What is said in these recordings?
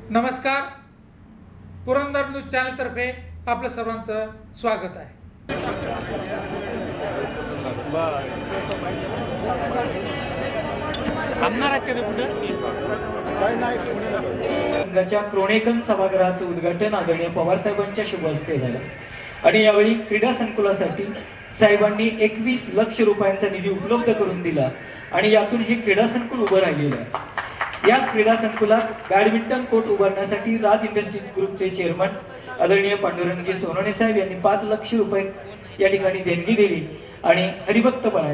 नमस्कार. Purandar news channel तर्फे आपलं सर्वांचं स्वागत आहे. संघाच्या क्रोनेकन सभागृहाचं उद्घाटन आदरणीय पवार साहेबांच्या शुभ हस्ते झालं आणि यावेळी क्रीडा संकुलासाठी साहेबांनी 21 लाख रुपयांचा निधी उपलब्ध करून दिला आणि यातून हे क्रीडा संकुल उभं राहिलेलं आहे. याच क्रीडा संकुलात बॅडमिंटन कोर्ट उभारण्यासाठी राज इंडस्ट्रीज ग्रुपचे चेअरमन आदरणीय पांडुरंगजी सोनवणे साहेब यांनी 5 लाख रुपये या ठिकाणी देणगी दिली आणि हरिभक्तपणा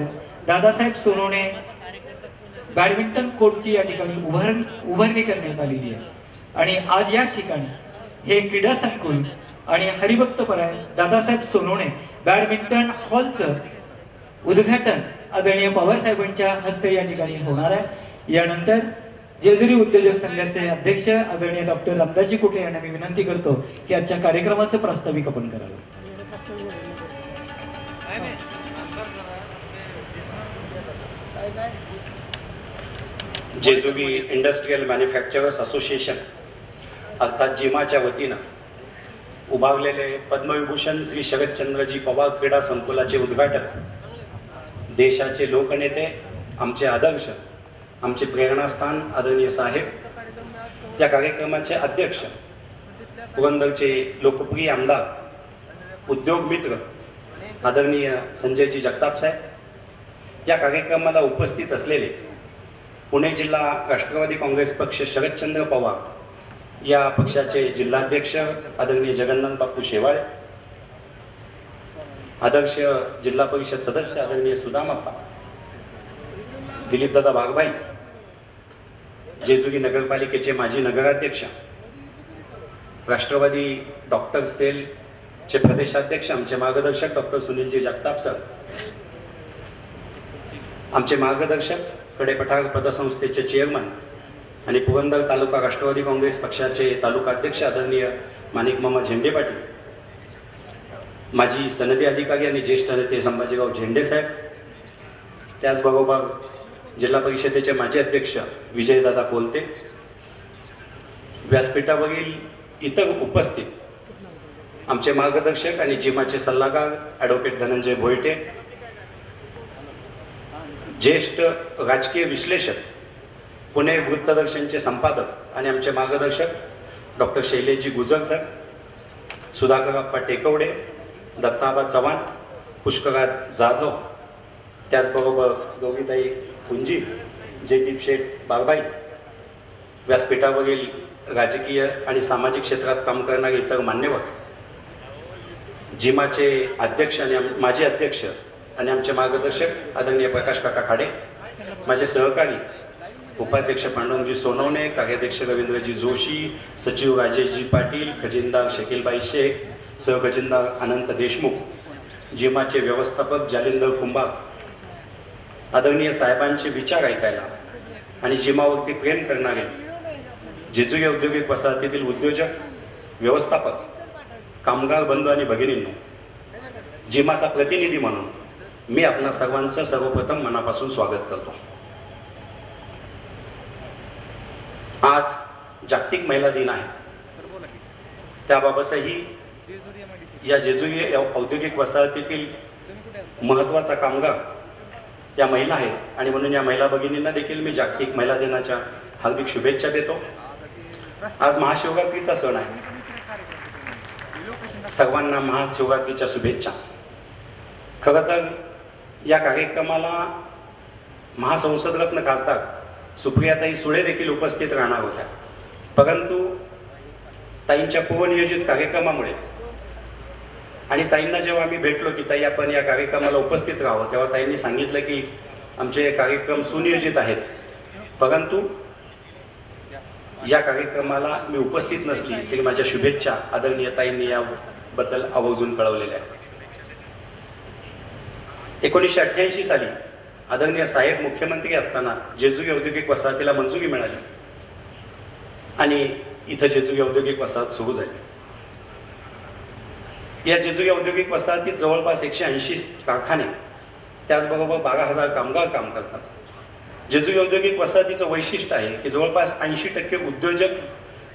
दादासाहेब सोनवणे बॅडमिंटन कोर्टची या ठिकाणी उभारणी करण्यात आलेली आहे. आणि आज या ठिकाणी हे क्रीडा संकुल आणि हरिभक्तपणा दादासाहेब सोनवणे बॅडमिंटन हॉलचं उद्घाटन आदरणीय पवार साहेबांच्या हस्ते या ठिकाणी होणार आहे. यानंतर जेजुरी उद्योजक संघाचे अध्यक्ष आदरणीय डॉक्टर रामदासजी कुटे यांना मी विनंती करतो की आजच्या कार्यक्रमाचं प्रास्ताविकपण करावं. जेजुरी इंडस्ट्रियल मॅन्युफॅक्चरर्स असोसिएशन अर्थात जिमाच्या वतीनं उभारलेले पद्मविभूषण श्री शरदचंद्रजी पवार क्रीडा संकुलाचे उद्घाटन देशाचे लोकनेते, आमचे आदर्श, आमचे प्रेरणास्थान आदरणीय साहेब, या कार्यक्रमाचे अध्यक्ष पुरंदरचे लोकप्रिय आमदार, उद्योग मित्र आदरणीय संजयजी जगताप साहेब, या कार्यक्रमाला उपस्थित असलेले पुणे जिल्हा राष्ट्रवादी काँग्रेस पक्ष शरदचंद्र पवार या पक्षाचे जिल्हाध्यक्ष आदरणीय जगन्नाथ बापू शेवाळे, आदर्श जिल्हा परिषद सदस्य आदरणीय सुदामाप्पा, दिलीपदादा वाघबाई, जेजुरी नगरपालिकेचे माजी नगराध्यक्ष, राष्ट्रवादी डॉक्टर सेल चे प्रदेशाध्यक्ष आमचे मार्गदर्शक डॉक्टर सुनीलजी जगताप सर, आमचे मार्गदर्शक कडेपठार पतसंस्थेचे चेअरमन आणि पुरंदर तालुका राष्ट्रवादी काँग्रेस पक्षाचे तालुका अध्यक्ष आदरणीय माणिक मामा झेंडे पाटील, माजी सनदी अधिकारी आणि ज्येष्ठ नेते संभाजीराव झेंडे साहेब, त्याचबरोबर जिल्हा परिषदेचे माजी अध्यक्ष विजयदादा कोलते, व्यासपीठावरील इतर उपस्थित आमचे मार्गदर्शक आणि जिमाचे सल्लागार ॲडव्होकेट धनंजय भोयटे, ज्येष्ठ राजकीय विश्लेषक, पुणे वृत्तदर्शनचे संपादक आणि आमचे मार्गदर्शक डॉक्टर शैलेशजी गुजर सर, सुधाकरप्पा टेकवडे, दत्ताबा चव्हाण, पुष्कराज जाधव, त्याचबरोबर गौरीताई कुंजी, जयदीप शेठ बारबाई, व्यासपीठावरील राजकीय आणि सामाजिक क्षेत्रात काम करणारे इतर मान्यवर, जिमाचे अध्यक्ष आणि माजी अध्यक्ष आणि आमचे मार्गदर्शक आदरणीय प्रकाश काका खाडे, माझे सहकारी उपाध्यक्ष पांडुरंगजी सोनवणे, कार्याध्यक्ष रवींद्रजी जोशी, सचिव राजेशजी पाटील, खजिनदार शकीलबाई शेख, सहखजिनदार अनंत देशमुख, जिमाचे व्यवस्थापक जालिंदर कुंभार, आदरणीय साहेबांचे विचार ऐकायला आणि जिमावरती प्रेम करणारे जेजुरी औद्योगिक वसाहतीतील उद्योजक, व्यवस्थापक, कामगार बंधू आणि भगिनींनो, जिमाचा प्रतिनिधी म्हणून मी आपणा सर्वांचं सर्वप्रथम मनापासून स्वागत करतो. आज जागतिक महिला दिन आहे. त्याबाबतही या जेजुरी औद्योगिक वसाहतीतील महत्त्वाचा कामगार या महिला आहेत आणि म्हणून या महिला भगिनींना देखील मी जागतिक महिला दिनाच्या हार्दिक शुभेच्छा देतो. आज महाशिवरात्रीचा सण आहे. सर्वांना महाशिवरात्रीच्या शुभेच्छा. खरं तर या कार्यक्रमाला महासंसदरत्न खासदार सुप्रियाताई सुळे देखील उपस्थित राहणार होत्या, परंतु ताईंच्या पूर्वनियोजित कार्यक्रमामुळे आणि ताईंना जेव्हा आम्ही भेटलो की ताई आपण या कार्यक्रमाला उपस्थित राहावं, तेव्हा ताईंनी सांगितलं की आमचे कार्यक्रम सुनियोजित आहेत, परंतु या कार्यक्रमाला मी उपस्थित नसली तरी माझ्या शुभेच्छा आदरणीय ताईंनी याबद्दल आवर्जून कळवलेल्या आहेत. 1988 साली आदरणीय साहेब मुख्यमंत्री असताना जेजुरी औद्योगिक वसाहतीला मंजुरी मिळाली आणि इथं जेजुरी औद्योगिक वसाहत सुरू झाली. या जेजुरी औद्योगिक वसाहतीत जवळपास 180 कारखाने, त्याचबरोबर 12,000 कामगार काम करतात. जेजुरी औद्योगिक वसाहतीचं वैशिष्ट्य आहे की जवळपास 80% उद्योजक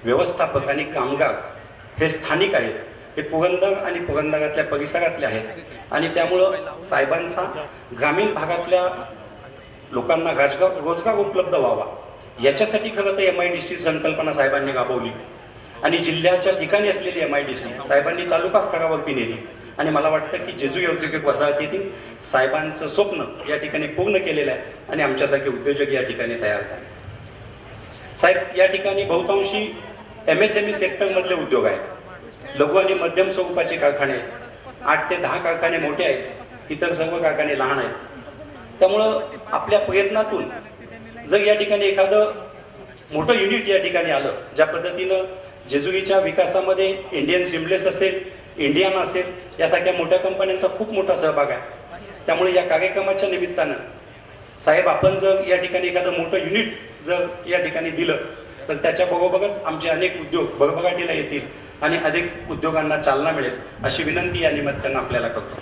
व्यवस्थापक आणि कामगार हे स्थानिक आहेत, हे पुरंदर आणि पुरंदरातल्या परिसरातले आहेत आणि त्यामुळं साहेबांचा ग्रामीण भागातल्या लोकांना रोजगार उपलब्ध व्हावा याच्यासाठी खरं तर MIDC संकल्पना साहेबांनी राबवली आणि जिल्ह्याच्या ठिकाणी असलेली MIDC साहेबांनी तालुका स्तरावरती नेली आणि मला वाटतं की जेजू औद्योगिक वसाहतीतील साहेबांचं स्वप्न या ठिकाणी पूर्ण केलेलं आहे आणि आमच्यासारखे उद्योजक या ठिकाणी तयार झाले. साहेब या ठिकाणी बहुतांशी MSME सेक्टरमधले उद्योग आहेत, लघु आणि मध्यम स्वरूपाचे कारखाने आहेत, 8 ते 10 कारखाने मोठे आहेत, इतर सर्व कारखाने लहान आहेत. त्यामुळं आपल्या प्रयत्नातून जर या ठिकाणी एखादं मोठं युनिट या ठिकाणी आलं, ज्या पद्धतीनं जेजुरीच्या विकासामध्ये इंडियन सिमलेस असेल, इंडियन असेल, यासारख्या मोठ्या कंपन्यांचा खूप मोठा सहभाग आहे. त्यामुळे या कार्यक्रमाच्या निमित्तानं साहेब आपण जर या ठिकाणी एखादं मोठं युनिट जर या ठिकाणी दिलं तर त्याच्याबरोबरच आमचे अनेक उद्योग भरभराटीला येतील आणि अधिक उद्योगांना चालना मिळेल अशी विनंती या निमित्तानं आपल्याला करतो.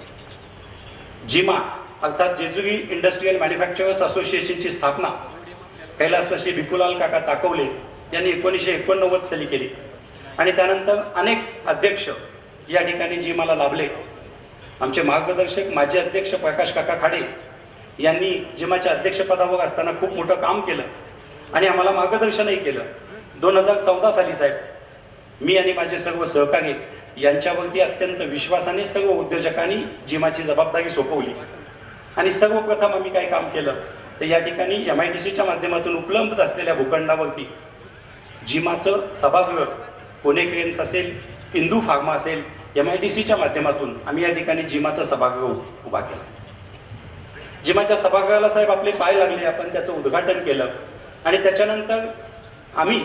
जिमा अर्थात जेजुरी इंडस्ट्रियल मॅन्युफॅक्चरर्स असोसिएशनची स्थापना कैलासवासी भिकुलाल काका ताकवले यांनी 1989 साली केली आणि त्यानंतर अनेक अध्यक्ष या ठिकाणी जिमाला लाभले. आमचे मार्गदर्शक माजी अध्यक्ष प्रकाश काका खाडे यांनी जिमाच्या अध्यक्षपदावर असताना खूप मोठं काम केलं आणि आम्हाला मार्गदर्शनही केलं. 2014 साली साहेब मी आणि माझे सर्व सहकारी यांच्यावरती अत्यंत विश्वासाने सर्व उद्योजकांनी जिमाची जबाबदारी सोपवली आणि सर्वप्रथम आम्ही काय काम केलं तर या ठिकाणी MIDCच्या माध्यमातून उपलब्ध असलेल्या भूखंडावरती जिमाचं सभागृह पुणे क्रेन्स असेल, इंदू फार्मा असेल, MIDCच्या माध्यमातून आम्ही या ठिकाणी जिमाचं सभागृह उभा केलं. जिमाच्या सभागृहाला साहेब आपले पाय लागले, आपण त्याचं उद्घाटन केलं आणि त्याच्यानंतर आम्ही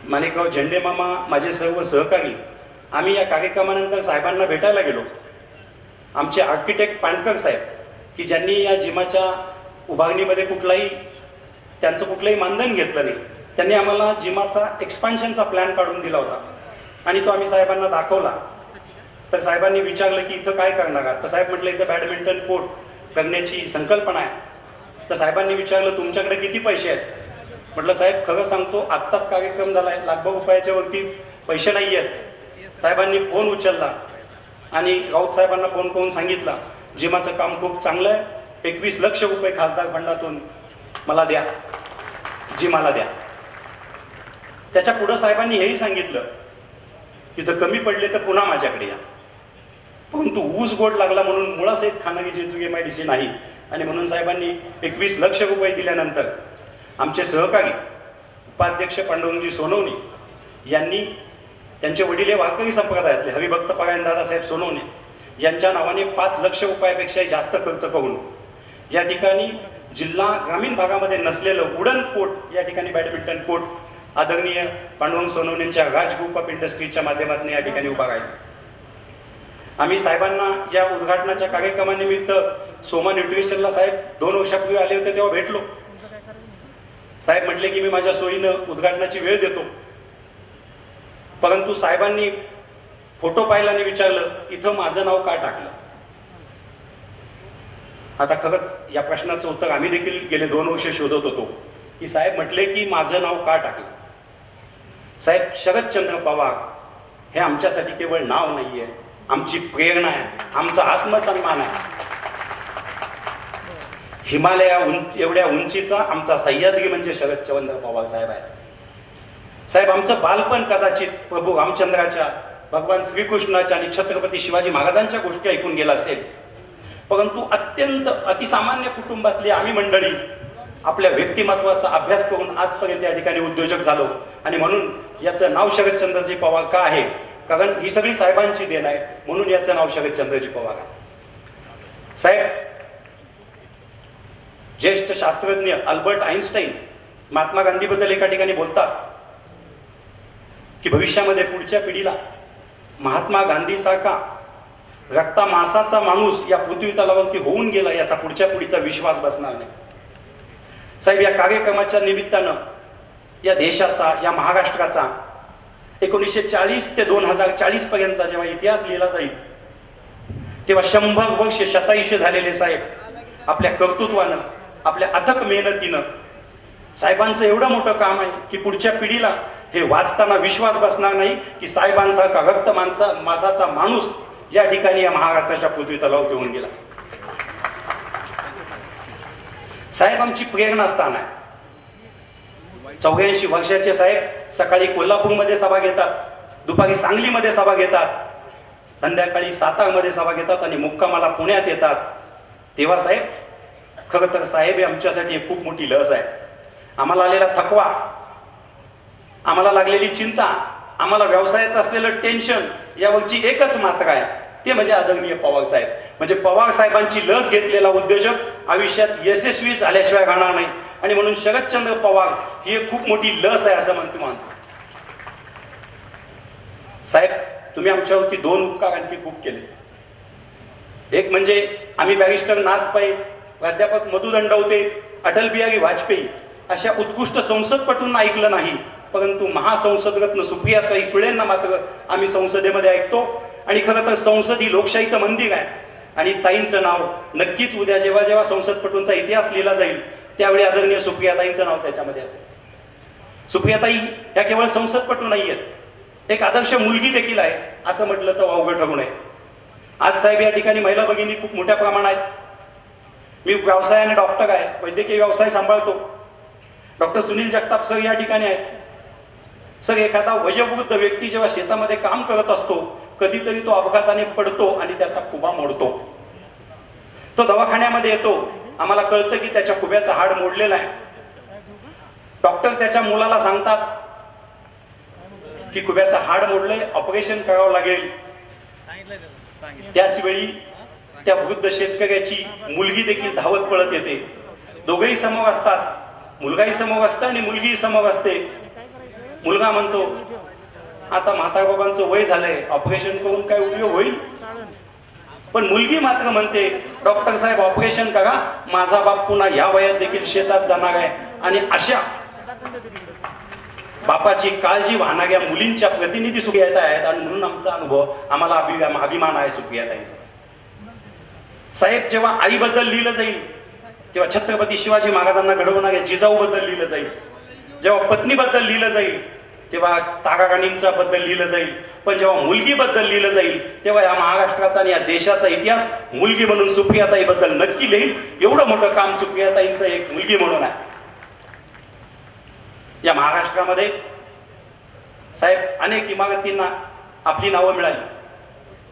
माणिकराव झेंडे मामा, माझे सर्व सहकारी आम्ही या कार्यक्रमानंतर साहेबांना भेटायला गेलो. आमचे आर्किटेक्ट पाणकर साहेब की ज्यांनी या जिमाच्या उभारणीमध्ये त्यांचं कुठलंही मानधन घेतलं नाही, त्यांनी आम्हाला जिमाचा एक्सपान्शनचा प्लॅन काढून दिला होता आणि तो आम्ही साहेबांना दाखवला. तर साहेबांनी विचारलं की इथं काय करणार आहात, तर साहेब म्हटलं इथं बॅडमिंटन कोर्ट करण्याची संकल्पना आहे. तर साहेबांनी विचारलं तुमच्याकडे किती पैसे आहेत. म्हटलं साहेब खरं सांगतो आत्ताच कार्यक्रम झालाय, लाखभर रुपयाच्या वरती पैसे नाही आहेत. साहेबांनी फोन उचलला आणि राऊत साहेबांना फोन करून सांगितला जिमाचं काम खूप चांगलं आहे, 21 लक्ष रुपये खासदार फंडातून मला द्या, जिमाला द्या. त्याच्या पुढे साहेबांनी हेही सांगितलं की जर कमी पडले तर पुन्हा माझ्याकडे या. परंतु ऊस गोड लागला म्हणून मुळासहित खानागी जेजुरी MIDC नाही आणि म्हणून साहेबांनी 21 लक्ष रुपये दिल्यानंतर आमचे सहकारी उपाध्यक्ष पांडुरंगजी सोनवणे यांनी त्यांचे वडील हे वारकरी संप्रदायातले हरिभक्त परायण दादासाहेब सोनवणे यांच्या नावाने 5 लक्ष रुपयापेक्षाही जास्त खर्च करून या ठिकाणी जिल्हा ग्रामीण भागामध्ये नसलेलं वुडन कोर्ट या ठिकाणी बॅडमिंटन कोर्ट आदरणीय पांडुरंग सोनवणेंच्या राज ग्रुप ऑफ इंडस्ट्रीजच्या माध्यमातून या ठिकाणी उभा राहिला. आम्ही साहेबांना या उद्घाटनाच्या कार्यक्रमानिमित्त सोमा न्यूट्रिशनला साहेब 2 वर्षापूर्वी आले होते तेव्हा भेटलो. साहेब म्हटले की मी माझ्या सोयीनं उद्घाटनाची वेळ देतो, परंतु साहेबांनी फोटो पाहिला आणि विचारलं इथं माझं नाव का टाकलं. आता खरंच या प्रश्नाचं उत्तर आम्ही देखील गेले 2 वर्ष शोधत होतो की साहेब म्हटले की माझं नाव का टाकलं. साहेब शरदचंद्र पवार हे आमच्यासाठी केवळ नाव नाहीये, आमची प्रेरणा आहे, आमचा आत्मसन्मान आहे. हिमालया एवढ्या उंचीचा आमचा सह्याद्री म्हणजे शरदचंद्र पवार साहेब आहे. साहेब आमचं बालपण कदाचित प्रभू रामचंद्राच्या, भगवान श्रीकृष्णाच्या आणि छत्रपती शिवाजी महाराजांच्या गोष्टी ऐकून गेला असेल, परंतु अत्यंत अतिसामान्य कुटुंबातली आम्ही मंडळी आपल्या व्यक्तिमत्वाचा अभ्यास करून आजपर्यंत या ठिकाणी उद्योजक झालो आणि म्हणून याचं नाव शरदचंद्रजी पवार का आहे, कारण ही सगळी साहेबांची देण आहे म्हणून याचं नाव शरदचंद्रजी पवार आहे. साहेब ज्येष्ठ शास्त्रज्ञ अल्बर्ट आईन्स्टाईन महात्मा गांधीबद्दल एका ठिकाणी बोलतात की भविष्यामध्ये पुढच्या पिढीला महात्मा गांधी सारखा रक्ता मांसाचा माणूस या पृथ्वी तलावरती होऊन गेला याचा पुढच्या पिढीचा विश्वास बसणार नाही. साहेब या कार्यक्रमाच्या निमित्तानं या देशाचा, या महाराष्ट्राचा 1940 ते 2040 पर्यंतचा जेव्हा इतिहास लिहिला जाईल तेव्हा 100 वर्ष शतायुष्य झालेले साहेब आपल्या कर्तृत्वानं, आपल्या अथक मेहनतीनं, साहेबांचं एवढं मोठं काम आहे की पुढच्या पिढीला हे वाचताना विश्वास बसणार नाही की साहेबांसारखा रक्त मासाचा माणूस या ठिकाणी या महाराष्ट्राच्या पृथ्वी तलावर देऊन गेला. साहेब आमची प्रेरणास्थान आहे. 84 वर्षाचे साहेब सकाळी कोल्हापूरमध्ये सभा घेतात, दुपारी सांगलीमध्ये सभा घेतात, संध्याकाळी सातारमध्ये सभा घेतात आणि मुक्कामाला पुण्यात येतात. तेव्हा साहेब, खरं तर साहेब हे आमच्यासाठी एक खूप मोठी लस आहे. आम्हाला आलेला थकवा, आम्हाला लागलेली चिंता, आम्हाला व्यवसायाचं असलेलं टेन्शन यावरची एकच मात्रा आहे, ते म्हणजे आदरणीय पवार साहेब. म्हणजे पवार साहेबांची लस घेतलेला उद्योजक आयुष्यात यशस्वी झाल्याशिवाय राहणार नाही. आणि म्हणून शरदचंद्र पवार ही एक खूप मोठी लस आहे असं मानतो. साहेब, तुम्ही आमच्यावरती 2 उपकार आणखी खूप केले. एक म्हणजे आम्ही बॅरिस्टर नाथ पै, प्राध्यापक मधु दंडवते, अटल बिहारी वाजपेयी अशा उत्कृष्ट संसदपटूंना ऐकलं नाही, परंतु महासंसद रत्न सुप्रियाताई सुळेंना मात्र आम्ही संसदेमध्ये ऐकतो. आणि खरं तर संसद ही लोकशाहीचं मंदिर आहे आणि ताईंचं नाव नक्कीच उद्या जेव्हा जेव्हा संसदपटूंचा इतिहास लिहिला जाईल त्यावेळी आदरणीय सुप्रियाताईंचं नाव त्याच्यामध्ये असेल. सुप्रियाताई या केवळ संसदपटू नाही आहेत, एक आदर्श मुलगी देखील आहे असं म्हटलं तर वावगं ठरू नये. आज साहेब या ठिकाणी महिला भगिनी खूप मोठ्या प्रमाणात. मी व्यवसायाने डॉक्टर आहे, वैद्यकीय व्यवसाय सांभाळतो. डॉक्टर सुनील जगताप सर या ठिकाणी आहेत. सर, एखादा वयोवृद्ध व्यक्ती जेव्हा शेतामध्ये काम करत असतो कधीतरी तो अपघाताने पडतो आणि त्याचा खुबा मोडतो. तो दवाखान्यामध्ये येतो, आम्हाला कळतं की त्याच्या खुब्याचं हाड मोडलेलं आहे. डॉक्टर त्याच्या मुलाला सांगतात की खुब्याचं हाड मोडलंय, ऑपरेशन करावं लागेल. त्याच वेळी त्या वृद्ध शेतकऱ्याची मुलगी देखील धावत पळत येते. दोघेही समोर असतात, मुलगाही समोर असतो आणि मुलगीही समोर असते. मुलगा म्हणतो, आता म्हातारबाबांचं वय झालंय, ऑपरेशन करून काय उपयोग होईल? पण मुलगी मात्र म्हणते, डॉक्टर साहेब ऑपरेशन करा, माझा बाप पुन्हा या वयात देखील शेतात जाणार आहे. आणि अशा बापाची काळजी वाहणाऱ्या मुलींच्या प्रतिनिधी सुप्रियाताई आहेत आणि म्हणून आमचा अनुभव, आम्हाला अभिमान आहे सुप्रियाताईंचा. साहेब, जेव्हा आईबद्दल लिहिलं जाईल तेव्हा छत्रपती शिवाजी महाराजांना घडवणाऱ्या जिजाऊ बद्दल लिहिलं जाईल. जेव्हा पत्नीबद्दल लिहिलं जाईल तेव्हा तारा राणींच्या बद्दल लिहिलं जाईल. पण जेव्हा मुलगीबद्दल लिहिलं जाईल तेव्हा या महाराष्ट्राचा आणि या देशाचा इतिहास मुलगी म्हणून सुप्रियाताई बद्दल नक्की लिहिल. एवढं मोठं काम सुप्रियाताईंचं एक मुलगी म्हणून आहे. या महाराष्ट्रामध्ये साहेब अनेक इमारतींना आपली नावं मिळाली,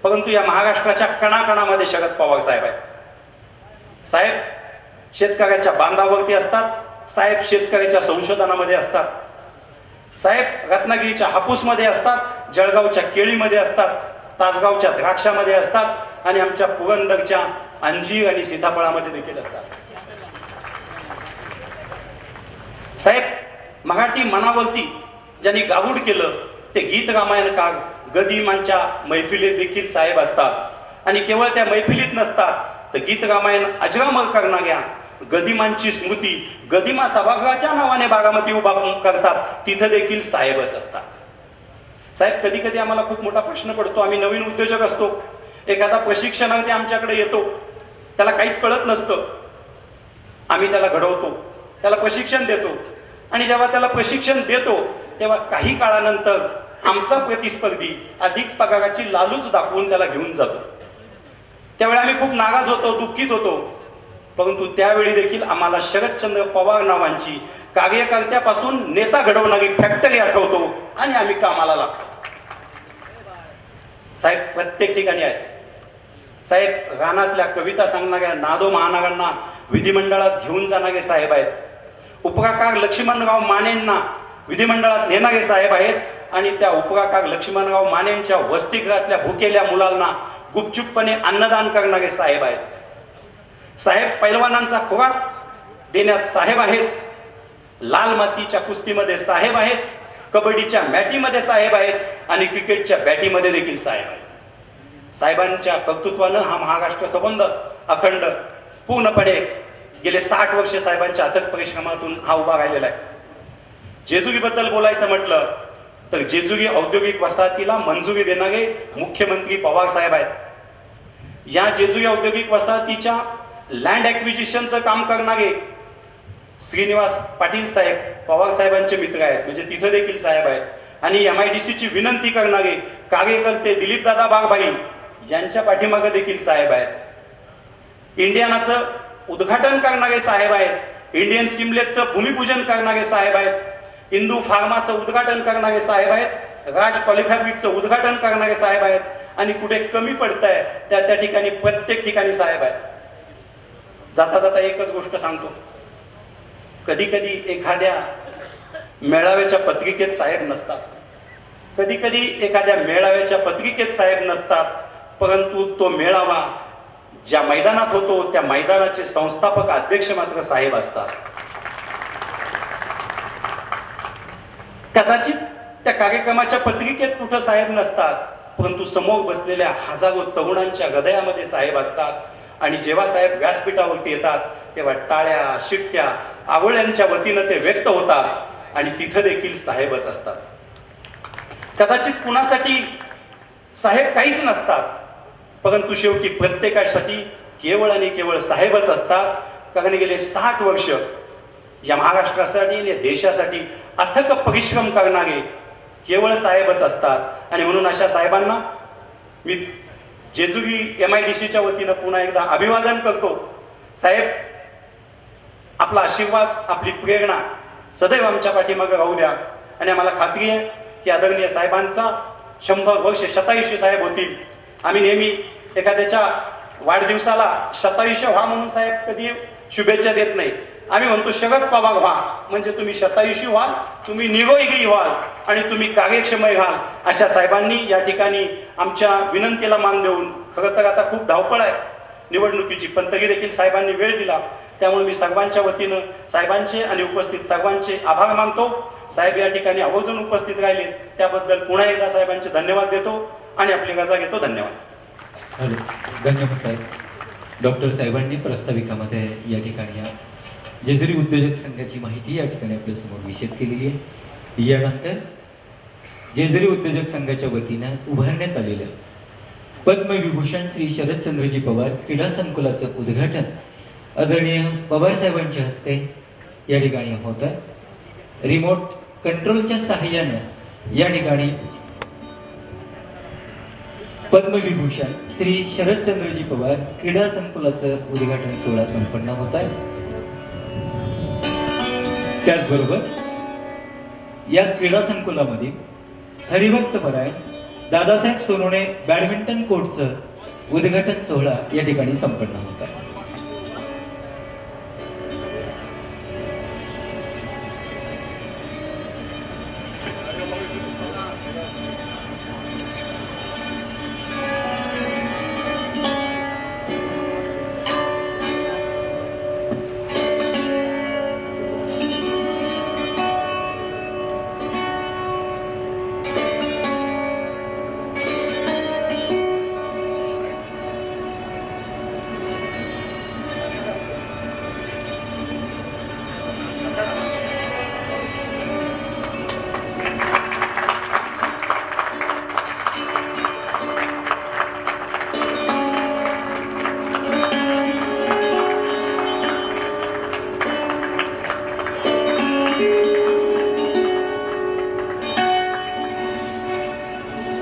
परंतु या महाराष्ट्राच्या कणाकणामध्ये शरद पवार साहेब आहेत. साहेब शेतकऱ्याच्या बांधावरती असतात, साहेब शेतकऱ्याच्या संशोधनामध्ये असतात, साहेब रत्नागिरीच्या हापूसमध्ये असतात, जळगावच्या केळीमध्ये असतात, तासगावच्या द्राक्षामध्ये असतात आणि आमच्या पुरंदरच्या अंजीर आणि सीताफळामध्ये देखील असतात. साहेब, मराठी मनावरती ज्यांनी गारुड केलं ते गीत रामायणकार गदिमांच्या मैफिलीत देखील साहेब असतात. आणि केवळ त्या मैफिलीत नसतात तर गीत रामायण अजरामर करणाऱ्या गदिमांची स्मृती गदिमा सभागृहाच्या नावाने बारामती उभा करतात, तिथं देखील साहेबच असतात. साहेब, कधी कधी आम्हाला खूप मोठा प्रश्न पडतो. आम्ही नवीन उद्योजक असतो, एखादा प्रशिक्षणार्थी आमच्याकडे येतो, त्याला काहीच कळत नसतं. आम्ही त्याला घडवतो, त्याला प्रशिक्षण देतो आणि जेव्हा त्याला प्रशिक्षण देतो तेव्हा काही काळानंतर आमचा प्रतिस्पर्धी अधिक पगाराची लालूच दाखवून त्याला घेऊन जातो. त्यावेळी आम्ही खूप नाराज होतो, दुःखित होतो. परंतु त्यावेळी देखील आम्हाला शरदचंद्र पवार नावांची कार्यकर्त्यापासून नेता घडवणारी फॅक्टरी आठवतो आणि आम्ही कामाला लागतो. साहेब, प्रत्येक ठिकाणी आहेत. साहेब, रानातल्या कविता सांगणाऱ्या नादो महानगरांना विधिमंडळात घेऊन जाणारे साहेब आहेत. उपकाकार लक्ष्मणराव मानेंना विधिमंडळात नेणारे साहेब आहेत आणि त्या उपकाकार लक्ष्मणराव मानेंच्या वसतिगृहातल्या भुकेल्या मुलांना गुपचूपपणे अन्नदान करणारे साहेब आहेत. साहेब, पैलवानांचा खुराक देण्यात साहेब आहेत, लाल मातीच्या कुस्तीमध्ये साहेब आहेत, कबड्डीच्या मॅटीमध्ये साहेब आहेत आणि क्रिकेटच्या बॅटीमध्ये देखील साहेब आहेत. साहेबांच्या कर्तृत्वानं हा महाराष्ट्र संबंध अखंड पूर्णपणे गेले 60 वर्ष साहेबांच्या अथक परिश्रमातून हा उभा राहिलेला आहे. जेजुरीबद्दल बोलायचं म्हटलं तर जेजुरी औद्योगिक वसाहतीला मंजुरी देणारे मुख्यमंत्री पवार साहेब आहेत. या जेजुरी औद्योगिक वसाहतीच्या लँड ऍक्विजिशनचं काम करणारे श्रीनिवास पाटील साहेब पवार साहेबांचे मित्र आहेत, म्हणजे तिथं देखील साहेब आहेत आणि MIDC ची विनंती करणारे कार्यकर्ते दिलीपदादा बागबाई यांच्या पाठीमागे देखील साहेब आहेत. इंडियानाचं उद्घाटन करणारे साहेब आहेत, इंडियन सिमलेटचं भूमिपूजन करणारे साहेब आहेत, इंदू फार्माचं उद्घाटन करणारे साहेब आहेत, राज पॉलिफॅब्रिकचं उद्घाटन करणारे साहेब आहेत आणि कुठे कमी पडतंय त्या ठिकाणी प्रत्येक ठिकाणी साहेब आहेत. जाता जाता एकच गोष्ट सांगतो, कधी कधी एखाद्या मेळाव्याच्या पत्रिकेत साहेब नसतात, कधी कधी एखाद्या मेळाव्याच्या पत्रिकेत साहेब नसतात, परंतु तो मेळावा ज्या मैदानात होतो त्या मैदानाचे संस्थापक अध्यक्ष मात्र साहेब असतात. कदाचित त्या कार्यक्रमाच्या पत्रिकेत कुठं साहेब नसतात, परंतु समोर बसलेल्या हजारो तरुणांच्या हृदयामध्ये साहेब असतात आणि जेव्हा साहेब व्यासपीठावरती येतात तेव्हा टाळ्या शिट्ट्या आगोळ्यांच्या वतीनं ते व्यक्त होतात आणि तिथं देखील साहेबच असतात. कदाचित कुणासाठी साहेब काहीच नसतात, परंतु शेवटी प्रत्येकासाठी केवळ आणि केवळ साहेबच असतात. कारण गेले 60 वर्ष या महाराष्ट्रासाठी आणि देशासाठी अथक परिश्रम करणारे केवळ साहेबच असतात आणि म्हणून अशा साहेबांना मी जेजुरी MIDCच्या वतीनं पुन्हा एकदा अभिवादन करतो. साहेब, आपला आशीर्वाद आपली प्रेरणा सदैव आमच्या पाठीमागे राहू द्या आणि आम्हाला खात्री आहे की आदरणीय साहेबांचा 100 वर्ष शतायुषी साहेब होतील. आम्ही नेहमी एखाद्याच्या वाढदिवसाला शतायुष्य व्हा म्हणून साहेब कधी शुभेच्छा देत नाही, आम्ही म्हणतो शरद पवार व्हा, म्हणजे तुम्ही शतायुषी व्हाल, तुम्ही निरोगी व्हाल आणि तुम्ही कार्यक्षम व्हाल. अशा साहेबांनी या ठिकाणी आमच्या विनंतीला मान देऊन, खरं तर आता खूप धावपळ आहे निवडणुकीची, पण तरी देखील साहेबांनी वेळ दिला, त्यामुळे मी सर्वांच्या वतीनं साहेबांचे आणि उपस्थित सर्वांचे आभार मानतो. साहेब या ठिकाणी आवर्जून उपस्थित राहिले त्याबद्दल पुन्हा एकदा साहेबांचे धन्यवाद देतो आणि आपली रजा घेतो. धन्यवाद. धन्यवाद साहेब. डॉक्टर साहेबांनी प्रास्ताविकामध्ये या ठिकाणी जेजुरी उद्योजक संघाची माहिती या ठिकाणी आपल्या समोर विशद केलेली आहे. यानंतर जेजुरी उद्योजक संघाच्या वतीनं उभारण्यात आलेल्या पद्मविभूषण श्री शरदचंद्रजी पवार क्रीडा संकुलाचं उद्घाटन आदरणीय पवार साहेबांच्या हस्ते या ठिकाणी होत आहे. रिमोट कंट्रोलच्या सहाय्यानं या ठिकाणी पद्मविभूषण श्री शरदचंद्रजी पवार क्रीडा संकुलाचं उद्घाटन सोहळा संपन्न होत आहे. त्याचबरोबर या क्रीडा संकुलामध्ये हरिभक्त परायण दादासाहेब सोनवणे बॅडमिंटन कोर्टचं उद्घाटन सोहळा या ठिकाणी संपन्न होत आहे.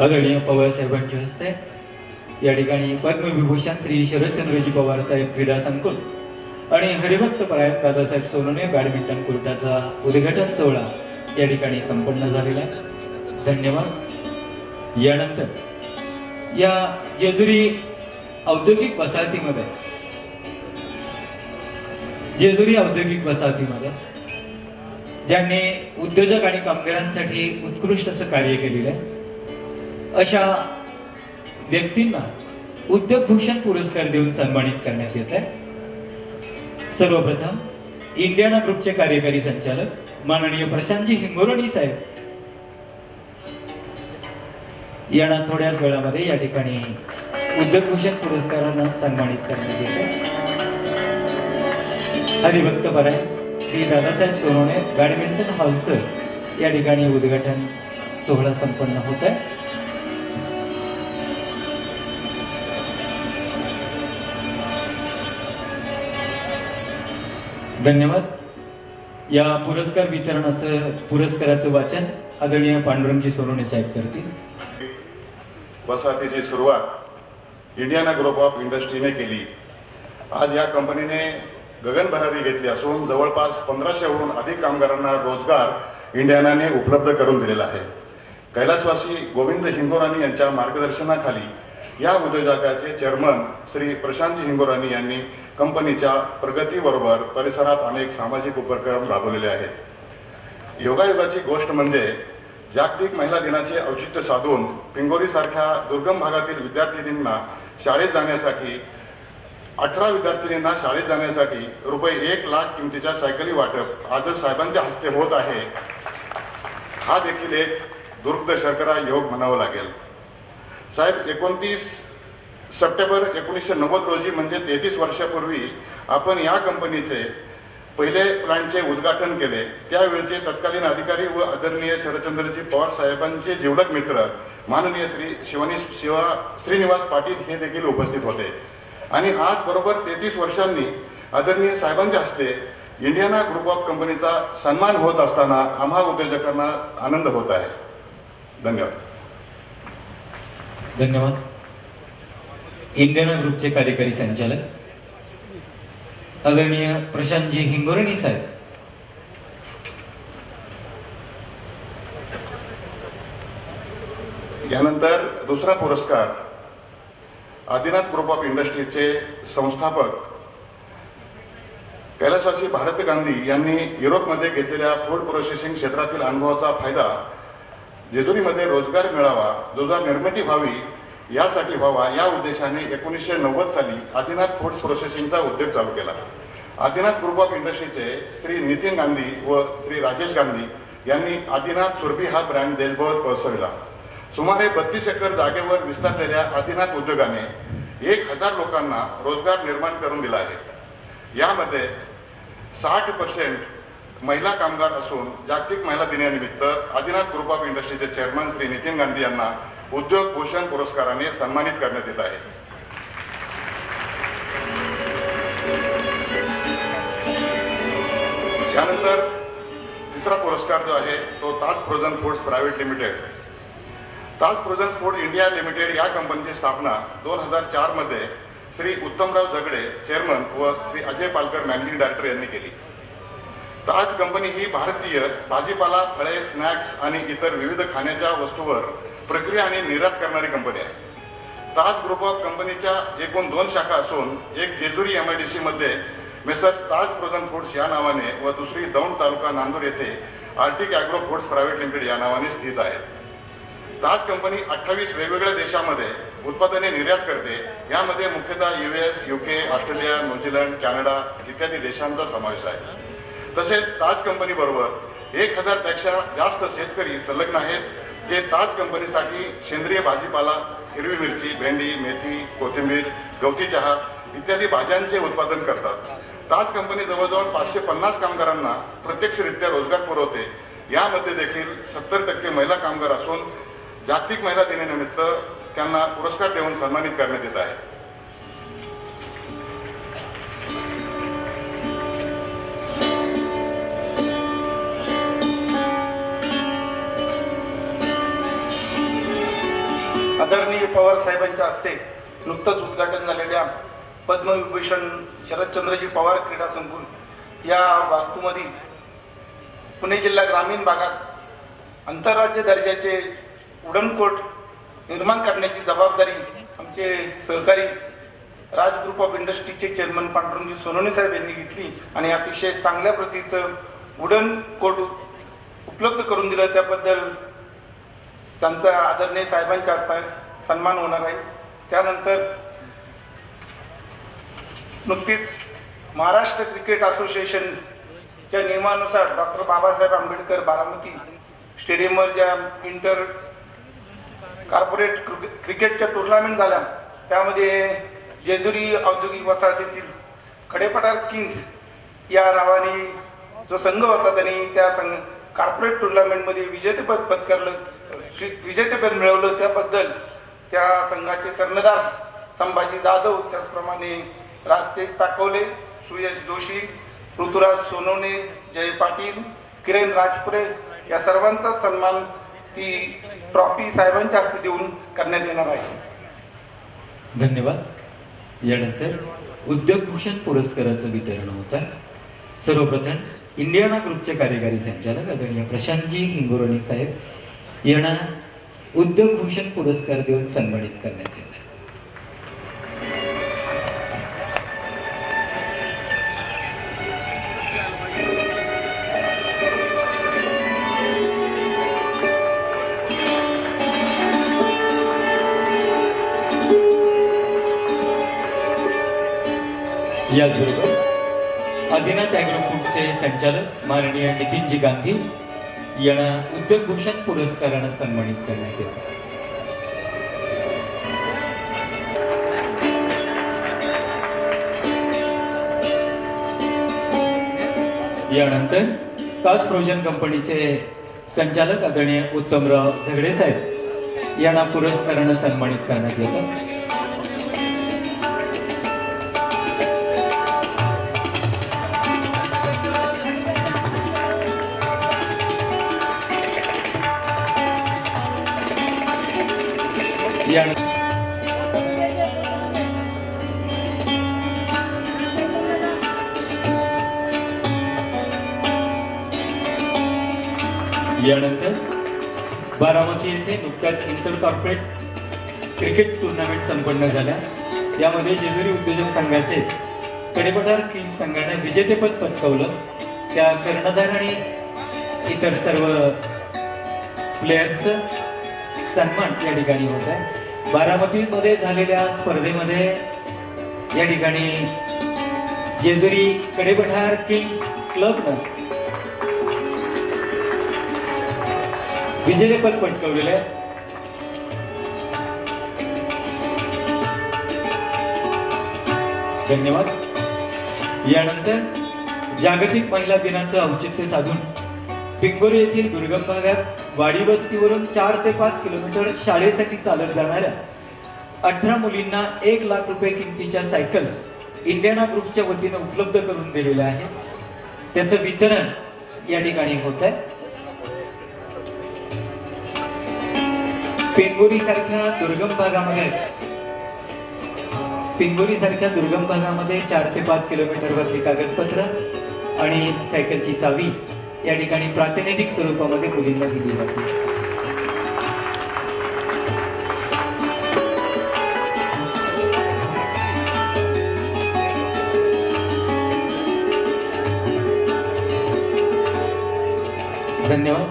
आदरणीय पवार साहेबांच्या हस्ते या ठिकाणी पद्मविभूषण श्री शरदचंद्रजी पवार साहेब क्रीडा संकुल आणि हरिभक्त परायण दादासाहेब सोनवणे बॅडमिंटन कोर्टाचा उद्घाटन सोहळा या ठिकाणी संपन्न झालेला आहे. धन्यवाद. यानंतर या जेजुरी औद्योगिक वसाहतीमध्ये ज्यांनी उद्योजक आणि कामगारांसाठी उत्कृष्ट असं कार्य केलेलं आहे अशा व्यक्तींना उद्योग भूषण पुरस्कार देऊन सन्मानित करण्यात येत आहे. सर्वप्रथम इंडियाना ग्रुपचे कार्यकारी संचालक माननीय प्रशांतजी हिंगोरणी साहेब यांना थोड्याच वेळामध्ये या ठिकाणी उद्योग भूषण पुरस्कारानं सन्मानित करण्यात येत आहे. हरिभक्त परायण श्री दादासाहेब सोनवणे बॅडमिंटन हॉलचं या ठिकाणी उद्घाटन सोहळा संपन्न होत आहे. धन्यवाद. या पुरस्काराचं वाचन आदरणीय पांडुरंगजी सोनवणे साहेब करतील. वसाहतीची सुरुवात इंडियाना ग्रुप ऑफ इंडस्ट्रीने केली. आज या कंपनीने गगनभरारी घेतली असून जवळपास 1500हून अधिक कामगारांना रोजगार इंडियानाने उपलब्ध करून दिलेला आहे. कैलासवासी गोविंद हिंगोरानी यांच्या मार्गदर्शनाखाली या उद्योजकाचे चेअरमन श्री प्रशांतजी हिंगोरानी यांनी कंपनीच्या प्रगतीबरोबर परिसरात अनेक सामाजिक उपक्रम राबवलेले आहेत. योगायोगाची गोष्ट म्हणजे जागतिक महिला दिनाचे औचित्य साधून पिंगोरीसारख्या दुर्गम भागातील विद्यार्थिनींना शाळेत जाण्यासाठी 18 विद्यार्थिनींना शाळेत जाण्यासाठी रुपये 1 लाख किमतीच्या सायकली वाटप आजच साहेबांच्या हस्ते होत आहे. हा देखील एक दुर्गदशर्करा योग म्हणावा लागेल. साहेब 29 सप्टेंबर 1990 रोजी म्हणजे 33 वर्षापूर्वी आपण या कंपनीचे पहिले प्लांटचे उद्घाटन केले. त्यावेळचे तत्कालीन अधिकारी व आदरणीय शरदचंद्रजी पवार साहेबांचे जिवलग मित्र माननीय श्रीनिवास पाटील हे देखील उपस्थित होते. आणि आज बरोबर 33 वर्षांनी आदरणीय साहेबांच्या हस्ते इंडियाना ग्रुप ऑफ कंपनीचा सन्मान होत असताना आम्हा उद्योजकांना आनंद होत आहे. धन्यवाद. धन्यवाद. इंडियाना ग्रुपचे कार्यकारी संचालक आदरणीय प्रशांतजी हिंगोरानी साहेब. यानंतर दुसरा पुरस्कार आदिनाथ ग्रुप ऑफ इंडस्ट्रीचे संस्थापक कैलासवासी भारत गांधी यांनी युरोपमध्ये घेतलेल्या फूड प्रोसेसिंग क्षेत्रातील अनुभवाचा फायदा जेजुरीमध्ये रोजगार मिळावा, रोजगार निर्मिती व्हावी यासाठी व्हावा या उद्देशाने 1990 साली आदिनाथ फूड प्रोसेसिंगचा उद्योग चालू केला. आदिनाथ ग्रुप ऑफ इंडस्ट्रीचे श्री नितीन गांधी व श्री राजेश गांधी यांनी आदिनाथ सुरभी हा ब्रँड देशभर पोहोचविला. सुमारे 32 एकर जागेवर विस्तारलेल्या आदिनाथ उद्योगाने 1000 लोकांना रोजगार निर्माण करून दिला आहे. यामध्ये 60% महिला कामगार असून जागतिक महिला दिनानिमित्त आदिनाथ ग्रुप ऑफ इंडस्ट्रीचे चेअरमन श्री नितीन गांधी यांना उद्योग भूषण पुरस्काराने सन्मानित करण्यात येत आहे. त्यानंतर तिसरा पुरस्कार जो आहे तो ताज फ्रोझन फूड्स प्रायव्हेट लिमिटेड. ताज फ्रोझन फूड इंडिया लिमिटेड या कंपनीची स्थापना 2004 मध्ये श्री उत्तमराव झगडे चेअरमन व श्री अजय पालकर मॅनेजिंग डायरेक्टर यांनी केली. ताज कंपनी ही भारतीय भाजीपाला, फळे, स्नॅक्स आणि इतर विविध खाण्याच्या वस्तूवर प्रक्रिया आणि निर्यात करणारी कंपनी आहे. ताज ग्रुप ऑफ कंपनीच्या एकूण 2 शाखा असून एक जेजुरी MIDC मध्ये मेसर्स ताज फ्रोझन फूड्स या नावाने व दुसरी दौंड तालुका नांदूर येथे Arctic agro foods private limited या नावाने स्थित आहे. ताज कंपनी 28 वेगवेगळ्या देशांमध्ये उत्पादने निर्यात करते. यामध्ये मुख्यतः US, UK, Australia, New Zealand, Canada इत्यादी देशांचा समावेश आहे. तसेच ताज कंपनी बरोबर 1000 पेक्षा जास्त शेतकरी संलग्न आहेत, जे ताज कंपनीसाठी सेंद्रिय भाजीपाला, हिरवी मिरची, भेंडी, मेथी, कोथिंबीर, गवती चहा इत्यादी भाज्यांचे उत्पादन करतात. ताज कंपनी जवळजवळ 550 कामगारांना प्रत्यक्षरित्या रोजगार पुरवते. यामध्ये देखील 70% महिला कामगार असून जागतिक महिला दिनानिमित्त त्यांना पुरस्कार देऊन सन्मानित करण्यात येत आहे. आदरणीय पवार साहेबांच्या हस्ते नुकतंच उद्घाटन झालेल्या पद्मविभूषण शरदचंद्रजी पवार क्रीडा संकुल या वास्तूमध्ये पुणे जिल्हा ग्रामीण भागात आंतरराज्य दर्जाचे वुडन कोर्ट निर्माण करण्याची जबाबदारी आमचे सहकारी राज ग्रुप ऑफ इंडस्ट्रीचे चेअरमन पांडुरंगजी सोनवणे साहेब यांनी घेतली आणि अतिशय चांगल्या प्रतीचं वुडन कोर्ट उपलब्ध करून दिलं. त्याबद्दल त्यांचा आदरणीय साहेबांच्या हस्ते सन्मान होणार आहे. त्यानंतर नुकतीच महाराष्ट्र क्रिकेट असोसिएशनच्या नियमानुसार डॉक्टर बाबासाहेब आंबेडकर बारामती स्टेडियमवर ज्या इंटर कॉर्पोरेट क्रिकेटच्या टुर्नामेंट झाल्या त्यामध्ये जेजुरी औद्योगिक वसाहतीतील खडेपठार किंग्स या नावाने जो संघ होता त्यांनी त्या संघ कॉर्पोरेट टुर्नामेंटमध्ये विजेतेपद मिळवलं. त्याबद्दल त्या संघाचे कर्णधार संभाजी जाधव, त्याचप्रमाणे राजतेज ताकवले, सुयश जोशी ऋतुराज सोनवणे, जय पाटील, किरण राजपुरे या सर्वांचा सन्मान ती ट्रॉफी साहेबांच्या हस्ते देऊन करण्यात येणार आहे. धन्यवाद. यानंतर उद्योगभूषण पुरस्काराचं वितरण होत आहे. सर्वप्रथम इंडियाना ग्रुपचे कार्यकारी संचालक आदरणीय प्रशांतजी हिंगोरणी साहेब यांना उद्योगभूषण पुरस्कार देऊन सन्मानित करण्यात येत आहे. याचबरोबर आदिनाथ ॲग्रो फूडचे संचालक माननीय नितीनजी गांधी यांना उद्योगभूषण पुरस्कारानं सन्मानित करण्यात येतं. यानंतर ताज प्रोजन कंपनीचे संचालक आदरणीय उत्तमराव झगडे साहेब यांना पुरस्कारानं सन्मानित करण्यात येतं. यानंतर बारामती येथे नुकत्याच इंटर कॉर्पोरेट क्रिकेट टुर्नामेंट संपन्न झाल्या. यामध्ये जेजुरी उद्योजक संघाचे कडेपठार किंग्ज संघाने विजेतेपद पटकावलं. त्या कर्णधार आणि इतर सर्व प्लेयर्सचं सन्मान या ठिकाणी होत आहे. बारामतीमध्ये झालेल्या स्पर्धेमध्ये या ठिकाणी जेजुरी कडेपठार किंग्ज क्लबनं विजेतेपद पटकावलेलं आहे. धन्यवाद. यानंतर जागतिक महिला दिनाचं औचित्य साधून पिंगोरी येथील दुर्गम भागात वाडी वस्तीवरून 4 ते 5 किलोमीटर शाळेसाठी चालत जाणाऱ्या 18 मुलींना 1 लाख रुपये किमतीच्या सायकल्स इंडियाना ग्रुपच्या वतीने उपलब्ध करून दिलेल्या आहेत. त्याचं वितरण या ठिकाणी होत आहे. पिंगोरी सारख्या दुर्गम भागामध्ये 4 ते 5 किलोमीटरवरती कागदपत्र आणि सायकलची चावी या ठिकाणी प्रातिनिधिक स्वरूपामध्ये मुलींना दिली जाते. धन्यवाद.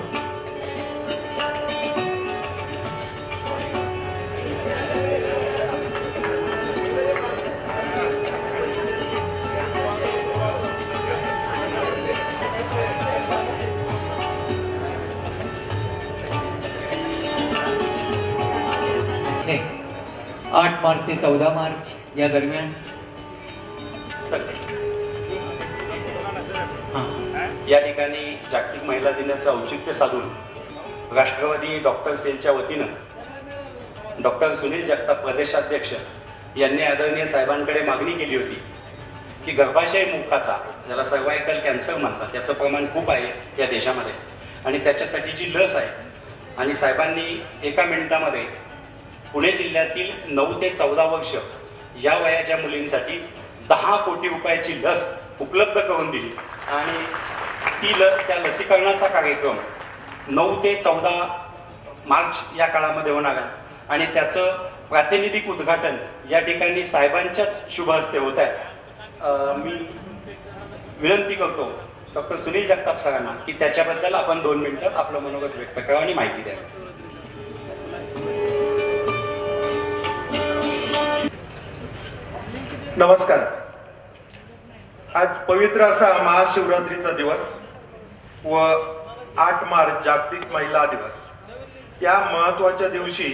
हे 8 मार्च ते 14 मार्च या दरम्यान या ठिकाणी जागतिक महिला दिनाचं औचित्य साधून राष्ट्रवादी डॉक्टर सेलच्या वतीनं डॉक्टर सुनील जगताप प्रदेशाध्यक्ष यांनी आदरणीय साहेबांकडे मागणी केली होती की गर्भाशय मुखाचा, ज्याला सर्वायकल कॅन्सर म्हणतात, त्याचं प्रमाण खूप आहे या देशामध्ये आणि त्याच्यासाठी जी लस आहे, आणि साहेबांनी 1 मिनिटामध्ये पुणे जिल्ह्यातील 9 ते 14 वर्ष या वयाच्या मुलींसाठी 10 कोटी रुपयाची लस उपलब्ध करून दिली. आणि त्या लसीकरणाचा कार्यक्रम 9 ते 14 मार्च या काळामध्ये होणार आहे आणि त्याचं प्रातिनिधिक उद्घाटन या ठिकाणी साहेबांच्याच शुभ हस्ते होत आहे. मी विनंती करतो डॉक्टर सुनील जगताप सरांना की त्याच्याबद्दल आपण 2 मिनिटं आपलं मनोगत व्यक्त करावं आणि माहिती द्यावी. नमस्कार. आज पवित्र असा महाशिवरात्रीचा दिवस व 8 मार्च जागतिक महिला दिवस. या महत्वाच्या दिवशी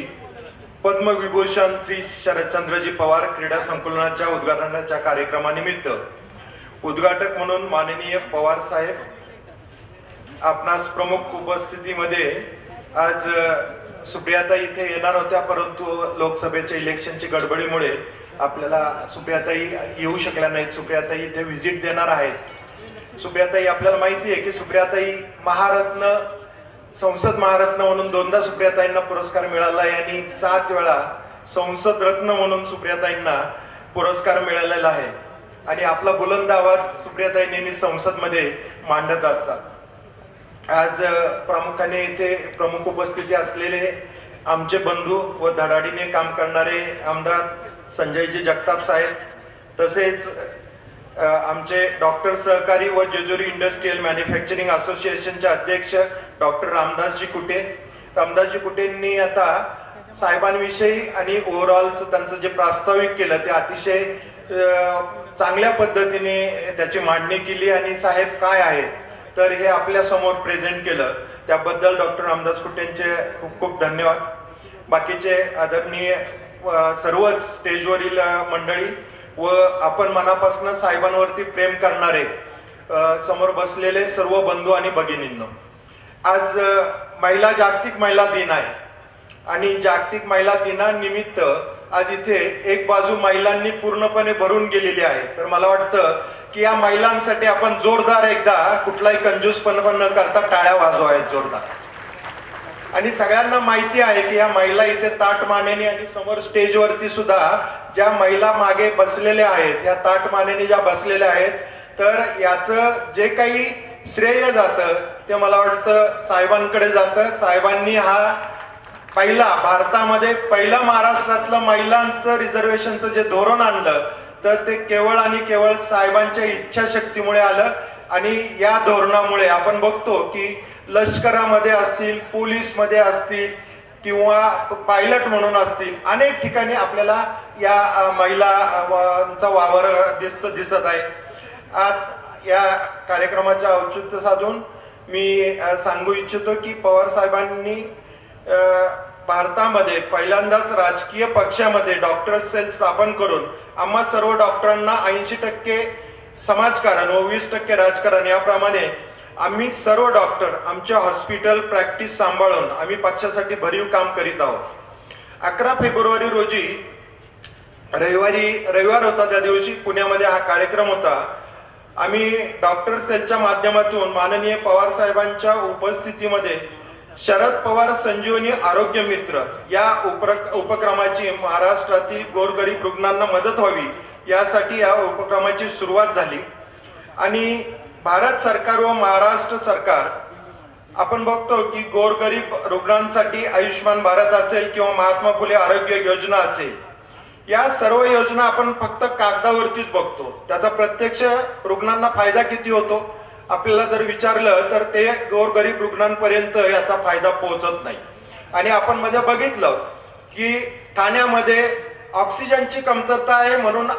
पद्मविभूषण श्री शरदचंद्रजी पवार क्रीडा संकुलनाच्या उद्घाटनाच्या कार्यक्रमानिमित्त उद्घाटक म्हणून माननीय पवार साहेब आपणास प्रमुख उपस्थितीमध्ये आज सुप्रियाताई इथे येणार होत्या, परंतु लोकसभेच्या इलेक्शनची गडबडीमुळे आपल्याला सुप्रियाताई येऊ शकल्या नाहीत. सुप्रियाताई इथे व्हिजिट देणार आहेत. सुप्रियाताई आपल्याला माहिती आहे की सुप्रियाताई महारत्न, संसद महारत्न म्हणून 2दा सुप्रियाताईंना पुरस्कार मिळाला आहे आणि 7 वेळा संसद रत्न म्हणून सुप्रियाताईंना पुरस्कार मिळालेला आहे. आणि आपला बुलंद आवाज सुप्रियाताई नेहमी संसदमध्ये मांडत असतात. आज प्रामुख्याने इथे प्रमुख उपस्थिती असलेले आमचे बंधू व धडाडीने काम करणारे आमदार संजयजी जगताप साहेब, तसेच आमचे डॉक्टर सहकारी व जेजुरी इंडस्ट्रियल मॅन्युफॅक्चरिंग असोसिएशनचे अध्यक्ष डॉक्टर रामदासजी कुटे. रामदासजी कुटेंनी आता साहेबांविषयी आणि ओव्हरऑलचं त्यांचं जे प्रास्ताविक केलं ते अतिशय चांगल्या पद्धतीने त्याची मांडणी केली आणि साहेब काय आहेत तर हे आपल्या समोर प्रेझेंट केलं. त्याबद्दल डॉक्टर रामदास कुटेंचे खूप खूप धन्यवाद. बाकीचे आदरणीय सर्वच स्टेजवरील मंडळी व आपण मनापासून साहेबांवरती प्रेम करणारे समोर बसलेले सर्व बंधू आणि भगिनींनो, आज जागतिक महिला दिन आहे आणि जागतिक महिला दिनानिमित्त आज इथे एक बाजू महिलांनी पूर्णपणे भरून गेलेली आहे. तर मला वाटतं की या महिलांसाठी आपण जोरदार एकदा कुठलाही कंजूसपणा न करता टाळ्या वाजवायत जोरदार. आणि सगळ्यांना माहिती आहे की या महिला इथे ताटमानेने आणि समोर स्टेजवरती सुद्धा ज्या महिला मागे बसलेल्या आहेत, या ताटमानेने ज्या बसलेल्या आहेत, तर याचं जे काही श्रेय जातं ते मला वाटतं साहेबांकडे जातं. साहेबांनी हा भारतामध्ये पहिलं महाराष्ट्रातलं महिलांचं रिझर्वेशनचं जे धोरण आणलं तर ते केवळ आणि केवळ साहेबांच्या इच्छाशक्तीमुळे आलं. आणि या धोरणामुळे आपण बघतो की लष्करामध्ये असतील, पोलीसमध्ये असतील किंवा पायलट म्हणून असतील, अनेक ठिकाणी आपल्याला या महिलांचा वावर दिसत आहे. आज या कार्यक्रमाचे औचित्य साधून मी सांगू इच्छितो की पवार साहेबांनी भारतामध्ये पहिल्यांदाच राजकीय पक्षामध्ये डॉक्टर सेल स्थापन करून आम्हा सर्व डॉक्टरांना 80% समाजकारण व 20% राजकारण याप्रमाणे आम्ही सर्व डॉक्टर आमच्या हॉस्पिटल प्रॅक्टिस सांभाळून आम्ही पक्षासाठी भरीव काम करीत आहोत. 11 फेब्रुवारी रोजी रविवार होता, त्या दिवशी पुण्यामध्ये हा कार्यक्रम होता. आम्ही डॉक्टर सेलच्या माध्यमातून माननीय पवार साहेबांच्या उपस्थितीमध्ये शरद पवार संजीवनी आरोग्य मित्र या उपक्रमाची महाराष्ट्रातील गोरगरीब रुग्णांना मदत व्हावी यासाठी या उपक्रमाची सुरुवात झाली. आणि भारत सरकार व महाराष्ट्र सरकार आपण बघतो की गोरगरीब रुग्णांसाठी आयुष्यमान भारत असेल किंवा महात्मा फुले आरोग्य योजना असेल, या सर्व योजना आपण फक्त कागदावरतीच बघतो. त्याचा प्रत्यक्ष रुग्णांना फायदा किती होतो आपल्याला जर विचारलं तर ते गोरगरीब रुग्णांपर्यंत याचा फायदा पोहोचत नाही. आणि आपण मध्ये बघितलं की ठाण्यामध्ये ऑक्सिजनची कमतरता आहे म्हणून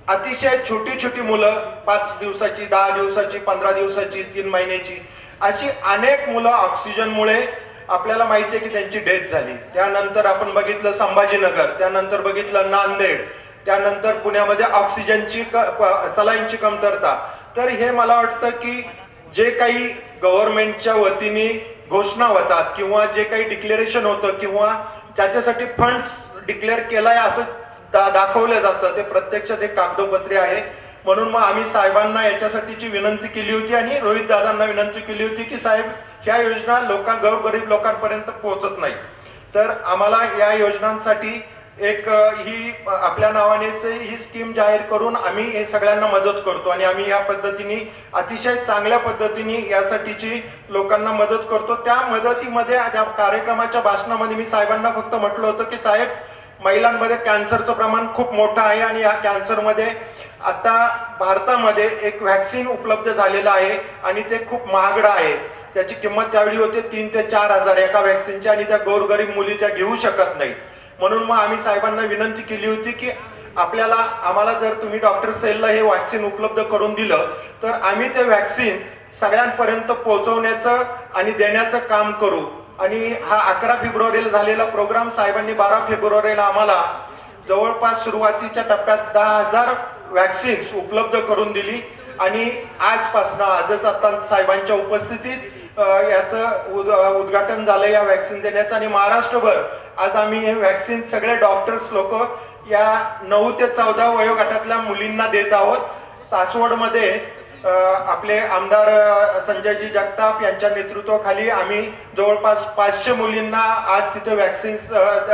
अतिशय छोटी छोटी मुलं 5 दिवसाची, 10 दिवसाची, 15 दिवसाची, 3 महिन्याची अशी अनेक मुलं ऑक्सिजनमुळे आपल्याला माहिती आहे की त्यांची डेथ झाली. त्यानंतर आपण बघितलं संभाजीनगर, त्यानंतर बघितलं नांदेड, त्यानंतर पुण्यामध्ये ऑक्सिजनची सलाईनची कमतरता. तर हे मला वाटतं की जे काही गव्हर्नमेंटच्या वतीने घोषणा होतात किंवा जे काही डिक्लेरेशन होतं किंवा त्याच्यासाठी फंड्स डिक्लेअर केलाय असं दाखवलं जातं ते प्रत्यक्षात एक कागदोपत्री आहे. म्हणून मग आम्ही साहेबांना याच्यासाठीची विनंती केली होती आणि रोहित दादांना विनंती केली होती की साहेब ह्या योजना गरीब लोकांपर्यंत पोहोचत नाही, तर आम्हाला या योजनांसाठी एक ही आपल्या नावानेच ही स्कीम जाहीर करून आम्ही हे सगळ्यांना मदत करतो. आणि आम्ही या पद्धतीने अतिशय चांगल्या पद्धतीने यासाठीची लोकांना मदत करतो. त्या मदतीमध्ये त्या कार्यक्रमाच्या भाषणामध्ये मी साहेबांना फक्त म्हटलं होतं की साहेब महिलांमध्ये कॅन्सरचं प्रमाण खूप मोठं आहे आणि या कॅन्सरमध्ये आता भारतामध्ये एक व्हॅक्सिन उपलब्ध झालेलं आहे आणि ते खूप महागडं आहे. त्याची किंमत त्यावेळी होते 3 ते 4 हजार एका व्हॅक्सिनची आणि त्या गोरगरीब मुली त्या घेऊ शकत नाही. म्हणून मग आम्ही साहेबांना विनंती केली होती की आम्हाला जर तुम्ही डॉक्टर सेलला हे व्हॅक्सिन उपलब्ध करून दिलं तर आम्ही ते व्हॅक्सिन सगळ्यांपर्यंत पोहोचवण्याचं आणि देण्याचं काम करू. आणि हा 11 फेब्रुवारीला झालेला प्रोग्राम साहेबांनी 12 फेब्रुवारीला आम्हाला जवळपास सुरुवातीच्या टप्प्यात 10,000 व्हॅक्सिन्स उपलब्ध करून दिली. आणि आजच आता साहेबांच्या उपस्थितीत याचं उद्घाटन झालं या व्हॅक्सिन देण्याचं. आणि महाराष्ट्रभर आज आम्ही हे व्हॅक्सिन सगळे डॉक्टर्स लोक या 9 ते 14 वयोगटातल्या मुलींना देत आहोत. सासवडमध्ये आपले आमदार संजयजी जगताप यांच्या नेतृत्वाखाली आम्ही जवळपास 500 मुलींना आज तिथे वॅक्सिन्स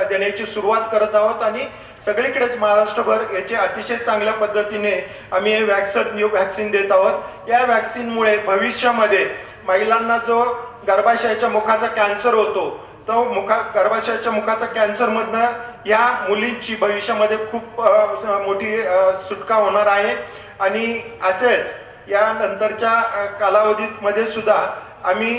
देण्याची सुरुवात करत आहोत आणि सगळीकडेच महाराष्ट्रभर याचे अतिशय चांगल्या पद्धतीने आम्ही हे वॅक्सिन देत आहोत. या वॅक्सिनमुळे भविष्यामध्ये महिलांना जो गर्भाशयाच्या मुखाचा कॅन्सर होतो तो गर्भाशयाच्या मुखाचा कॅन्सर मधनं या मुलींची भविष्यामध्ये खूप मोठी सुटका होणार आहे. आणि असेच या नंतरच्या कालावधीमध्ये सुद्धा आम्ही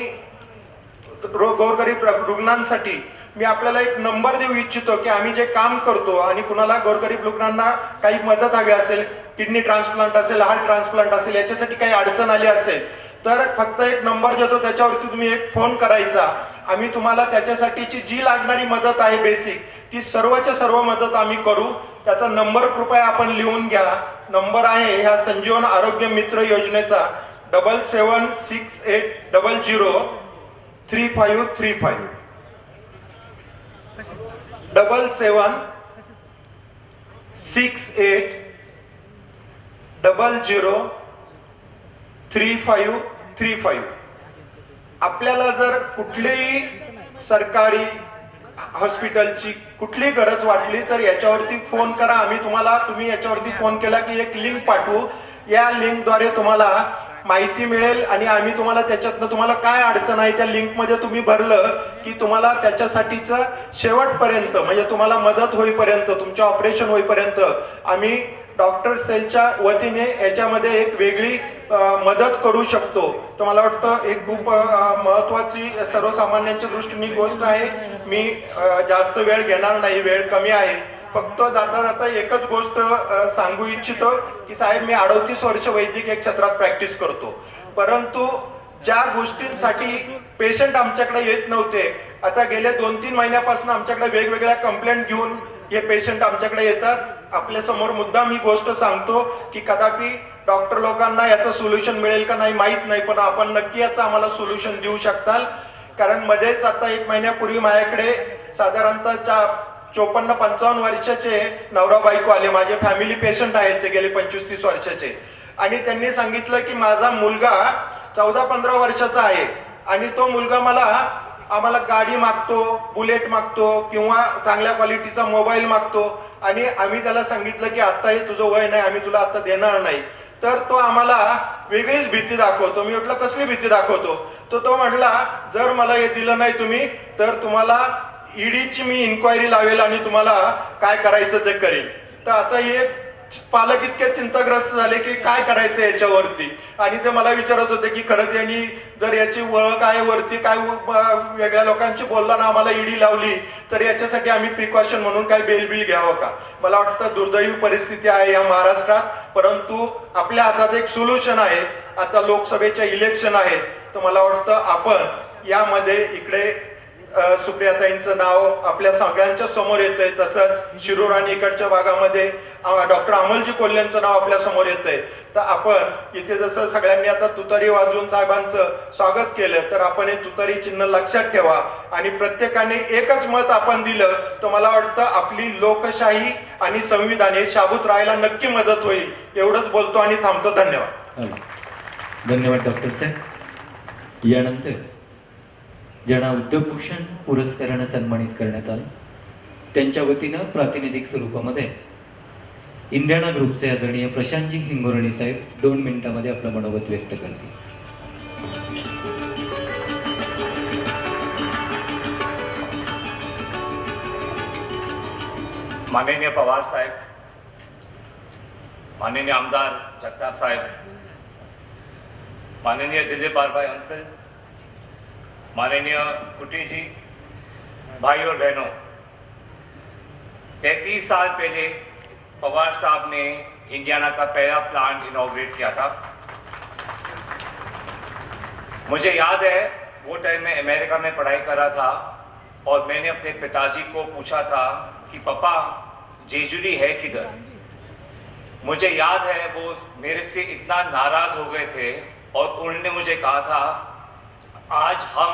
गोरगरीब रुग्णांसाठी मी आपल्याला एक नंबर देऊ इच्छितो की आम्ही जे काम करतो आणि कुणाला गोरगरीब रुग्णांना काही मदत हवी असेल, किडनी ट्रान्सप्लांट असेल, हार्ट ट्रान्सप्लांट असेल, याच्यासाठी काही अडचण आली असेल तर फक्त एक नंबर देतो, त्याच्यावरती तुम्ही एक फोन करायचा. आम्ही तुम्हाला त्याच्यासाठीची जी लागणारी मदत आहे बेसिक ती सर्वच्या सर्व मदत आम्ही करू. त्याचा नंबर कृपया आपण लिहून घ्या. नंबर आहे ह्या संजीवन आरोग्य मित्र योजनेचा 7768003535 7768003535. आपल्याला जर कुठलीही सरकारी हॉस्पिटलची कुठलीही गरज वाटली तर याच्यावरती फोन करा. तुम्ही याच्यावरती फोन केला की एक लिंक पाठवू. या लिंकद्वारे तुम्हाला माहिती मिळेल आणि आम्ही तुम्हाला त्याच्यातनं तुम्हाला काय अडचण आहे त्या लिंक मध्ये तुम्ही भरलं की तुम्हाला त्याच्यासाठीच शेवटपर्यंत म्हणजे तुम्हाला मदत होईपर्यंत तुमच्या ऑपरेशन होईपर्यंत आम्ही डॉक्टर सेलच्या वतीने याच्यामध्ये एक वेगळी मदत करू शकतो. तर मला वाटतं एक खूप महत्वाची सर्वसामान्यांच्या दृष्टीने गोष्ट आहे. मी जास्त वेळ घेणार नाही, वेळ कमी आहे. फक्त जाता जाता एकच गोष्ट सांगू इच्छितो की साहेब मी 38 वर्ष वैद्यकीय क्षेत्रात प्रॅक्टिस करतो, परंतु ज्या गोष्टींसाठी पेशंट आमच्याकडे येत नव्हते आता गेल्या 2-3 महिन्यापासून आमच्याकडे वेगवेगळ्या कंप्लेंट घेऊन हे पेशंट आमच्याकडे येतात. आपल्या समोर मुद्दाम ही गोष्ट सांगतो की कदापि डॉक्टर लोकांना याचं सोल्युशन मिळेल का नाही माहित नाही, पण आपण नक्की याचं आम्हाला सोल्युशन देऊ शकताल. कारण मध्येच आता 1 महिन्यापूर्वी माझ्याकडे साधारणतः 54-55 वर्षाचे नवरा बायको आले. माझे फॅमिली पेशंट आहेत, ते गेले 25-30 वर्षाचे. आणि त्यांनी सांगितलं की माझा मुलगा 14-15 वर्षाचा आहे आणि तो मुलगा आम्हाला गाडी मागतो, बुलेट मागतो किंवा चांगल्या क्वालिटीचा मोबाईल मागतो आणि आम्ही त्याला सांगितलं की आता हे तुझं वय नाही, आम्ही तुला आता देणार नाही. तर तो आम्हाला वेगळीच भीती दाखवतो. मी म्हटलं कसली भीती दाखवतो? तो म्हटला जर मला हे दिलं नाही तुम्ही तर तुम्हाला ईडीची मी इन्क्वायरी लावेल आणि तुम्हाला काय करायचं ते करेल. तर आता हे पालक इतके चिंताग्रस्त झाले की काय करायचं याच्यावरती. आणि ते मला विचारत होते की खरंच यांनी जर याची ओळख आहे वरती काय वेगळ्या लोकांची बोलला ना आम्हाला ईडी लावली तर याच्यासाठी आम्ही प्रिकॉशन म्हणून काय बेल बिल घ्यावं का? मला वाटतं दुर्दैवी परिस्थिती आहे या महाराष्ट्रात, परंतु आपल्या हातात एक सोल्युशन आहे. आता लोकसभेच्या इलेक्शन आहेत तर मला वाटतं आपण यामध्ये इकडे सुप्रियाताईंचं नाव आपल्या सगळ्यांच्या समोर येतंय, तसंच शिरूर आणि इकडच्या भागामध्ये डॉक्टर अमोलजी कोल्हेंचं नाव आपल्या समोर येतंय. तर आपण इथे जसं सगळ्यांनी आता तुतारी वाजवून साहेबांचं स्वागत केलं तर आपण हे तुतारी चिन्ह लक्षात ठेवा आणि प्रत्येकाने एकच मत आपण दिलं तर मला वाटतं आपली लोकशाही आणि संविधान हे शाबूत राहायला नक्की मदत होईल. एवढंच बोलतो आणि थांबतो. धन्यवाद. धन्यवाद डॉक्टर साहेब. यानंतर ज्यांना उद्योगभूषण पुरस्काराने सन्मानित करण्यात आलं त्यांच्या वतीनं प्रातिनिधिक स्वरूपामध्ये इंडियाना ग्रुपचे आदरणीय प्रशांतजी हिंगोरणी साहेब 2 मिनिटांमध्ये आपलं मनोगत व्यक्त करतील. माननीय पवार साहेब, माननीय आमदार जगताप साहेब, माननीय दिलीप बारभाई अंकल, माननीय कुटी जी, भाई और बहनों, 33 साल पहले पवार साहब ने इंडियाना का पहला प्लांट इनॉग्रेट किया था. मुझे याद है वो टाइम में अमेरिका में पढ़ाई कर रहा था और मैंने अपने पिताजी को पूछा था कि पापा जेजुरी है किधर. मुझे याद है वो मेरे से इतना नाराज हो गए थे और उन्होंने मुझे कहा था आज हम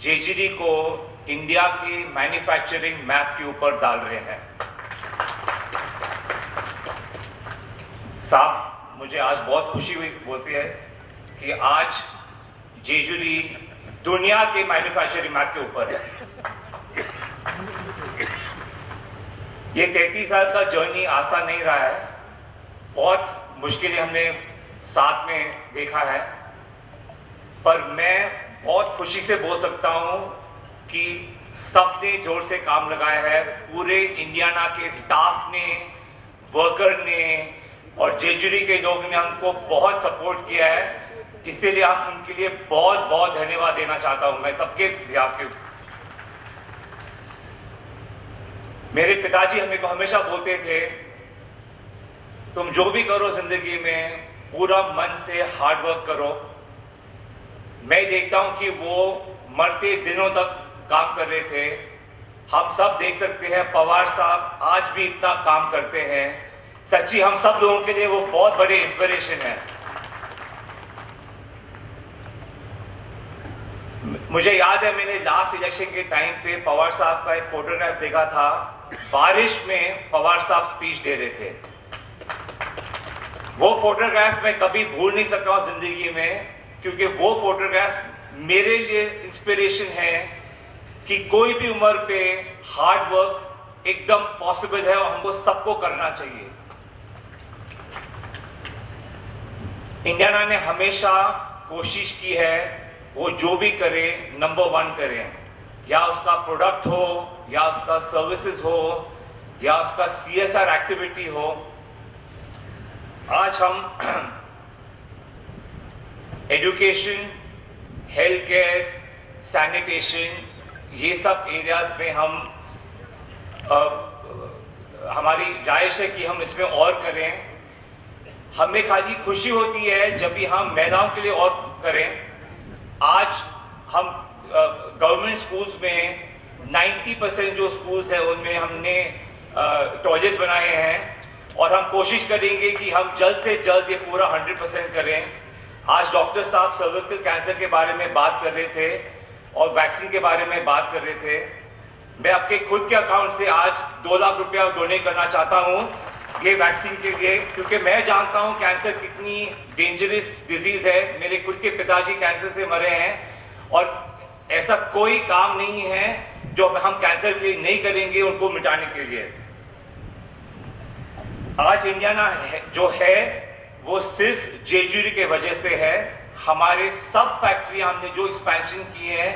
जेजुरी को इंडिया के मैन्युफैक्चरिंग मैप के ऊपर डाल रहे हैं. साहब मुझे आज बहुत खुशी हुई बोलती है कि आज जेजुरी दुनिया के मैन्युफैक्चरिंग मैप के ऊपर है। ये 33 साल का जर्नी आसान नहीं रहा है, बहुत मुश्किलें हमने साथ में देखा है, पर मैं बहुत खुशी से बोल सकता हूं कि सबने जोर से काम लगाया है। पूरे इंडियाना के स्टाफ ने, वर्कर ने और जेजुरी के लोग ने हमको बहुत सपोर्ट किया है, इसीलिए हम उनके लिए बहुत बहुत धन्यवाद देना चाहता हूं मैं सबके बिहाफ के। मेरे पिताजी हमें को हमेशा बोलते थे, तुम जो भी करो जिंदगी में पूरा मन से हार्ड वर्क करो। मैं देखता हूं कि वो मरते दिनों तक काम कर रहे थे। हम सब देख सकते हैं पवार साहब आज भी इतना काम करते हैं। सच्ची हम सब लोगों के लिए वो बहुत बड़े इंस्पिरेशन है। मुझे याद है मैंने लास्ट इलेक्शन के टाइम पे पवार साहब का एक फोटोग्राफ देखा था। बारिश में पवार साहब स्पीच दे रहे थे। वो फोटोग्राफ मैं कभी भूल नहीं सकता हूं जिंदगी में, क्योंकि वो फोटोग्राफ मेरे लिए इंस्पिरेशन है कि कोई भी उम्र पे हार्ड वर्क एकदम पॉसिबल है और हमको सबको करना चाहिए। इंडियाना ने हमेशा कोशिश की है वो जो भी करे नंबर 1 करें, या उसका प्रोडक्ट हो, या उसका सर्विसेज हो, या उसका CSR एक्टिविटी हो। आज हम एजुकेशन, हेल्थ केयर, सैनिटेशन, ये सब एरियाज में हमारी जायज़ है कि हम इसमें और करें। हमें खाली खुशी होती है जब भी हम महिलाओं के लिए और करें। आज हम गवर्नमेंट स्कूल्स में 90% जो स्कूल्स हैं उनमें हमने टॉयलेट्स बनाए हैं और हम कोशिश करेंगे कि हम जल्द से जल्द ये पूरा 100% करें। आज डॉक्टर साहब सर्विकल कैंसर के बारे में बात कर रहे थे और वैक्सीन के बारे में बात कर रहे थे। मैं आपके खुद के अकाउंट से आज 2 लाख रुपया डोनेट करना चाहता हूं ये वैक्सीन के लिए, क्योंकि मैं जानता हूं कैंसर कितनी डेंजरस डिजीज है। मेरे खुद के पिताजी कैंसर से मरे हैं और ऐसा कोई काम नहीं है जो हम कैंसर के लिए नहीं करेंगे उनको मिटाने के लिए। आज इंडियाना जो है वो सिर्फ जेजुरी के वजह से है। हमारे सब फैक्ट्री हमने जो एक्सपेंशन किए हैं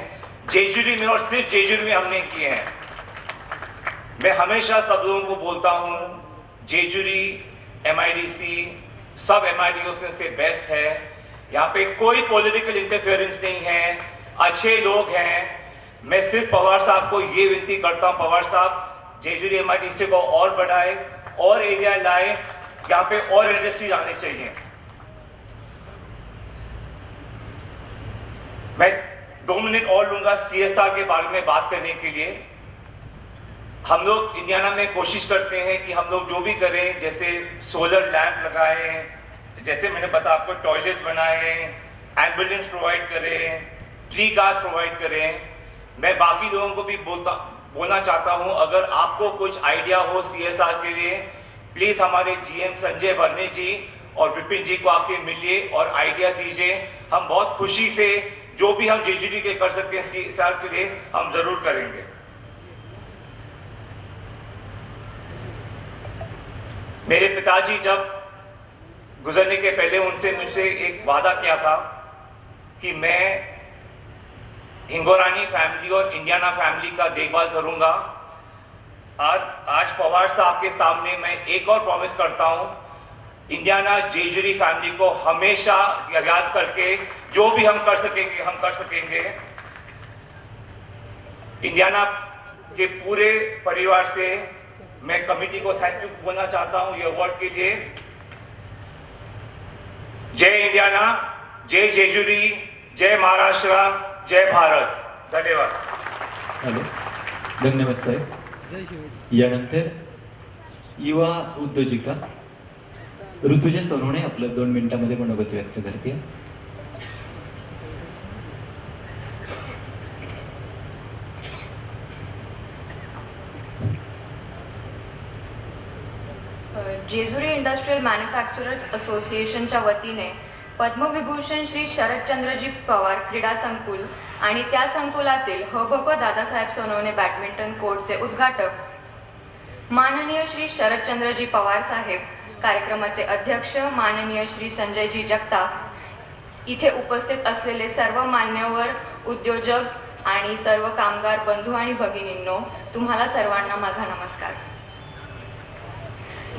जेजुरी में और सिर्फ जेजुरी में हमने किए हैं। मैं हमेशा सब लोगों को बोलता हूं जेजुरी MIDC सब MIDO से बेस्ट है। यहाँ पे कोई पॉलिटिकल इंटरफेरेंस नहीं है, अच्छे लोग हैं। मैं सिर्फ पवार साहब को ये विनती करता हूँ, पवार साहब जेजुरी MIDC को और बढ़ाए और एरिया लाए, यहाँ पे और इंडस्ट्रीज आने चाहिए। मैं 2 मिनट और लूंगा CSR के बारे में बात करने के लिए। हम लोग इंडियाना में कोशिश करते हैं कि हम लोग जो भी करें, जैसे सोलर लैंप लगाएं, जैसे मैंने बताया आपको टॉयलेट्स बनाएं, एम्बुलेंस प्रोवाइड करें, ट्री गार्ड प्रोवाइड करें। मैं बाकी लोगों को भी बोलना चाहता हूं, अगर आपको कुछ आइडिया हो CSR के लिए प्लीज हमारे GM संजय वर्णे जी और विपिन जी को आके मिलिए और आइडिया दीजिए। हम बहुत खुशी से जो भी हम जेजुरी के कर सकते हैं CSR के लिए हम जरूर करेंगे। मेरे पिताजी जब गुजरने के पहले उनसे मुझसे एक वादा किया था कि मैं हिंगोरानी फैमिली और इंडियाना फैमिली का देखभाल करूंगा। आज पवार साहब के सामने मैं एक और प्रॉमिस करता हूं, इंडियाना जेजुरी फैमिली को हमेशा याद करके जो भी हम कर सकेंगे हम कर सकेंगे। इंडियाना के पूरे परिवार से मैं कमेटी को थैंक यू बोलना चाहता हूं ये अवार्ड के लिए। जय इंडियाना, जय जेजुरी, जय महाराष्ट्र, जय भारत। धन्यवाद। हॅलो, धन्यवाद साहेब. यानंतर युवा उद्योजिका ऋतुजा सोनवणे आपलं 2 मिनिटांमध्ये मनोगत व्यक्त करते. जेजुरी इंडस्ट्रियल मॅन्युफॅक्चरर्स असोसिएशनच्या वतीने पद्मविभूषण श्री शरदचंद्रजी पवार क्रीडा संकुल आणि त्या संकुलातील हभप दादासाहेब सोनवणे बॅडमिंटन कोर्टचे उद्घाटक माननीय श्री शरदचंद्रजी पवार साहेब, कार्यक्रमाचे अध्यक्ष माननीय श्री संजयजी जगताप, इथे उपस्थित असलेले सर्व मान्यवर, उद्योजक आणि सर्व कामगार बंधू आणि भगिनींनो, तुम्हाला सर्वांना माझा नमस्कार.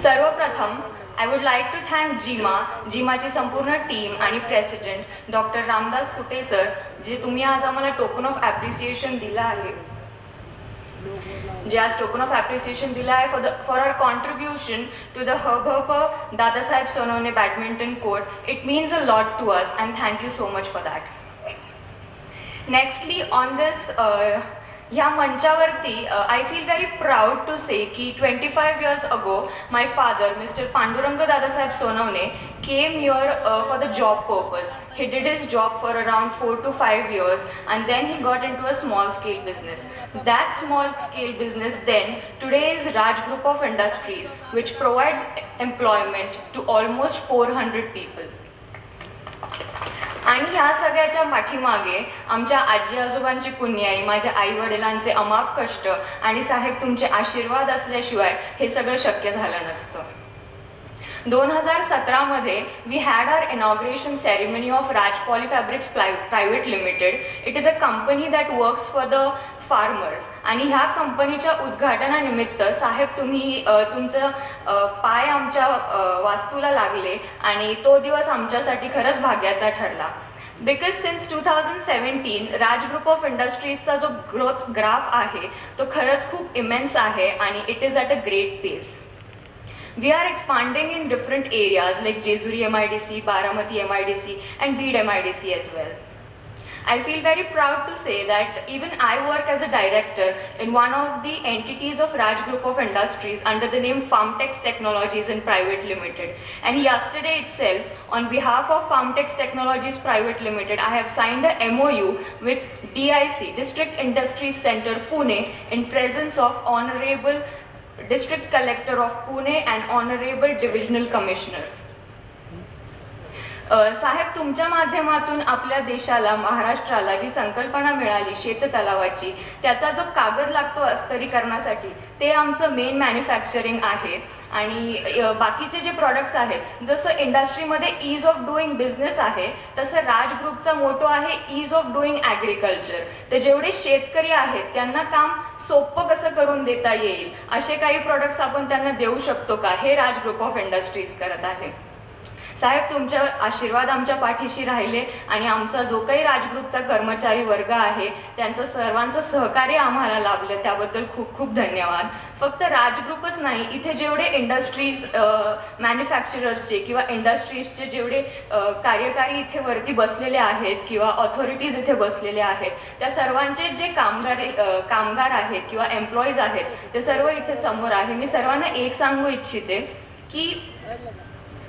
सर्वप्रथम I would like to thank जिमाची संपूर्ण टीम आणि president doctor Ramdas Kute sir, जे तुम्ही आज आम्हाला टोकन ऑफ ॲप्रिसिएशन दिलं आहे, जे आज टोकन ऑफ ॲप्रिसिएशन दिलं आहे for our contribution to the hub Dadasaheb Sonawane badminton court. It means a lot to us and thank you so much for that. Nextly on this ह्या मंचावरती I feel very proud to say की 25 years ago my father mister Pandurang Dadasaheb Sonawane came here for the job purpose. He did his job for around 4 to 5 years and then he got into a small scale business. That small scale business then today is Raj Group of Industries, which provides employment to almost 400 people. आणि ह्या सगळ्याच्या पाठीमागे आमच्या आजी आजोबांची पुण्याई, माझ्या आई वडिलांचे अमाप कष्ट आणि साहेब तुमचे आशीर्वाद असल्याशिवाय हे सगळं शक्य झालं नसतं. 2017 मध्ये we had our inauguration ceremony of Raj Polyfabrics private limited. It is a company that works for the farmers. आणि ह्या कंपनीच्या उद्घाटनानिमित्त साहेब तुम्ही तुमचं पाय आमच्या वास्तूला लागले आणि तो दिवस आमच्यासाठी खरंच भाग्याचा ठरला. Because since 2017 Raj group of इंडस्ट्रीजचा जो ग्रोथ ग्राफ आहे तो खरंच खूप इमेन्स आहे आणि it is at a great pace. We are expanding in different areas like Jejuri MIDC, Baramati MIDC and Bid MIDC as well. I feel very proud to say that even I work as a director in one of the entities of Raj Group of Industries under the name Farmtex Technologies and Private Limited. And yesterday itself, on behalf of Farmtex Technologies Private Limited, I have signed a MOU with DIC, District Industries Center, Pune, in presence of Honorable District Collector of Pune and Honorable Divisional Commissioner. साहेब तुमच्या माध्यमातून आपल्या देशाला, महाराष्ट्राला जी संकल्पना मिळाली शेततलावाची, त्याचा जो कागद लागतो अस्तरीकरणासाठी ते आमचं मेन मॅन्युफॅक्चरिंग आहे. आणि बाकीचे जे प्रॉडक्ट्स आहेत, जसं इंडस्ट्रीमध्ये ईज ऑफ डुईंग बिझनेस आहे तसं राज ग्रुपचा मोटो आहे ईज ऑफ डुईंग ॲग्रिकल्चर. तर जेवढे शेतकरी आहेत त्यांना काम सोपं कसं करून देता येईल असे काही प्रॉडक्ट्स आपण त्यांना देऊ शकतो का, हे राज ग्रुप ऑफ इंडस्ट्रीज करत आहे. साहेब तुमच्या आशीर्वाद आमच्या पाठीशी राहिले आणि आमचा जो काही राजग्रुपचा कर्मचारी वर्ग आहे त्यांचं सर्वांचं सहकार्य आम्हाला लाभलं, त्याबद्दल खूप खूप धन्यवाद. फक्त राजग्रुपच नाही, इथे जेवढे इंडस्ट्रीज मॅन्युफॅक्चरर्सचे किंवा इंडस्ट्रीजचे जेवढे कार्यकारी इथे वरती बसलेले आहेत किंवा ऑथॉरिटीज इथे बसलेले आहेत, त्या सर्वांचे जे कामगार आहेत किंवा एम्प्लॉईज आहेत ते सर्व इथे समोर आहे. मी सर्वांना एक सांगू इच्छिते की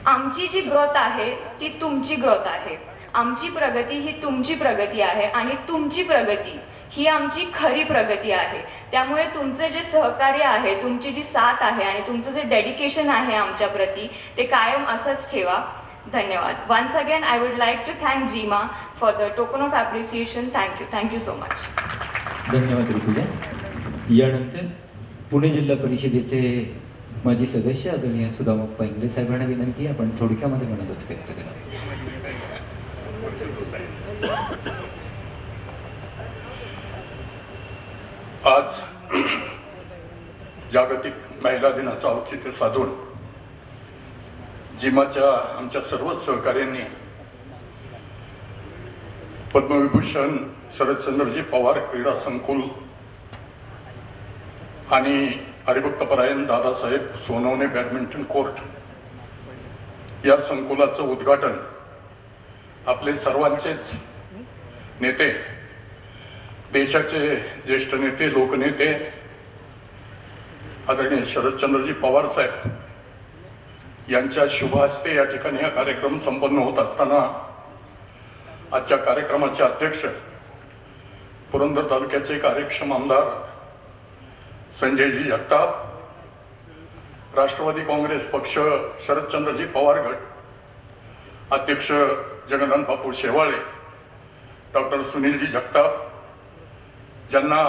आमची जी ग्रोथ आहे ती तुमची ग्रोथ आहे, आमची प्रगती ही तुमची प्रगती आहे आणि तुमची प्रगती ही आमची खरी प्रगती आहे. त्यामुळे तुमचे जे सहकार्य आहे, तुमची जी साथ आहे आणि तुमचं जे डेडिकेशन आहे आमच्या प्रती ते कायम असंच ठेवा. धन्यवाद. Once again I would like to thank जिमा for the token of appreciation. Thank you so much. धन्यवाद ऋतुजा. यानंतर पुणे जिल्हा परिषदेचे माजी सदस्य आदरणीय सुदामप्पा इंगळे साहेबांना विनंती, आपण थोडक्यामध्ये मनोगत व्यक्त करा. आज जागतिक महिला दिनाचं औचित्य साधून जिमाच्या आमच्या सर्व सहकार्यांनी पद्मविभूषण शरदचंद्रजी पवार क्रीडा संकुल आणि हरिभक्तपरायण दादासाहेब सोनवणे बॅडमिंटन कोर्ट या संकुलाचं उद्घाटन आपले सर्वांचेच नेते, देशाचे ज्येष्ठ नेते, लोकनेते आदरणीय शरदचंद्रजी पवार साहेब यांच्या शुभ हस्ते या ठिकाणी हा कार्यक्रम संपन्न होत असताना आजच्या कार्यक्रमाचे अध्यक्ष पुरंदर तालुक्याचे कार्यक्षम आमदार संजयजी जगताप, राष्ट्रवादी काँग्रेस पक्ष शरदचंद्रजी पवार गट, अध्यक्ष जगन्नाथ बापू शेवाळे, डॉक्टर सुनीलजी जगताप, ज्यांना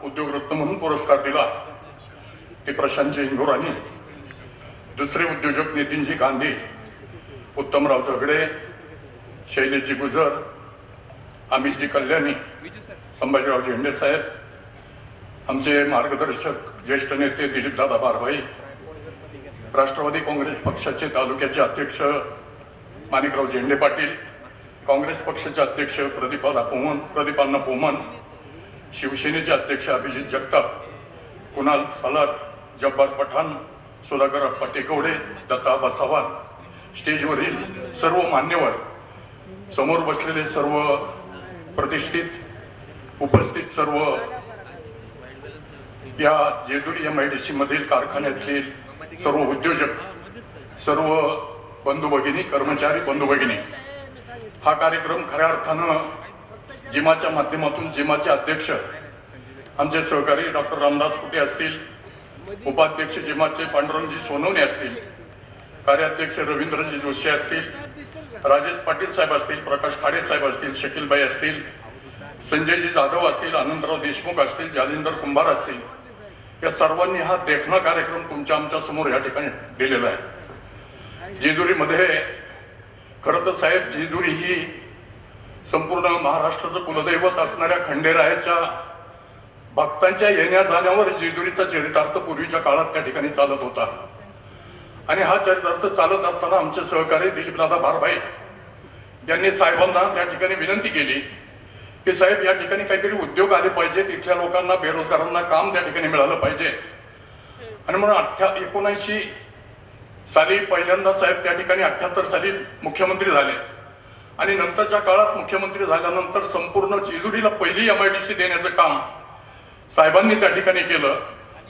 उद्योगरत्न म्हणून पुरस्कार दिला ते प्रशांतजी इंगोरानी, दुसरे उद्योजक नितीनजी गांधी, उत्तमराव झगडे, शैलेशजी गुजर, अमितजी कल्याणी, संभाजीराव झेंडे साहेब, आमचे मार्गदर्शक ज्येष्ठ नेते दिलीपदादा बारभाई, राष्ट्रवादी काँग्रेस पक्षाचे तालुक्याचे अध्यक्ष माणिकराव झेंडे पाटील, काँग्रेस पक्षाचे अध्यक्ष प्रदीपांना पोमन, शिवसेनेचे अध्यक्ष अभिजित जगताप, कुणाल सालाट, जब्बार पठाण, सुधाकर अप्पा टेकवडे, दत्ताबा चव्हाण, स्टेजवरील सर्व मान्यवर, समोर बसलेले सर्व प्रतिष्ठित, उपस्थित सर्व या जेजुरी MIDC मधील कारखान्यातील सर्व उद्योजक, सर्व बंधू भगिनी, कर्मचारी बंधू भगिनी, हा कार्यक्रम खऱ्या अर्थानं जिमाच्या माध्यमातून जिमाचे अध्यक्ष आमचे सहकारी डॉक्टर रामदास कुटे असतील, उपाध्यक्ष जिमाचे पांडुरंगजी सोनवणे असतील, कार्याध्यक्ष रवींद्रजी जोशी असतील, राजेश पाटील साहेब असतील, प्रकाश खाडे साहेब असतील, शकीलबाई असतील, संजयजी जाधव असतील, आनंदराव देशमुख असतील, जालिंदर कुंभार असतील, या सर्वांनी हा देखणा कार्यक्रम तुमच्या आमच्या समोर या ठिकाणी दिलेला आहे. जेजुरीमध्ये खरं तर साहेब, जेजुरी ही संपूर्ण महाराष्ट्राचं कुलदैवत असणाऱ्या खंडेरायाच्या भक्तांच्या येण्या जाण्यावर जेजुरीचा चरितार्थ पूर्वीच्या काळात त्या ठिकाणी चालत होता. आणि हा चरितार्थ चालत असताना आमचे सहकारी दिलीपदादा बारभाई यांनी साहेबांना त्या ठिकाणी विनंती केली की साहेब, या ठिकाणी काहीतरी उद्योग आले पाहिजेत, इथल्या लोकांना, बेरोजगारांना काम त्या ठिकाणी मिळालं पाहिजे. आणि म्हणून 1979 साली पहिल्यांदा साहेब त्या ठिकाणी 78 साली मुख्यमंत्री झाले आणि नंतरच्या काळात मुख्यमंत्री झाल्यानंतर संपूर्ण जेजुरीला पहिली MIDC देण्याचं काम साहेबांनी त्या ठिकाणी केलं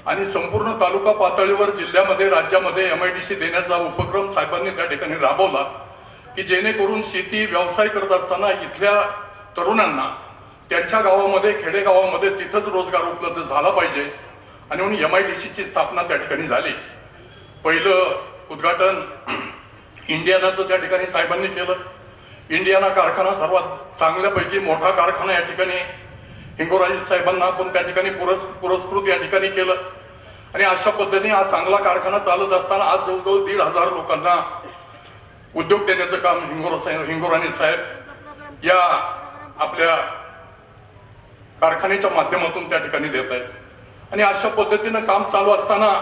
आणि संपूर्ण तालुका पातळीवर, जिल्ह्यामध्ये, राज्यामध्ये MIDC देण्याचा उपक्रम साहेबांनी त्या ठिकाणी राबवला की जेणेकरून शेती व्यवसाय करत असताना इथल्या तरुणांना त्यांच्या गावामध्ये, खेडेगावामध्ये तिथंच रोजगार उपलब्ध झाला पाहिजे. आणि म्हणून MIDCची स्थापना त्या ठिकाणी झाली. पहिलं उद्घाटन इंडियानाचं त्या ठिकाणी साहेबांनी केलं. इंडियाना कारखाना सर्वात चांगल्यापैकी मोठा कारखाना या ठिकाणी हिंगोराजी साहेबांना आपण त्या ठिकाणी पुरस्कृत या ठिकाणी केलं. आणि अशा पद्धतीने हा चांगला कारखाना चालत असताना आज जवळजवळ 1,500 लोकांना उद्योग देण्याचं काम हिंगोराणी साहेब या आपल्या कारखान्याच्या माध्यमातून त्या ठिकाणी देत आहेत. आणि अशा पद्धतीनं काम चालू असताना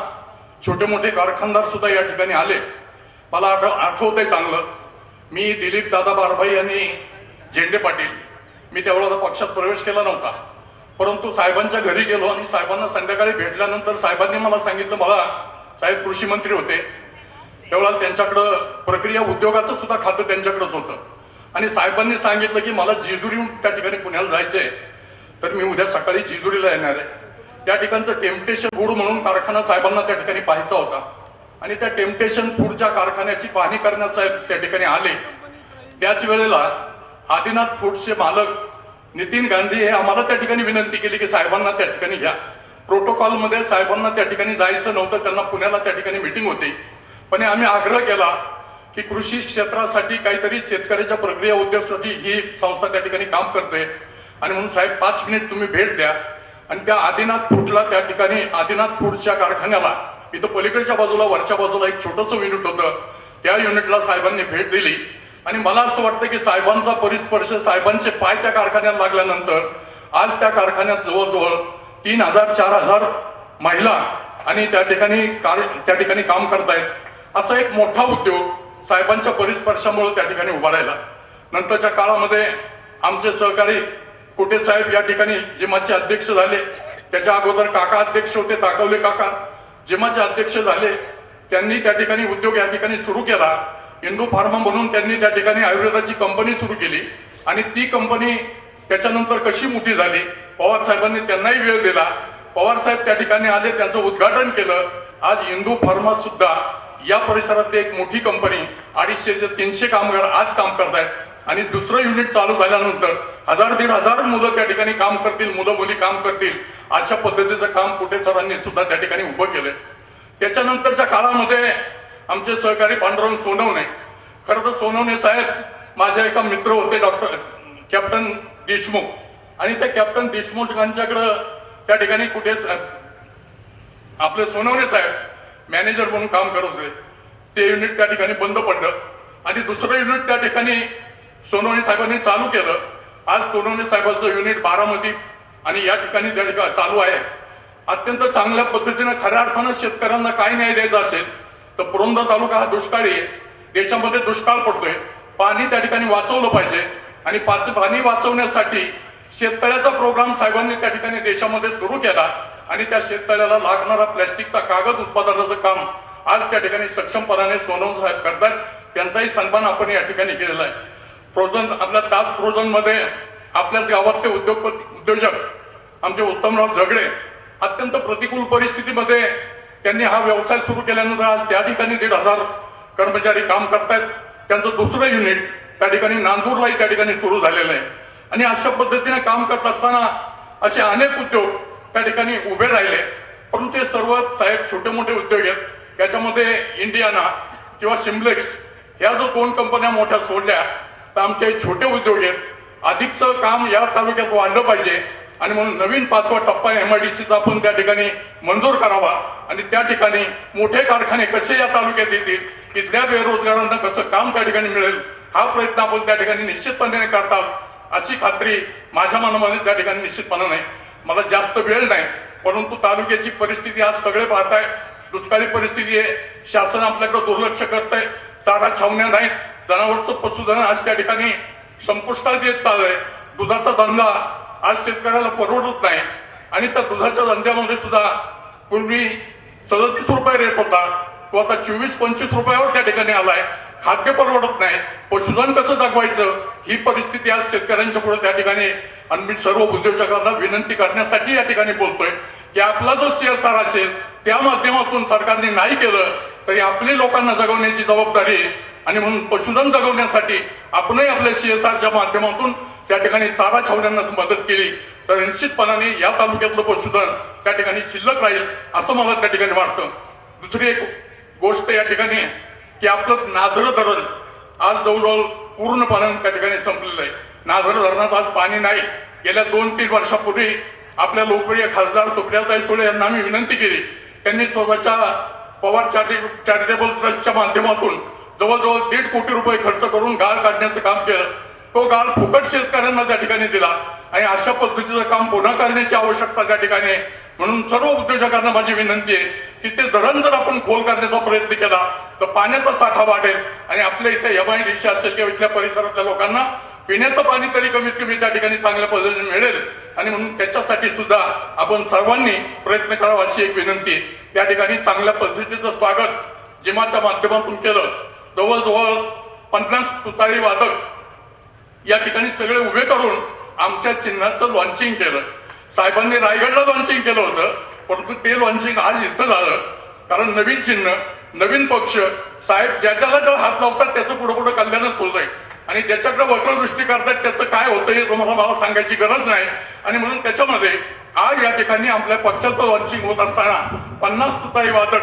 छोटे मोठे कारखानदार सुद्धा या ठिकाणी आले. मला आठवतंय चांगलं, मी दिलीप दादा बारभाई आणि झेंडे पाटील, मी त्यावेळेला पक्षात प्रवेश केला नव्हता, परंतु साहेबांच्या घरी गेलो आणि साहेबांना संध्याकाळी भेटल्यानंतर साहेबांनी मला सांगितलं, मला साहेब कृषी मंत्री होते त्यावेळेला, त्यांच्याकडं प्रक्रिया उद्योगाचं सुद्धा खातं त्यांच्याकडेच होतं. आणि साहेबांनी सांगितलं की मला जेजुरीहून त्या ठिकाणी पुण्याला जायचंय, तर मी उद्या सकाळी जेजुरीला येणार आहे. त्या ठिकाणचं टेम्पटेशन फूड म्हणून कारखाना साहेबांना त्या ठिकाणी पाहायचा होता आणि त्या टेम्पटेशन फूडच्या कारखान्याची पाहणी करण्यास साहेब त्या ठिकाणी आले. त्याच वेळेला आदिनाथ फूडचे मालक नितीन गांधी हे आम्हाला त्या ठिकाणी विनंती केली की साहेबांना त्या ठिकाणी घ्या. प्रोटोकॉलमध्ये साहेबांना त्या ठिकाणी जायचं नव्हतं, त्यांना पुण्याला त्या ठिकाणी मीटिंग होती, पण आम्ही आग्रह केला की कृषी क्षेत्रासाठी काहीतरी शेतकऱ्याच्या प्रक्रिया उद्योगासाठी ही संस्था त्या ठिकाणी काम करते आणि म्हणून साहेब 5 मिनिट तुम्ही भेट द्या. आणि त्या आदिनाथ फूडला त्या ठिकाणी, आदिनाथ फूडच्या कारखान्याला इथं पलीकडच्या बाजूला, वरच्या बाजूला एक छोटंसं युनिट होतं, त्या युनिटला साहेबांनी भेट दिली. आणि मला असं वाटतं की साहेबांचा परिस्पर्श, साहेबांचे पाय त्या कारखान्यात लागल्यानंतर आज त्या कारखान्यात जवळजवळ 3,000-4,000 महिला आणि त्या ठिकाणी काम करतायत. असा एक मोठा उद्योग साहेबांच्या परिस्पर्शामुळे त्या ठिकाणी उभा राहिला. नंतरच्या काळामध्ये आमचे सहकारी कुटे साहेब या ठिकाणी जिमाचे अध्यक्ष झाले. त्याच्या अगोदर काका अध्यक्ष होते, ताकवले काका जिमाचे अध्यक्ष झाले. त्यांनी त्या ठिकाणी उद्योग या ठिकाणी सुरू केला. इंदू फार्मा म्हणून त्यांनी त्या ठिकाणी आयुर्वेदाची कंपनी सुरू केली आणि ती कंपनी त्याच्यानंतर कशी मोठी झाली, पवार साहेबांनी त्यांनाही वेळ दिला. पवार साहेब त्या ठिकाणी आले, त्यांचं उद्घाटन केलं. आज इंदू फार्मा सुद्धा या परिसरातली एक मोठी कंपनी, 250 ते 300 कामगार आज काम करतायत. आणि दुसरं युनिट चालू झाल्यानंतर 1000-1500 मुलं त्या ठिकाणी काम करतील, मुलं मुली काम करतील. अशा पद्धतीचं काम कुटे सरांनी सुद्धा त्या ठिकाणी उभं केलंय. त्याच्यानंतरच्या काळामध्ये आमचे सहकारी पांडुरंग सोनवणे, खरं तर सोनवणे साहेब माझे एका मित्र होते, डॉक्टर कॅप्टन देशमुख, आणि त्या कॅप्टन देशमुखांच्याकडं त्या ठिकाणी कुठे आपले सोनवणे साहेब मॅनेजर म्हणून काम करत होते. ते युनिट त्या ठिकाणी बंद पडलं आणि दुसरं युनिट त्या ठिकाणी सोनवणे साहेबांनी चालू केलं. आज सोनवणे साहेबांचं युनिट बारामती आणि या ठिकाणी त्या ठिकाणी चालू आहे. अत्यंत चांगल्या पद्धतीनं खऱ्या अर्थानं शेतकऱ्यांना काय न्याय द्यायचा असेल तर पुरंदर तालुका हा दुष्काळी आहे. देशामध्ये दुष्काळ पडतोय, पाणी त्या ठिकाणी वाचवलं पाहिजे आणि पाणी वाचवण्यासाठी शेततळ्याचा प्रोग्राम साहेबांनी त्या ठिकाणी देशामध्ये सुरू केला आणि त्या शेततळ्याला लागणारा प्लॅस्टिकचा कागद उत्पादनाचं काम आज त्या ठिकाणी सक्षमपणाने सोनवणे साहेब करतात. त्यांचाही सन्मान आपण या ठिकाणी केलेला आहे. फ्रोझन आपल्या टास्क फ्रोझन मध्ये आपल्याच गावातले उद्योजक आमचे उत्तमराव झगडे अत्यंत प्रतिकूल परिस्थितीमध्ये त्यांनी हा व्यवसाय सुरू केल्यानंतर आज त्या ठिकाणी 1,500 कर्मचारी काम करतायत. त्यांचं दुसरं युनिट त्या ठिकाणी नांदूरलाही त्या ठिकाणी सुरू झालेलं आहे. आणि अशा पद्धतीने काम करत असताना असे अनेक उद्योग त्या ठिकाणी उभे राहिले, परंतु ते सर्व साहेब छोटे मोठे उद्योग आहेत. याच्यामध्ये इंडियाना किंवा सिम्प्लेक्स ह्या जो 2 कंपन्या मोठ्या सोडल्या तर आमचे छोटे उद्योग आहेत. अधिकचं काम या तालुक्यात वाढलं पाहिजे आणि म्हणून नवीन 5वा टप्पा MIDCचा आपण त्या ठिकाणी मंजूर करावा आणि त्या ठिकाणी मोठे कारखाने कसे या तालुक्यात येतील, तिथल्या बेरोजगारांना कसं काम त्या ठिकाणी मिळेल हा प्रयत्न आपण त्या ठिकाणी निश्चितपणे करतात अशी खात्री माझ्या मनामध्ये त्या ठिकाणी निश्चितपणे नाही. मला जास्त वेळ नाही, परंतु तालुक्याची परिस्थिती आज सगळे पाहताय, दुष्काळी परिस्थिती आहे. शासन आपल्याकडे दुर्लक्ष करतंय. चारा छावण्या नाहीत, जनावरचं पशुधन आज त्या ठिकाणी संपुष्टात येत चाललंय. दुधाचा धंदा आज शेतकऱ्याला परवडत नाही आणि त्या दुधाच्या धंद्यामध्ये सुद्धा पूर्वी 37 रुपये रेट होता, तो आता 24-25 रुपयावर त्या ठिकाणी आलाय. खाद्य परवडत नाही, पशुधन कसं जगवायचं ही परिस्थिती आज शेतकऱ्यांच्या पुढे त्या ठिकाणी. आणि मी सर्व उद्योजकांना विनंती करण्यासाठी या ठिकाणी बोलतोय की आपला जो CSR असेल त्या माध्यमातून सरकारने नाही केलं तरी आपली लोकांना जगवण्याची जबाबदारी आहे. आणि म्हणून पशुधन जगवण्यासाठी आपणही आपल्या CSRच्या माध्यमातून त्या ठिकाणी चारा छावण्यांना मदत केली तर निश्चितपणाने या तालुक्यातलं पशुधन त्या ठिकाणी शिल्लक राहील असं मला त्या ठिकाणी वाटतं. दुसरी एक गोष्ट या ठिकाणी की आपलं नाझरं धरण आज जवळजवळ पूर्णपणे त्या ठिकाणी संपलेलं आहे. नाझरं धरणात आज पाणी नाही. गेल्या 2-3 वर्षापूर्वी आपल्या लोकप्रिय खासदार सुप्रियाताई सुळे यांना आम्ही विनंती केली. त्यांनी स्वतःच्या पवार चॅरिटेबल ट्रस्टच्या माध्यमातून जवळजवळ 1.5 कोटी रुपये खर्च करून गाळ काढण्याचं काम केलं. तो गाळ फुकट शेतकऱ्यांना त्या ठिकाणी दिला आणि अशा पद्धतीचं काम पुन्हा करण्याची आवश्यकता त्या ठिकाणी. म्हणून सर्व उद्योजकांना माझी विनंती आहे की ते धरण जर आपण खोल करण्याचा प्रयत्न केला तर पाण्याचा साठा वाढेल आणि आपल्या इथे MIDC असेल किंवा इथल्या परिसरातल्या लोकांना पिण्याचं पाणी तरी कमीत कमी त्या ठिकाणी चांगल्या पद्धतीने मिळेल. आणि म्हणून त्याच्यासाठी सुद्धा आपण सर्वांनी प्रयत्न करावा अशी एक विनंती. त्या ठिकाणी चांगल्या पद्धतीचं स्वागत जिमाच्या माध्यमातून केलं. जवळजवळ 50 तुतारी वादक या ठिकाणी सगळे उभे करून आमच्या चिन्हाचं लॉन्चिंग केलं. साहेबांनी रायगडला लॉन्चिंग केलं होतं, परंतु ते लॉन्चिंग आज इथं झालं कारण नवीन चिन्ह, नवीन पक्ष. साहेब ज्याच्याला जर हात लावतात त्याचं पुढे पुढे कल्याणच होत आहे आणि ज्याच्याकडे वक्रदृष्टी करतात त्याचं काय होतं हे तुम्हाला मला सांगायची गरज नाही. आणि म्हणून त्याच्यामध्ये आज या ठिकाणी आपल्या पक्षाचं लॉन्चिंग होत असताना 50 तुतारी वादक,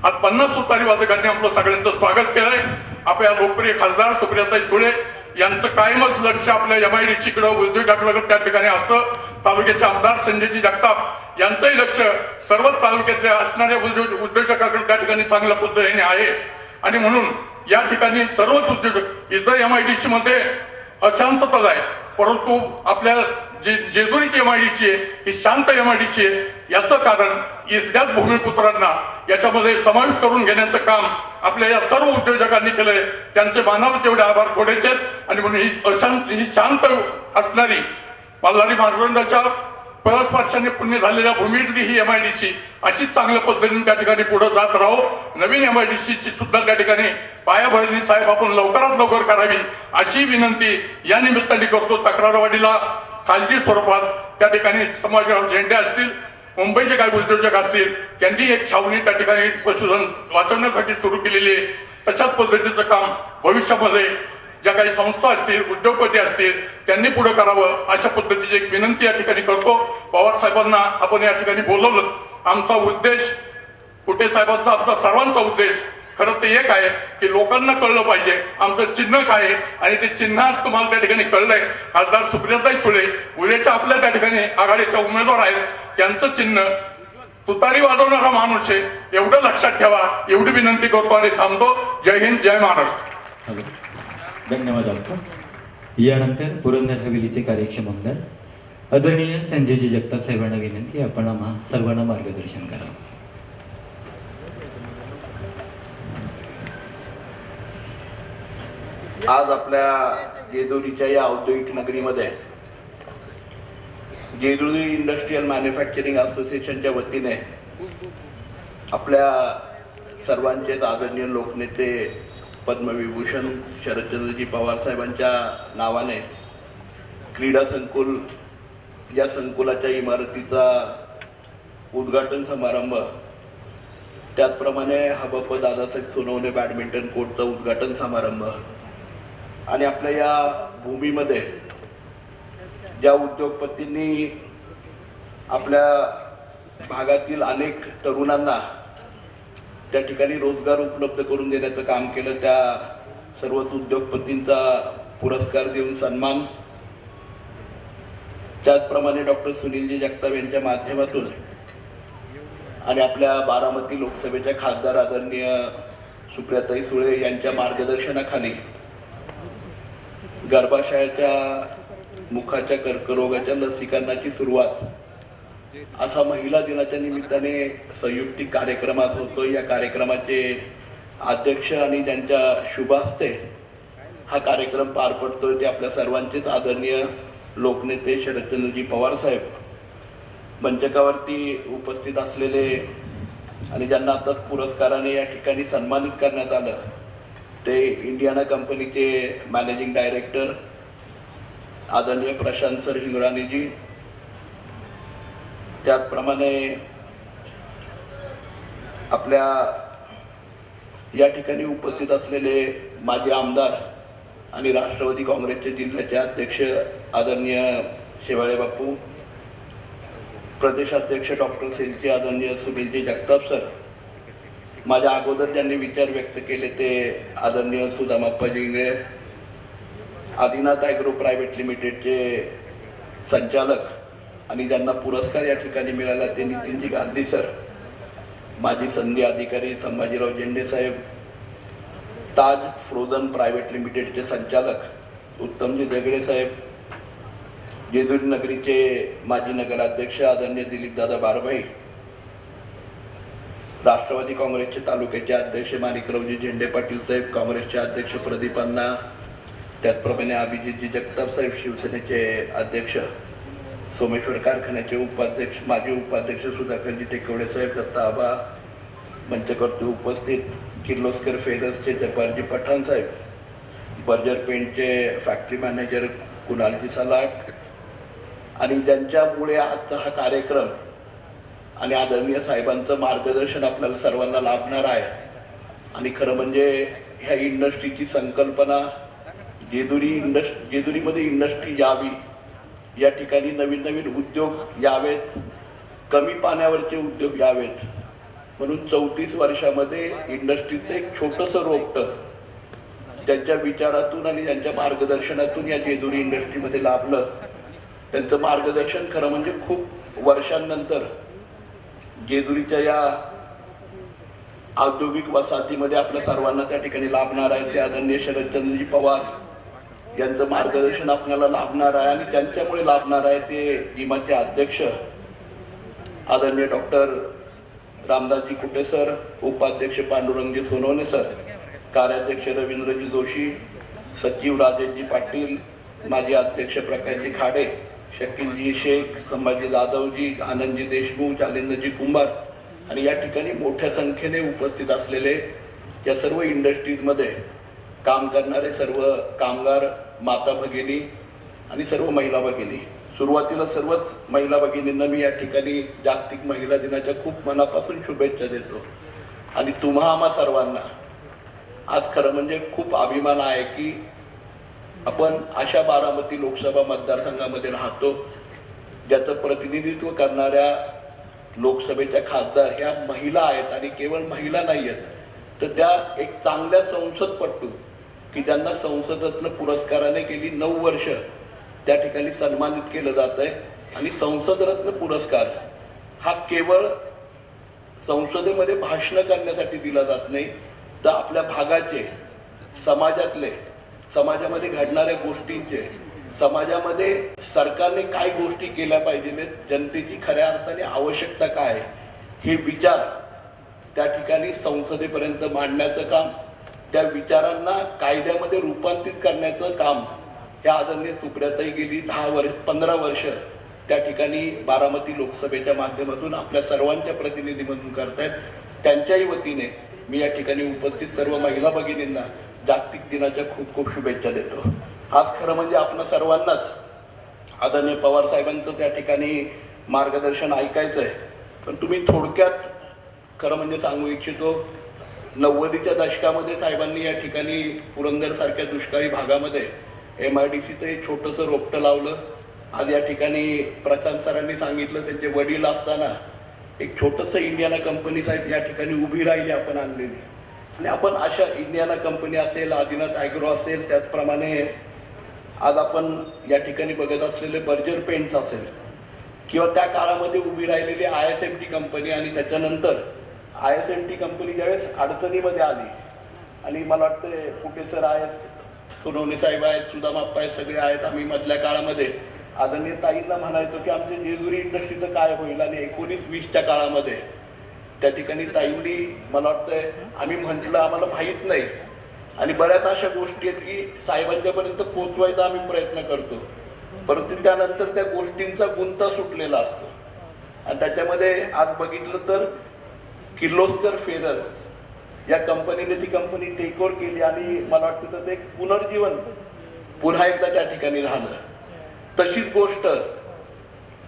आज 50 तुतारी वादकांनी आपलं सगळ्यांचं स्वागत केलंय. आपल्या लोकप्रिय खासदार सुप्रियाताई सुळे यांचं कायमच लक्ष आपल्या MIDC कडे उद्योगाकडे त्या ठिकाणी असतं. तालुक्याचे आमदार संजयजी जगताप यांचंही लक्ष सर्वच तालुक्यातल्या असणाऱ्या उद्योजकाकडे त्या ठिकाणी चांगल्या पद्धतीने आहे. आणि म्हणून या ठिकाणी सर्वच उद्योजक इतर MIDC मध्ये अशांतता आहे, परंतु आपल्या जेजुरीची MIDC आहे ही शांत MIDC आहे. याचं कारण इथल्याच भूमिपुत्रांना याच्यामध्ये समावेश करून घेण्याचं काम आपल्या या सर्व उद्योजकांनी केलंय. त्यांचे मानावे तेवढे आभार थोडेच आहेत. आणि म्हणून ही शांत असणारी मल्हारी महाराजांच्या परस्पर्शाने पुण्य झालेल्या भूमीतली ही MIDC अशीच चांगल्या पद्धतीने त्या ठिकाणी पुढे जात राहो. नवीन MIDCची सुद्धा त्या ठिकाणी पायाभरणी साहेब आपण लवकरात लवकर करावी अशी विनंती या निमित्ताने करतो. तक्रारवाडीला खाजगी स्वरूपात त्या ठिकाणी समाजराव झेंडे असतील, मुंबईचे काही उद्योजक असतील, त्यांनी एक छावणी त्या ठिकाणी पशुधन वाचवण्यासाठी सुरू केलेली आहे. तशाच पद्धतीचं काम भविष्यामध्ये ज्या काही संस्था असतील, उद्योगपती असतील त्यांनी पुढे करावं अशा पद्धतीची एक विनंती या ठिकाणी करतो. पवार साहेबांना आपण या ठिकाणी बोलवलं आमचा उद्देश, कुटे साहेबांचा, आमचा सर्वांचा उद्देश खरं ते एक आहे की लोकांना कळलं पाहिजे आमचं चिन्ह काय आहे, आणि ते चिन्ह आज तुम्हाला त्या ठिकाणी कळलंय. खासदार सुप्रियाताई सुळे उद्याच्या आपल्या त्या ठिकाणी आघाडीच्या उमेदवार आहेत, त्यांचं चिन्ह तुतारी वाजवणारा माणूस आहे, एवढं लक्षात ठेवा, एवढी विनंती करतो आणि थांबतो. जय हिंद, जय महाराष्ट्र. धन्यवाद डॉक्टर. यानंतर पुरंदर हवेलीचे कार्यक्षम आमदार आदरणीय संजयजी जगताप साहेबांना विनंती, आपण आम्हा सर्वांना मार्गदर्शन करा. आज आपल्या जेजुरीच्या या औद्योगिक नगरीमध्ये जेजुरी इंडस्ट्रियल मॅन्युफॅक्चरिंग असोसिएशनच्या वतीने आपल्या सर्वांचेच आदरणीय लोकनेते पद्मविभूषण शरदचंद्रजी पवार साहेबांच्या नावाने क्रीडा संकुल, या संकुलाच्या इमारतीचा उद्घाटन समारंभ, त्याचप्रमाणे हबप दादासाहेब सोनवणे बॅडमिंटन कोर्टचा उद्घाटन समारंभ, आणि आपल्या या भूमीमध्ये ज्या उद्योगपतींनी आपल्या भागातील अनेक तरुणांना त्या ठिकाणी रोजगार उपलब्ध करून देण्याचं काम केलं, त्या सर्वच उद्योगपतींचा पुरस्कार देऊन सन्मान, त्याचप्रमाणे डॉक्टर सुनीलजी जगताप यांच्या माध्यमातून आणि आपल्या बारामती लोकसभेच्या खासदार आदरणीय सुप्रियाताई सुळे यांच्या मार्गदर्शनाखाली गर्भाशयाच्या मुखाच्या कर्करोगाच्या लसीकरणाची सुरुवात असा महिला दिनाच्या निमित्ताने संयुक्तिक कार्यक्रम आज होतो. या कार्यक्रमाचे अध्यक्ष आणि ज्यांच्या शुभ हस्ते हा कार्यक्रम पार पडतोय ते आपल्या सर्वांचेच आदरणीय लोकनेते शरदचंद्रजी पवार साहेब. मंचकावरती उपस्थित असलेले आणि ज्यांना आताच पुरस्काराने या ठिकाणी सन्मानित करण्यात आलं ते इंडियाना कंपनीचे मॅनेजिंग डायरेक्टर आदरणीय प्रशांत सर हिंगराणीजी, त्याचप्रमाणे आपल्या या ठिकाणी उपस्थित असलेले माजी आमदार आणि राष्ट्रवादी काँग्रेसचे जिल्ह्याचे अध्यक्ष आदरणीय शेवाळे बापू, प्रदेशाध्यक्ष डॉक्टर सेलचे आदरणीय सुनीलजी जगताप सर, माझ्या अगोदर ज्यांनी विचार व्यक्त केले ते आदरणीय सुदामाप्पा जिंगळे, आदिनाथ ॲग्रो प्रायव्हेट लिमिटेडचे संचालक आणि ज्यांना पुरस्कार या ठिकाणी मिळाला ते नितीनजी गांधी सर, माजी संधी अधिकारी संभाजीराव झेंडे साहेब, ताज फ्रोझन प्रायव्हेट लिमिटेडचे संचालक उत्तमजी दगडे साहेब, जेजुरी नगरीचे माजी नगराध्यक्ष आदरणीय दिलीपदादा बारभाई, राष्ट्रवादी काँग्रेसचे तालुक्याचे अध्यक्ष माणिकरावजी झेंडे पाटील साहेब, काँग्रेसचे अध्यक्ष प्रदीप अण्णा, त्याचप्रमाणे अभिजितजी जगताप साहेब, शिवसेनेचे अध्यक्ष, सोमेश्वर कारखान्याचे उपाध्यक्ष माजी उपाध्यक्ष सुधाकरजी टेकवडे साहेब, दत्ता आबा, मंचकवरती उपस्थित किर्लोस्कर फेरसचे जब्बारजी पठाण साहेब, बर्जर पेंटचे फॅक्टरी मॅनेजर कुणालजी सलाट, आणि ज्यांच्यामुळे आजचा हा कार्यक्रम आणि आदरणीय साहेबांचं मार्गदर्शन आपल्याला सर्वांना लाभणार आहे. आणि खरं म्हणजे ह्या इंडस्ट्रीची संकल्पना जेजुरीमध्ये इंडस्ट्री यावी, या ठिकाणी नवीन नवीन उद्योग यावेत, कमी पाण्यावरचे उद्योग यावेत, म्हणून 34 वर्षामध्ये इंडस्ट्रीचं एक छोटंसं रोपटं त्यांच्या विचारातून आणि त्यांच्या मार्गदर्शनातून या जेजुरी इंडस्ट्रीमध्ये लाभलं. त्यांचं मार्गदर्शन खरं म्हणजे खूप वर्षांनंतर जेजुरीच्या या औद्योगिक वसाहतीमध्ये आपल्या सर्वांना त्या ठिकाणी लाभणार आहे. ते आदरणीय शरदचंद्रजी पवार यांचं मार्गदर्शन आपल्याला लाभणार आहे आणि त्यांच्यामुळे लाभणार आहे. ते जिमाचे अध्यक्ष आदरणीय डॉक्टर रामदासजी कुटे सर, उपाध्यक्ष पांडुरंगजी सोनवणे सर, कार्याध्यक्ष रवींद्रजी जोशी, सचिव राजेशजी पाटील, माजी अध्यक्ष प्रकाशजी खाडे, शकीलजी शेख, संभाजी जाधवजी, आनंदजी देशमुख, जालिंदरजी कुंभार आणि या ठिकाणी मोठ्या संख्येने उपस्थित असलेले या सर्व इंडस्ट्रीजमध्ये काम करणारे सर्व कामगार माता भगिनी आणि सर्व महिला भगिनी. सुरुवातीला सर्वच महिला भगिनींना मी या ठिकाणी जागतिक महिला दिनाच्या खूप मनापासून शुभेच्छा देतो. आणि तुम्हा आम्हा सर्वांना आज खरं म्हणजे खूप अभिमान आहे की आपण अशा बारामती लोकसभा मतदारसंघामध्ये राहतो ज्याचं प्रतिनिधित्व करणाऱ्या लोकसभेच्या खासदार ह्या महिला आहेत आणि केवळ महिला नाही आहेत, तर त्या एक चांगल्या संसदपटू की ज्यांना संसदरत्न पुरस्काराने गेली 9 वर्ष त्या ठिकाणी सन्मानित केलं जात आहे. आणि संसदरत्न पुरस्कार हा केवळ संसदेमध्ये भाषण करण्यासाठी दिला जात नाही, तर आपल्या भागाचे, समाजातले, समाजामध्ये घडणाऱ्या गोष्टींचे, समाजामध्ये सरकारने काय गोष्टी केल्या पाहिजे, जनतेची खऱ्या अर्थाने आवश्यकता काय आहे, हे विचार त्या ठिकाणी संसदेपर्यंत मांडण्याचं काम, त्या विचारांना कायद्यामध्ये रूपांतरित करण्याचं काम या आदरणीय सुप्रियाताई गेली 15 वर्ष त्या ठिकाणी बारामती लोकसभेच्या माध्यमातून आपल्या सर्वांच्या प्रतिनिधी म्हणून करतायत. त्यांच्याही वतीने मी या ठिकाणी उपस्थित सर्व महिला भगिनींना जागतिक दिनाच्या खूप खूप शुभेच्छा देतो. आज खरं म्हणजे आपण सर्वांनाच आदरणीय पवार साहेबांचं त्या ठिकाणी मार्गदर्शन ऐकायचं आहे, पण तुम्ही थोडक्यात खरं म्हणजे सांगू इच्छितो, 90च्या दशकामध्ये साहेबांनी या ठिकाणी पुरंदर सारख्या दुष्काळी भागामध्ये MIDCचं एक छोटंसं रोपटं लावलं. आज या ठिकाणी प्रशांत सरांनी सांगितलं त्यांचे वडील असताना एक छोटंसं इंडियाना कंपनी साहेब या ठिकाणी उभी राहिली आपण आणलेली. आणि आपण अशा इंडियाना कंपनी असेल, आदिनाथ ॲग्रो असेल, त्याचप्रमाणे आज आपण या ठिकाणी बघत असलेले बर्जर पेंट्स असेल किंवा त्या काळामध्ये उभी राहिलेली ISMT कंपनी, आणि त्याच्यानंतर ISMT कंपनी ज्यावेळेस अडचणीमध्ये आली आणि मला वाटतं कुठे सर आहेत, सोनवणे साहेब आहेत, सुदामाप्पा आहेत, सगळे आहेत. आम्ही मधल्या काळामध्ये आदरणीय ताईंना म्हणायचो की आमच्या जेजुरी इंडस्ट्रीचं काय होईल, आणि 19-20च्या काळामध्ये त्या ठिकाणी ताईंनी मला वाटतंय आम्ही म्हटलं आम्हाला माहीत नाही, आणि बऱ्याच अशा गोष्टी आहेत की साहेबांच्यापर्यंत पोहोचवायचा आम्ही प्रयत्न करतो, परंतु त्यानंतर त्या गोष्टींचा गुंता सुटलेला असतो. आणि त्याच्यामध्ये आज बघितलं तर किर्लोस्कर फेरल या कंपनीने ती कंपनी टेक ओव्हर केली आणि मला वाटतं त्याचं एक पुनर्जीवन पुन्हा एकदा त्या ठिकाणी झालं. तशीच गोष्ट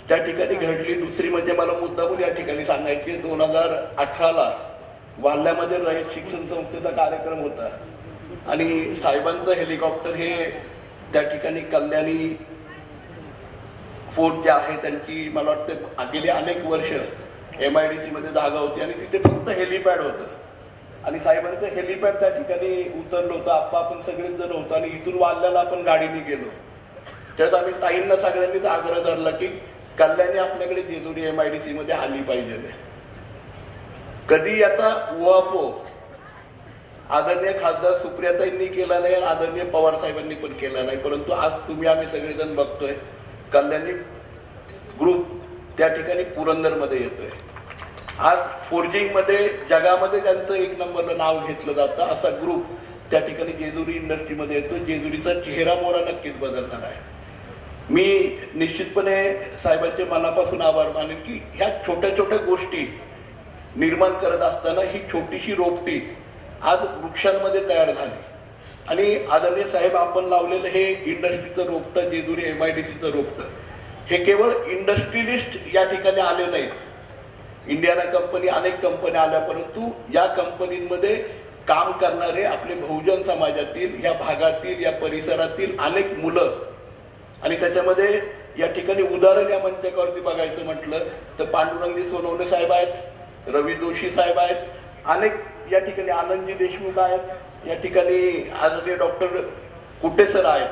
त्या ठिकाणी घडली. दुसरी म्हणजे मला मुद्दामून या ठिकाणी सांगायची, 2018ला वाल्ह्यामध्ये रयत शिक्षण संस्थेचा कार्यक्रम होता आणि साहेबांचं हेलिकॉप्टर हे त्या ठिकाणी कल्याणी फोर्ट जे आहे त्यांची मला वाटतं गेली अनेक वर्ष MIDC मध्ये जागा होती आणि तिथे फक्त हेलिपॅड होतं, आणि साहेबांचं हेलिपॅड त्या ठिकाणी उतरलं होतं. आपण सगळेच जण होतो आणि इथून वाल्ह्याला आपण गाडीने गेलो. त्यात आम्ही ताईंना सगळ्यांनीच आग्रह धरला की कल्याणी आपल्याकडे जेजुरी MIDC मध्ये आली पाहिजे. कधी याचा उहापोह आदरणीय खासदार सुप्रियाताईंनी केला नाही आणि आदरणीय पवार साहेबांनी पण केला नाही, परंतु आज तुम्ही आम्ही सगळेजण बघतोय कल्याणी ग्रुप त्या ठिकाणी पुरंदरमध्ये येतोय. आज फोर्जिंग मध्ये जगामध्ये त्यांचं 1 नंबरला नाव घेतलं जातं असा ग्रुप त्या ठिकाणी जेजुरी इंडस्ट्रीमध्ये येतो. जेजुरीचा चेहरा मोहरा नक्कीच बदलणार आहे. मी निश्चितपणे साहेबांचे मनापासून आभार मानेन की ह्या छोट्या छोट्या गोष्टी निर्माण करत असताना ही छोटीशी रोपटी आज वृक्षांमध्ये तयार झाली. आणि आदरणीय साहेब आपण लावलेलं हे इंडस्ट्रीचं रोपटं, जेजुरी MIDCचं रोपटं, हे केवळ इंडस्ट्रियलिस्ट या ठिकाणी आले नाहीत. इंडियाना कंपनी, अनेक कंपन्या आल्या, परंतु या कंपनीमध्ये काम करणारे आपले बहुजन समाजातील, या भागातील, या परिसरातील अनेक मुलं, आणि त्याच्यामध्ये या ठिकाणी उदाहरण या मंचावरती बघायचं म्हटलं तर पांडुरंगजी सोनवणे साहेब आहेत, रवी जोशी साहेब आहेत, अनेक या ठिकाणी आनंदजी देशमुख आहेत, या ठिकाणी आदरणीय डॉक्टर कुटे सर आहेत,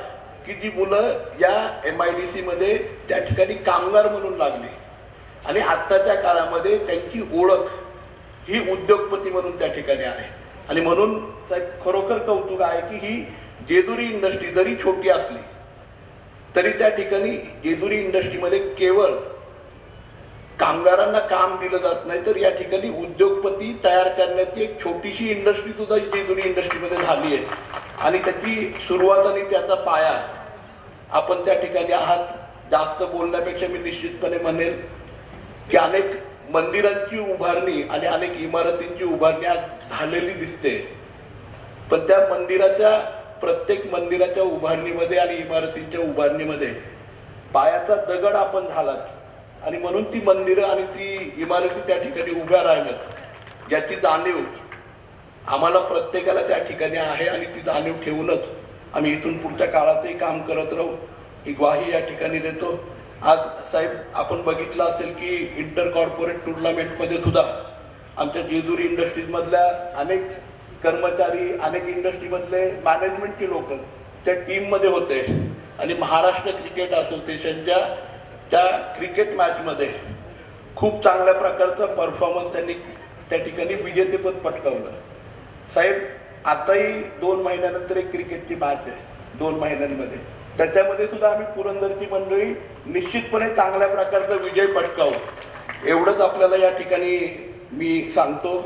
की जी मुलं या MIDC मध्ये त्या ठिकाणी कामगार म्हणून लागली आणि आत्ताच्या काळामध्ये त्यांची ओळख ही उद्योगपती म्हणून त्या ठिकाणी आहे. आणि म्हणून साहेब खरोखर कौतुक आहे की ही जेजुरी इंडस्ट्री जरी छोटी असली तरी त्या ठिकाणी जेजुरी इंडस्ट्रीमध्ये केवळ कामगारांना काम दिलं जात नाही, तर या ठिकाणी उद्योगपती तयार करण्याची एक छोटीशी इंडस्ट्री सुद्धा जेजुरी इंडस्ट्रीमध्ये झाली आहे. आणि त्याची सुरुवात आणि त्याचा पाया आपण त्या ठिकाणी आहात. जास्त बोलण्यापेक्षा मी निश्चितपणे म्हणेल की अनेक मंदिरांची उभारणी आणि अनेक इमारतींची उभारणी आज झालेली दिसते, पण त्या मंदिराच्या प्रत्येक मंदिराच्या उभारणीमध्ये आणि इमारतींच्या उभारणीमध्ये पायाचा दगड आपण झालात आणि म्हणून ती मंदिरं आणि ती इमारती त्या ठिकाणी उभ्या राहिल्यात याची जाणीव आम्हाला प्रत्येकाला त्या ठिकाणी आहे. आणि ती जाणीव ठेवूनच आम्ही इथून पुढच्या काळातही काम करत राहू ही ग्वाही या ठिकाणी देतो. आज साहेब आपण बघितलं असेल की इंटर कॉर्पोरेट टुर्नामेंटमध्ये सुद्धा आमच्या जेजुरी इंडस्ट्रीजमधल्या अनेक कर्मचारी, अनेक इंडस्ट्रीमधले मॅनेजमेंटचे लोक त्या टीममध्ये होते आणि महाराष्ट्र क्रिकेट असोसिएशनच्या त्या क्रिकेट मॅचमध्ये खूप चांगल्या प्रकारचा परफॉर्मन्स त्यांनी त्या ठिकाणी विजेतेपद पटकावलं. साहेब आताही 2 महिन्यानंतर एक क्रिकेटची मॅच आहे 2 महिन्यांमध्ये, त्याच्यामध्ये सुद्धा आम्ही पुरंदरची मंडळी निश्चितपणे चांगल्या प्रकारचा विजय पटकावू एवढंच आपल्याला या ठिकाणी मी सांगतो.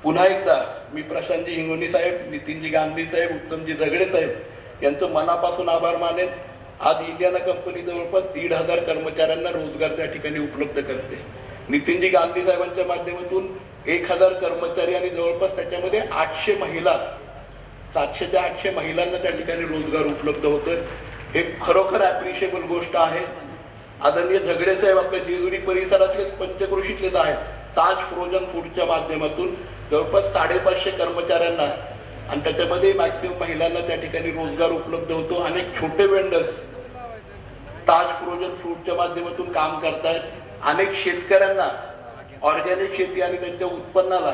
पुन्हा एकदा मी प्रशांतजी हिंगोनी साहेब, नितीनजी गांधी साहेब, उत्तमजी दगडे साहेब यांचं मनापासून आभार मानेन. आज इंडियाना कंपनी जवळपास 1,500 कर्मचाऱ्यांना रोजगार त्या ठिकाणी उपलब्ध करते. नितीनजी गांधी साहेबांच्या माध्यमातून 1,000 कर्मचारी आणि जवळपास त्याच्यामध्ये 800 महिला, 700 ते 800 महिलांना त्या ठिकाणी रोजगार उपलब्ध होतोय. हे खरोखर ॲप्रिशिएबल गोष्ट आहे. आदरणीय झगडे साहेब आपल्या जेजुरी परिसरातले पंचक्रोशीतलेच आहेत. ताज फ्रोजन फूडच्या माध्यमातून जवळपास 550 कर्मचाऱ्यांना आणि त्याच्यामध्ये मॅक्सिमम महिलांना त्या ठिकाणी रोजगार उपलब्ध होतो. अनेक छोटे वेंडर्स ताज फ्रोजन फूडच्या माध्यमातून काम करतात. अनेक शेतकऱ्यांना ऑर्गॅनिक शेती आणि त्यांच्या उत्पन्नाला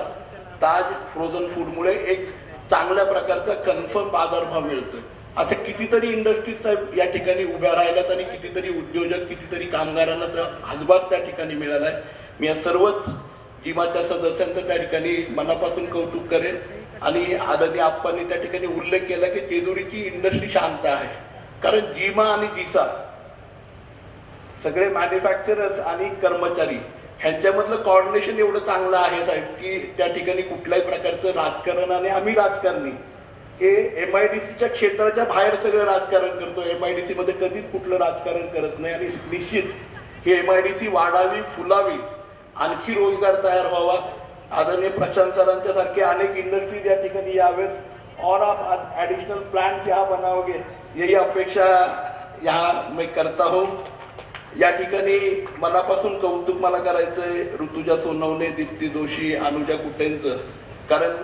ताज फ्रोझन फूडमुळे एक चांगल्या प्रकारचा कन्फर्म बाजारभाव मिळतोय. असे कितीतरी इंडस्ट्रीज साहेब या ठिकाणी उभ्या राहिल्यात आणि कितीतरी उद्योजक, कितीतरी कामगारांना हातभार त्या ठिकाणी मिळाला आहे. मी या सर्वच जिमाच्या सदस्यांचं त्या ठिकाणी मनापासून कौतुक करेन. आणि आदरणीय आप्पांनी त्या ठिकाणी उल्लेख केला की जेजुरीची इंडस्ट्री शांत आहे, कारण जिमा आणि जिसा सगळे मॅन्युफॅक्चरर्स आणि कर्मचारी ह्यांच्यामधलं कॉर्डिनेशन एवढं चांगलं आहे साहेब की त्या ठिकाणी कुठल्याही प्रकारचं राजकारण, आणि आम्ही राजकारणी हे MIDCच्या क्षेत्राच्या बाहेर सगळं राजकारण करतो. MIDC मध्ये कधीच कुठलं राजकारण करत नाही. आणि निश्चित ही MIDC वाढावी, फुलावी, आणखी रोजगार तयार व्हावा. आदरणीय प्रशांत सरांच्या सारखे अनेक इंडस्ट्रीज या ठिकाणी यावेत और आप एडिशनल प्लांट्स यहाँ बनाओगे, यही अपेक्षा यहाँ मैं करता हूँ. या ठिकाणी मनापासून कौतुक मला करायचंय ऋतुजा सोनवणे, दीप्ती जोशी, अनुजा कुटेंचं, कारण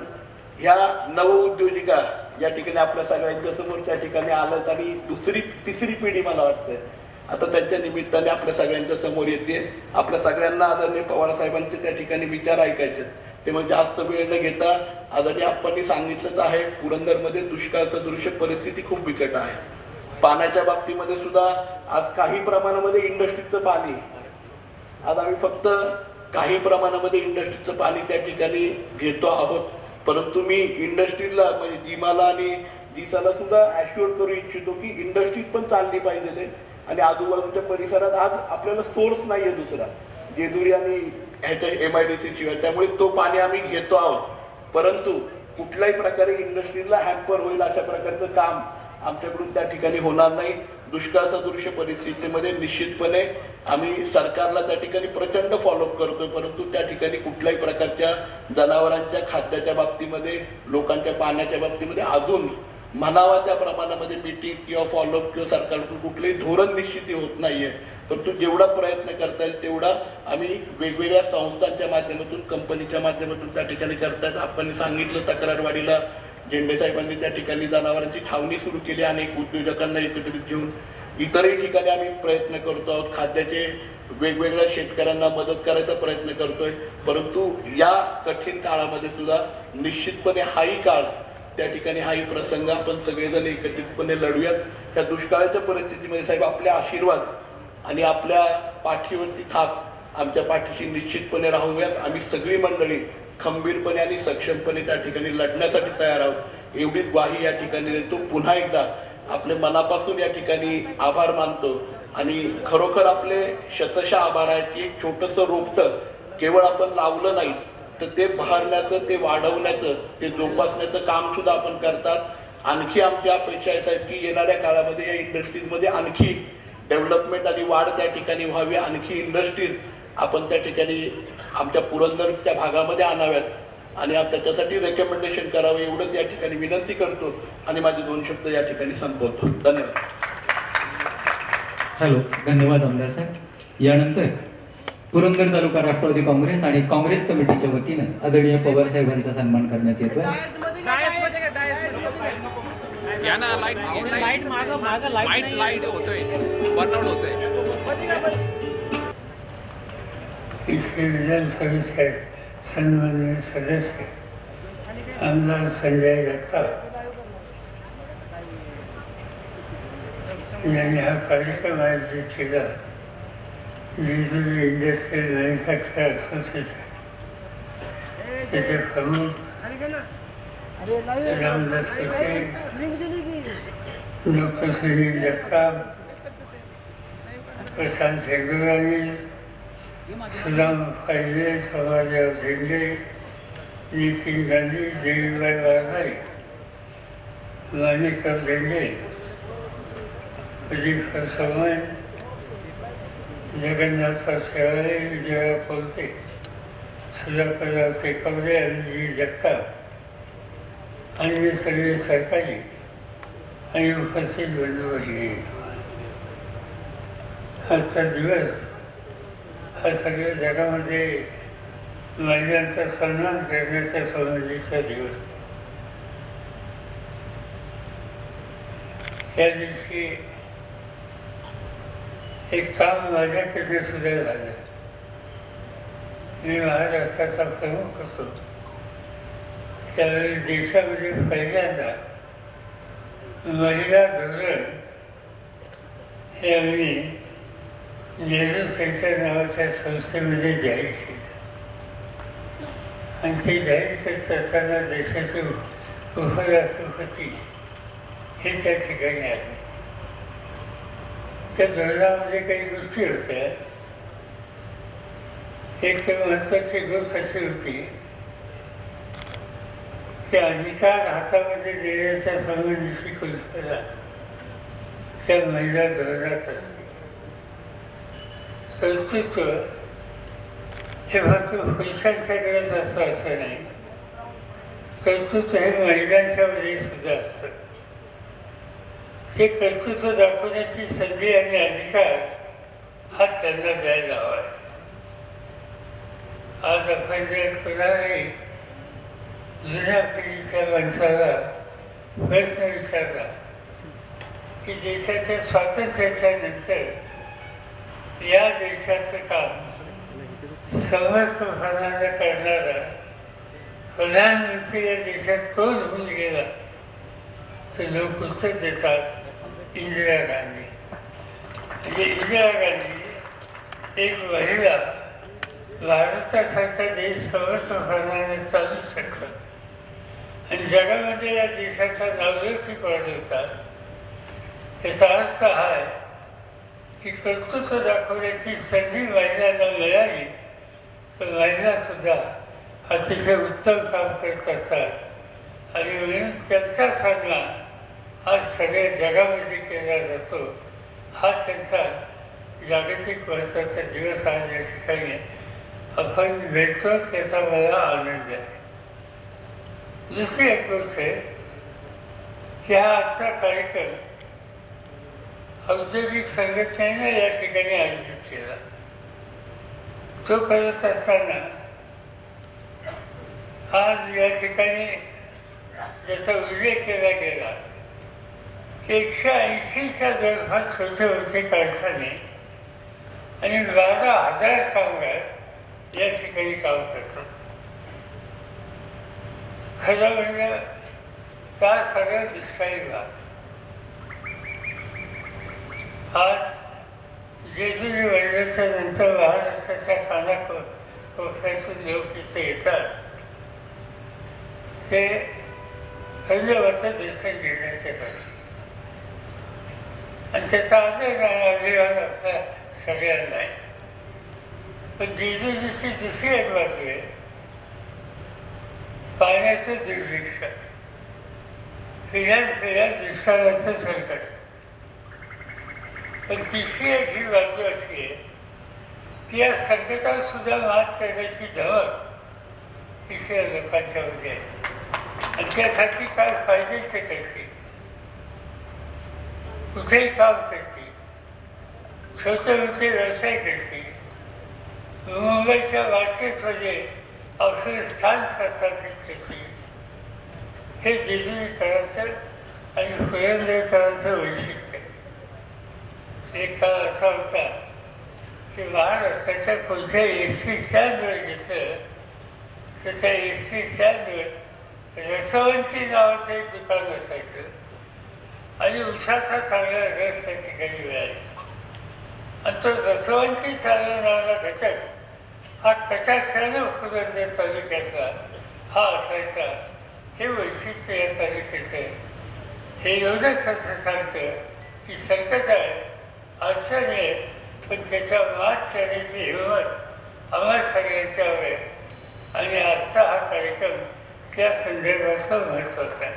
ह्या नवउद्योजिका या ठिकाणी आपल्या सगळ्यांच्या समोर त्या ठिकाणी आल्यात आणि दुसरी तिसरी पिढी मला वाटतंय आता त्यांच्या निमित्ताने आपल्या सगळ्यांच्या समोर येते. आपल्या सगळ्यांना आदरणीय पवार साहेबांचे त्या ठिकाणी विचार ऐकायचे. तेव्हा जास्त वेळ न घेता आदरणीय आप्पांनी सांगितलंच आहे, पुरंदरमध्ये दुष्काळ सदृश परिस्थिती खूप बिकट आहे. पाण्याच्या बाबतीमध्ये सुद्धा आज काही प्रमाणामध्ये इंडस्ट्रीचं पाणी, आज आम्ही फक्त काही प्रमाणामध्ये इंडस्ट्रीचं पाणी त्या ठिकाणी घेतो आहोत. परंतु मी इंडस्ट्रीला म्हणजे जिमाला आणि जिसाला सुद्धा ॲश्युअर करू इच्छितो की इंडस्ट्रीज पण चालली पाहिजे आणि आजूबाजूच्या परिसरात आज आपल्याला सोर्स नाहीये दुसरा जेजुरी आणि ह्याच्या MIDC शिवाय, त्यामुळे तो पाणी आम्ही घेतो आहोत. परंतु कुठल्याही प्रकारे इंडस्ट्रीला हॅम्पर होईल अशा प्रकारचं काम आमच्याकडून त्या ठिकाणी होणार नाही. दुष्काळ सदृश परिस्थितीमध्ये निश्चितपणे आम्ही सरकारला त्या ठिकाणी प्रचंड फॉलोअप करतोय, परंतु त्या ठिकाणी कुठल्याही प्रकारच्या जनावरांच्या खाद्याच्या बाबतीमध्ये, लोकांच्या पाण्याच्या बाबतीमध्ये अजून म्हणावा त्या प्रमाणामध्ये मीटिंग किंवा फॉलोअप किंवा सरकारकडून कुठलंही धोरण निश्चिती होत नाहीये. परंतु जेवढा प्रयत्न करता येईल तेवढा आम्ही वेगवेगळ्या संस्थांच्या माध्यमातून, कंपनीच्या माध्यमातून त्या ठिकाणी करतायत. आपण सांगितलं तक्रारवाडीला झेंडे साहेबांनी त्या ठिकाणी जनावरांची छावणी सुरू केली, अनेक उद्योजकांना एकत्रित घेऊन. इतरही ठिकाणी आम्ही प्रयत्न करतो आहोत, खाद्याचे वेगवेगळ्या शेतकऱ्यांना मदत करायचा प्रयत्न करतोय. परंतु या कठीण काळामध्ये सुद्धा निश्चितपणे हाही काळ त्या ठिकाणी हाही प्रसंग आपण सगळेजण एकत्रितपणे लढूयात. त्या दुष्काळाच्या परिस्थितीमध्ये साहेब आपले आशीर्वाद आणि आपल्या पाठीवरती थाप आमच्या पाठीशी निश्चितपणे राहूयात. आम्ही सगळी मंडळी खंबीरपणे आणि सक्षमपणे त्या ठिकाणी लढण्यासाठी तयार आहोत, एवढीच ग्वाही या ठिकाणी देतो. पुन्हा एकदा आपले मनापासून या ठिकाणी आभार मानतो आणि खरोखर आपले शतशः आभार आहेत की एक छोटंसं रोपटं केवळ आपण लावलं नाही तर ते बहरण्याचं, ते वाढवण्याचं, ते जोपासण्याचं काम सुद्धा आपण करतात. आणखी आमची अपेक्षा आहे साहेब की येणाऱ्या काळामध्ये या इंडस्ट्रीजमध्ये आणखी डेव्हलपमेंट आणि वाढ त्या ठिकाणी व्हावी, आणखी इंडस्ट्रीज आपण त्या ठिकाणी आमच्या पुरंदरच्या भागामध्ये आणाव्यात आणि त्याच्यासाठी रेकमेंडेशन करावं एवढंच या ठिकाणी विनंती करतो आणि माझे 2 शब्द या ठिकाणी संपवतो. धन्यवाद. हॅलो, धन्यवाद आमदार साहेब. यानंतर पुरंदर तालुका राष्ट्रवादी काँग्रेस आणि काँग्रेस कमिटीच्या वतीनं आदरणीय पवार साहेबांचा सन्मान करण्यात येतोय. लाईट होतोय, बर्नआउट होतोय. इथे विधानसभेचे सन्माननीय सदस्य आमदार संजय जगताप यांनी हा कार्यक्रम आयोजित केला. जेजुरी इंडस्ट्रियल मॅन्युफॅक्चर असोसिएशन त्याचे प्रमुख रामदास कुटे, डॉक्टर सुनील जगताप, प्रशांत सेगुरानी, सुदाम पाहिजे, समाजराव झेंडे, नितीन गांधी, देवीबाई वाघाई, माणिकराव झेंडे, प्रदीप सोमन, जगन्नाथराव शेवाळे, विजयराव पोलते, सुधाकरराव तेकवडे आणि जी जगताप आणि सगळे सरकारी आणि उपस्थित बंधू. आजचा दिवस हा सगळ्या जगामध्ये महिलांचा सन्मान करण्याचा संबंधीचा दिवस. या दिवशी एक काम माझ्याकडे सुद्धा झालं. मी महाराष्ट्राचा प्रमुख होतो त्यावेळी देशामध्ये पहिल्यांदा महिला धोरण हे आम्ही नेहरू सेंटर नावाच्या संस्थेमध्ये जाहीर केलं आणि ते जाहीर करत असताना देशाचे उपराष्ट्रपती हे त्या ठिकाणी आले. त्या धोरणामध्ये काही गोष्टी होत्या. एक तर महत्त्वाची गोष्ट अशी होती की अधिकार हातामध्ये देण्याच्या संबंधीची कल्पना त्या महिला धोरणात असते. कर्तृत्व हे फक्त पुरुषांच्याकडेच असतं असं नाही. कर्तृत्व हे महिलांच्यामध्ये सुद्धा असतं. ते कर्तृत्व दाखवण्याची संधी आणि अधिकार हा त्यांना द्यायला हवा. आज आपण जर कुणालाही जुन्या पिढीच्या माणसाला प्रश्न विचारला की देशाच्या स्वातंत्र्याच्या नंतर या देशाचं काम समर्थपणाने करणारा प्रधानमंत्री या देशात कोण होऊन गेला तर लोक उत्तर देतात इंदिरा गांधी. म्हणजे इंदिरा गांधी एक महिला भारतासारखा देश समर्थपणाने चालू शकतात आणि जगामध्ये या देशाचा नावलौकिक वाढवतात. त्याचा अर्थ हा आहे की कर्तृत्व दाखवण्याची संधी महिलांना मिळाली तर महिलासुद्धा अतिशय उत्तम काम करत असतात आणि म्हणून त्यांचा सन्मान हा सगळ्या जगामध्ये केला जातो. हा त्यांचा जागतिक महत्त्वाचा दिवस आज या ठिकाणी आपण भेटतो त्याचा मला आनंद आहे. दुसरी एक गोष्ट आहे की हा आजचा कार्यक्रम औद्योगिक संघटनेने या ठिकाणी आयोजित केला. तो करत असताना आज या ठिकाणी ज्याचा उल्लेख केला गेला की 180च्या जवळपास छोटे मोठे कारखाने आणि 12,000 कामगार या ठिकाणी काम करतात. खरं म्हणजे त्या सगळ्या दुष्काळी भाग आज जेजुरी वैद्याच्या नंतर महाराष्ट्राच्या कानाकोपऱ्यातून लोक इथे येतात. ते धन्यवाद दर्शन घेण्याच्यासाठी आणि त्याचा आदर आणि अभिमान आपल्या सगळ्यांना आहे. पण जेजुरीची दुसरी एक बाजू आहे पाण्याचं दुर्भिक्ष, पिढ्यान दुष्काळाचं संकट. पण तिसरी एक ही बाजू अशी आहे की या संकटावर सुद्धा मात करण्याची धमक इथल्या लोकांच्या मध्ये आहे आणि त्यासाठी काय फायदे ते करतील, कुठेही काम करतील, छोटे मोठे व्यवसाय करतील, मुंबईच्या मार्केटमध्ये आपलं स्थान प्रस्थापित करतील. हे जेजुरीकरांचं आणि पुरंदरकरांचं वैशिष्ट्य आहे. एक काळ असा होता की महाराष्ट्राच्या पुढच्या एस टी स्टँडवर घेतलं तर त्या एस टी स्टँडवर रसवंती नावाचं एक दुकान असायचं आणि उसाचा चांगला रस त्या ठिकाणी मिळायचा आणि तो रसवंती चालवणारा घटक हा कटाक्षानं पुरंदर तालुक्यातला हा असायचा. हे वैशिष्ट्य या तालुक्याचं. हे एवढंच असं सांगतं की संकट आहे, अडचण आहे, पण त्याच्या मात करण्याची हिंमत आम्हा सगळ्यांच्यावर आहे आणि आजचा हा कार्यक्रम त्या संदर्भाचा महत्त्वाचा आहे.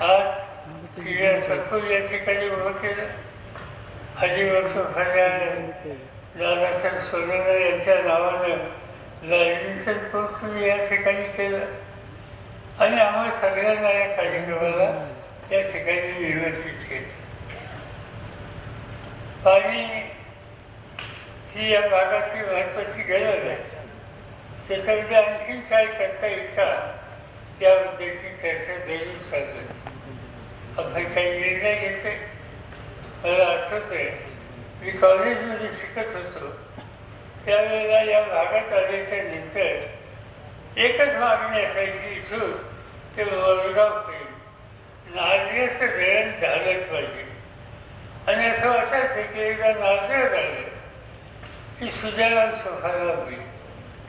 आज क्रीडा संकुल या ठिकाणी उभं केलं. हरिभक्त फराळ दादासाहेब सोनवणे यांच्या नावानं लायब्ररीचं कोर्स या ठिकाणी केलं आणि आम्हा सगळ्यांना या कार्यक्रमाला या ठिकाणी निमंत्रित केलं. पाणी ही या भागाची महत्त्वाची गरज आहे. त्याच्यामध्ये आणखी काय करता येईल का याबद्दलची चर्चा जरूर चालू आहे. आपण काही निर्णय घेतले. मला आठवत आहे मी कॉलेजमध्ये शिकत होतो त्यावेळेला या भागात आल्याच्या नंतर एकच मागणी असायची, इथून ते वडगाव पेन नारळाचं धरण झालंच पाहिजे. आणि असं वाटायचं की एकदा नारळ झालं की सुजाला सोफाला होईल.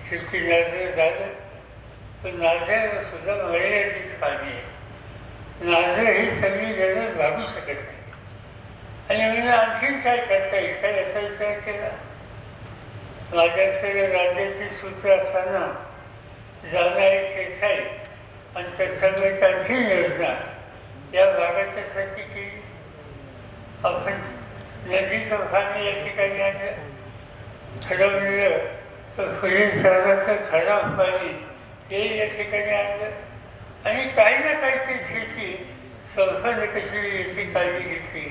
शेवटी नारळ झालं पण नारळाला सुद्धा मर्यादित पाणी आहे. नारळ ही सगळी गरज भागू शकत नाही. आणि मी आणखीन काय करता येईल काय याचा विचार केला. माझ्याकडे राज्याची सूत्र असताना जाणारी शेतसाई आणि त्याच्यामुळे आणखी योजना या भागाच्यासाठी केली. आपण नदीचं पाणी या ठिकाणी आणलं. खरं म्हणलं तर फुले शहराचं खराब पाणी ते या ठिकाणी आणलं आणि काही ना काहीतरी शेती सौफाने कशी याची काळजी घेतली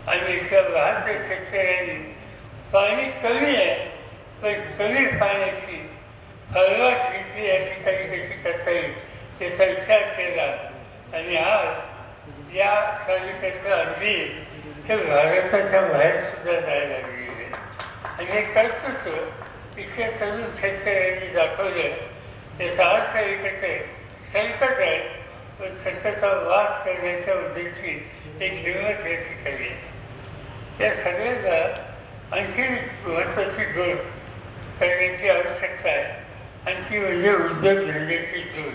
आणि त्या बहादर शेतकऱ्यांनी पाणी कमी आहे पण कमी पाण्याची फळबाग शेती या ठिकाणी कशी करता येईल याचा विचार केला आणि आज या तालुक्याचं अगदी हे भारताच्या बाहेर सुद्धा जायला लागलेले आणि हे कर्तृत्व इतक्या तरुण शेतकऱ्यांनी दाखवलं. याचा अर्थ एकच आहे, संकट आहे पण संकटावर वाद करण्याच्या उद्देशी एक हिंमत या ठिकाणी आहे. या सगळ्याला आणखी महत्त्वाची जोड करण्याची आवश्यकता आहे आणि ती म्हणजे उद्योगधंद्याची जोड.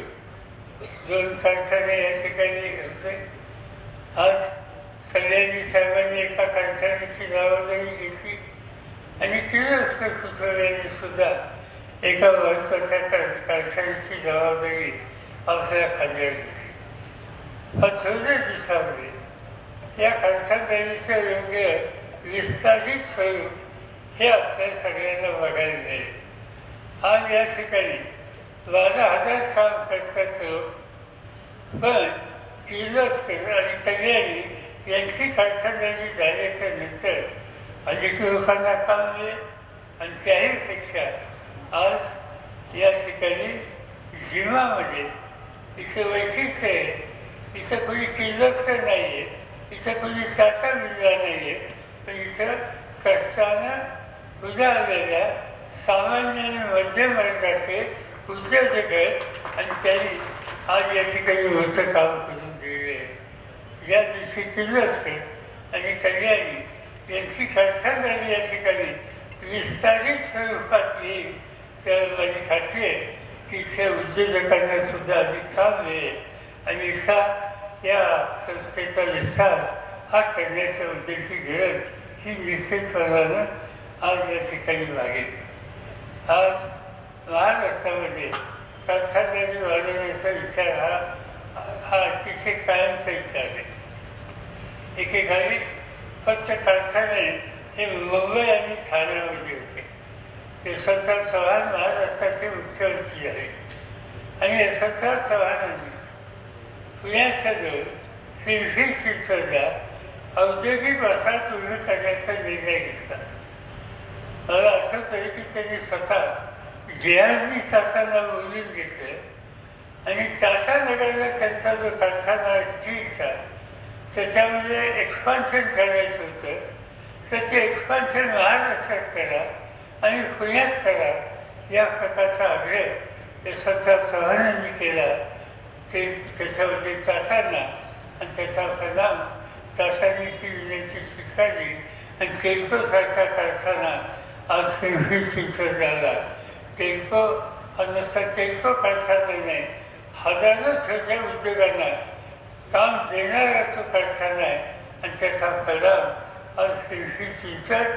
2 कारखाने या ठिकाणी होते. आज कल्याणी साहेबांनी एका कारखान्याची जबाबदारी घेतली आणि किर्लोस्कर कुटुंबियांनी सुद्धा एका महत्त्वाच्या कारखान्याची जबाबदारी आपल्या खांद्यावर घेतली. पण थोड्या दिवसामध्ये या कारखानदारीचं योग्य विस्तारित स्वरूप हे आपल्या सगळ्यांना बघायला मिळेल. आज या ठिकाणी 12,000 काम करतात लोक, पण किर्लोस्कर आणि कल्याणी यांची कारखानदारी झाल्याच्या नंतर अधिक लोकांना काम मिळेल आणि त्याहीपेक्षा आज या ठिकाणी जिमामध्ये इथं वैशिष्ट्य आहे. इथं कोणी किर्लोस्कर नाही आहे, इथं कोणी टाटा बिर्ला नाही आहे, पण इथं कष्टानं उजाळलेल्या सामान्य आणि मध्यम वर्गाचे उद्योजक आहेत आणि त्यांनी आज या ठिकाणी मोठं काम करून दिलेलं आहे. या दिवशी किर्लोस्कर आणि कल्याणी यांची कारखानदारी या ठिकाणी विस्तारित स्वरूपात येईल तर माझी खात्री आहे की इथल्या उद्योजकांना सुद्धा अधिक काम मिळेल आणि असा या संस्थेचा विस्तार हा करण्याच्या उद्देशी गरज ही निश्चितपणानं आज या ठिकाणी लागेल. आज महाराष्ट्रामध्ये कारखानदारी वाढवण्याचा विचार हा अतिशय कायमचा विचार आहे. एकेकाळी फक्त कारखाने हे मुंबई आणि ठाण्यामध्ये होते. यशवंतराव चव्हाण महाराष्ट्राचे मुख्यमंत्री आहे आणि यशवंतराव चव्हाणांनी पुण्याच्या जवळ पिंपरी चिंचवडला औद्योगिक वसाहत उभी करण्याचा निर्णय घेतला. मला आठवत आहे की त्यांनी स्वतः जेआरडी टाटांना बोलून घेतलं आणि टाटानगरला त्यांचा जो कारखाना स्टीलचा त्याच्यामध्ये एक्सपान्शन करायचं होतं त्याचे एक्सपान्शन महाराष्ट्रात करा आणि पुण्यात करा या प्रकारचा आग्रह यशवंतराव चव्हाणांनी केला. ते त्याच्यावरती टाटांना आणि त्याचा परिणाम टाटांनी ती विनंती स्वीकारली आणि टेल्कोसारखा कारखाना आज पिंपरी चिंचवड झाला. टेल्को हा नुसता टेल्को कारखाना नाही, हजारो छोट्या उद्योगांना काम देणारा तो कारखाना आहे आणि त्याचा परिणाम आज पिंपरी चिंचवड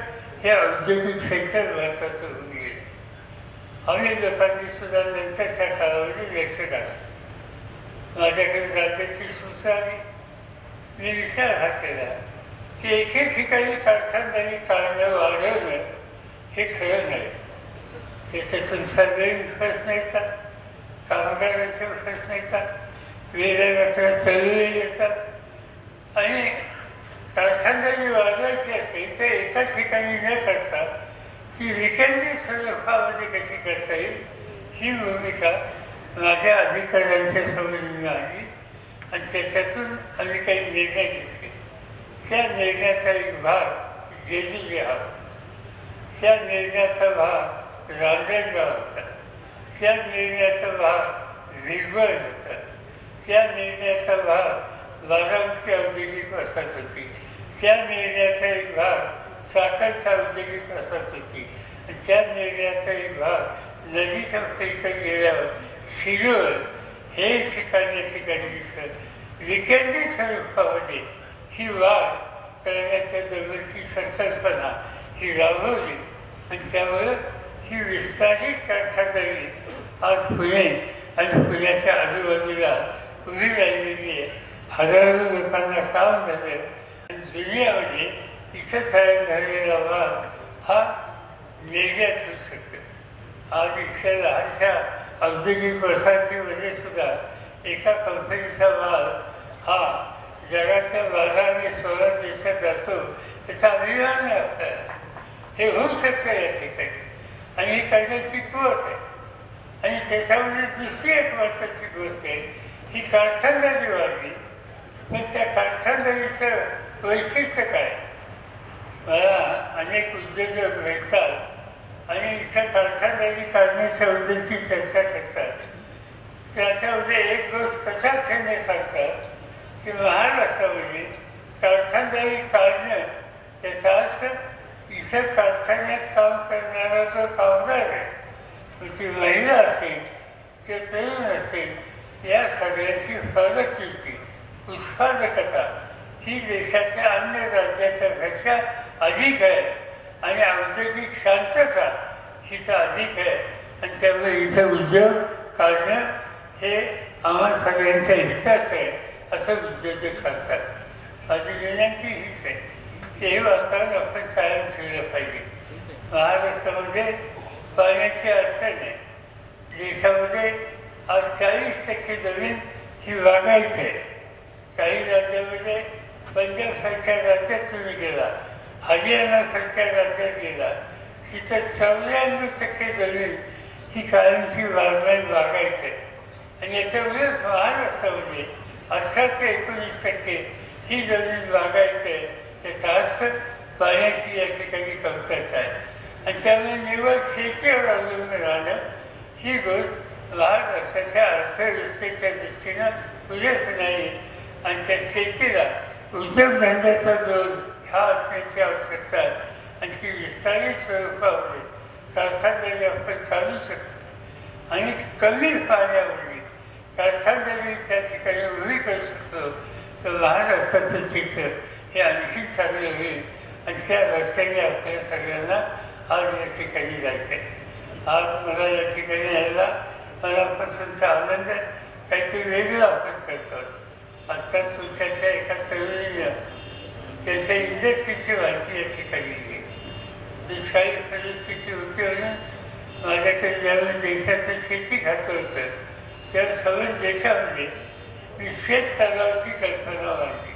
हे औद्योगिक क्षेत्र महत्त्वाचं होऊन गेले. अनेक लोकांनी सुद्धा नंतरच्या काळामध्ये लक्ष घातलं. माझ्याकडे राज्याची सूचना आली. मी विचार हा केला की एके ठिकाणी कारखानदारी काढणं वाढवणं हे खरं नाही. त्याच्यातून सर्वांगीण प्रश्न येतात, कामगारांचे प्रश्न येतात, वेगळ्या चळवळी येतात आणि कारखानदारी वाढवायची असेल तर एका ठिकाणी न करता ती विकेंद्रित स्वरूपामध्ये कशी करता येईल ही भूमिका माझ्या अधिकाऱ्यांच्या समोर मी आणली आणि त्याच्यातून आम्ही काही निर्णय घेतले. त्या निर्णयाचा एक भाग जेजुरी हा होता, त्या निर्णयाचा भाग रांजणगाव होता, त्या निर्णयाचा भाग विरवळ होता, त्या निर्णयाचा भाग बारामती औद्योगिक वसाहत होती, त्या निर्णयाचा एक भाग साखरचा औद्योगिक वसाहत होती आणि त्या निर्णयाचा एक भाग नदीच्या पलीकडे गेल्यावर शिरोळ हे ठिकाणी या ठिकाणी दिसतं. विकेंद्रित स्वरूपामध्ये ही वाढ करण्याच्या दरवर्षी संकल्पना ही राबवली आणि त्यामुळे ही विस्तारित कारखानदारी आज पुणे आणि पुण्याच्या आजूबाजूला उभी राहिलेली आहे. हजारो लोकांना काम झालं आणि दुनियामध्ये इथं तयार झालेला माल हा निर्यात होऊ शकतो. आज इतक्या लहानशा औद्योगिक वसाहतीमध्ये सुद्धा एका कंपनीचा माल हा जगाच्या 12 आणि 16 देशात जातो. त्याचा अभिमान आहे आपल्याला. हे होऊ शकतं या ठिकाणी आणि ही करण्याची कुवत आहे. आणि त्याच्यामध्ये दुसरी एक महत्त्वाची गोष्ट आहे, ही कारखानदारी वाढली पण त्या कारखानदारीचं वैशिष्ट्य काय. मला अनेक उद्योजक भेटतात आणि इथं कारखानदारी काढण्याच्या उद्देशी चर्चा करतात. त्याच्यामध्ये एक गोष्ट कथार्थाने सांगतात की महाराष्ट्रामध्ये कारखानदारी काढणं त्याचा अर्थ इथं कारखान्यात काम करणारा जो कामगार आहे, ती महिला असेल किंवा तरुण असेल, या सगळ्यांची प्रगती उत्पादकता ही देशाच्या अन्य राज्याच्या पेक्षा अधिक आहे आणि औद्योगिक शांतता ही तर अधिक आहे आणि त्यामुळे इथं उद्योग काढणं हे आम्हा सगळ्यांच्या हिताचं आहे असं उद्योजक सांगतात. माझी विनंती हीच आहे की हे वातावरण आपण कायम ठेवलं पाहिजे. महाराष्ट्रामध्ये पाण्याची अडचण आहे. देशामध्ये आज 40% जमीन ही बागायत आहे. काही राज्यामध्ये पंजाबसारख्या राज्यात तुम्ही गेला, हरियाणासारख्या राज्यात गेला, तिथं 94% जमीन ही कायमची बागायत आहे आणि याच्यामुळे महाराष्ट्रामध्ये 18 ते 19% ही जमीन बागायत आहे. त्याचा अर्थ पाण्याची या ठिकाणी कमतरता आहे आणि त्यामुळे निव्वळ शेतीवर अवलंबून राहणं ही गोष्ट महाराष्ट्राच्या अर्थव्यवस्थेच्या दृष्टीनं पुरेच नाही आणि त्या शेतीला उद्योगधंद्याचा जोर हा असण्याची आवश्यकता आहे आणि ती विस्तारित स्वरूपामध्ये कारखानदारी आपण चालू शकतो आणि कमी पाण्यामध्ये कारखानदारी त्या ठिकाणी उभी करू शकतो तर महाराष्ट्राचं चित्र हे आणखी चांगलं होईल आणि त्या रस्त्याने आपल्या सगळ्यांना आज या ठिकाणी जायचं आहे. आज मला या ठिकाणी यायला मला पण तुमचा आनंद आहे. काहीतरी वेगळं आपण करतो. आत्ताच तुमच्याच्या एका तरुणीनं त्याच्या इंडस्ट्रीची माहिती या ठिकाणी दिली. दुष्काळी परिस्थिती होती म्हणून माझ्याकडे ज्यावेळी देशाचं शेती खातं होतं त्या सगळ्या देशामध्ये मी शेत तलावाची कल्पना मांडली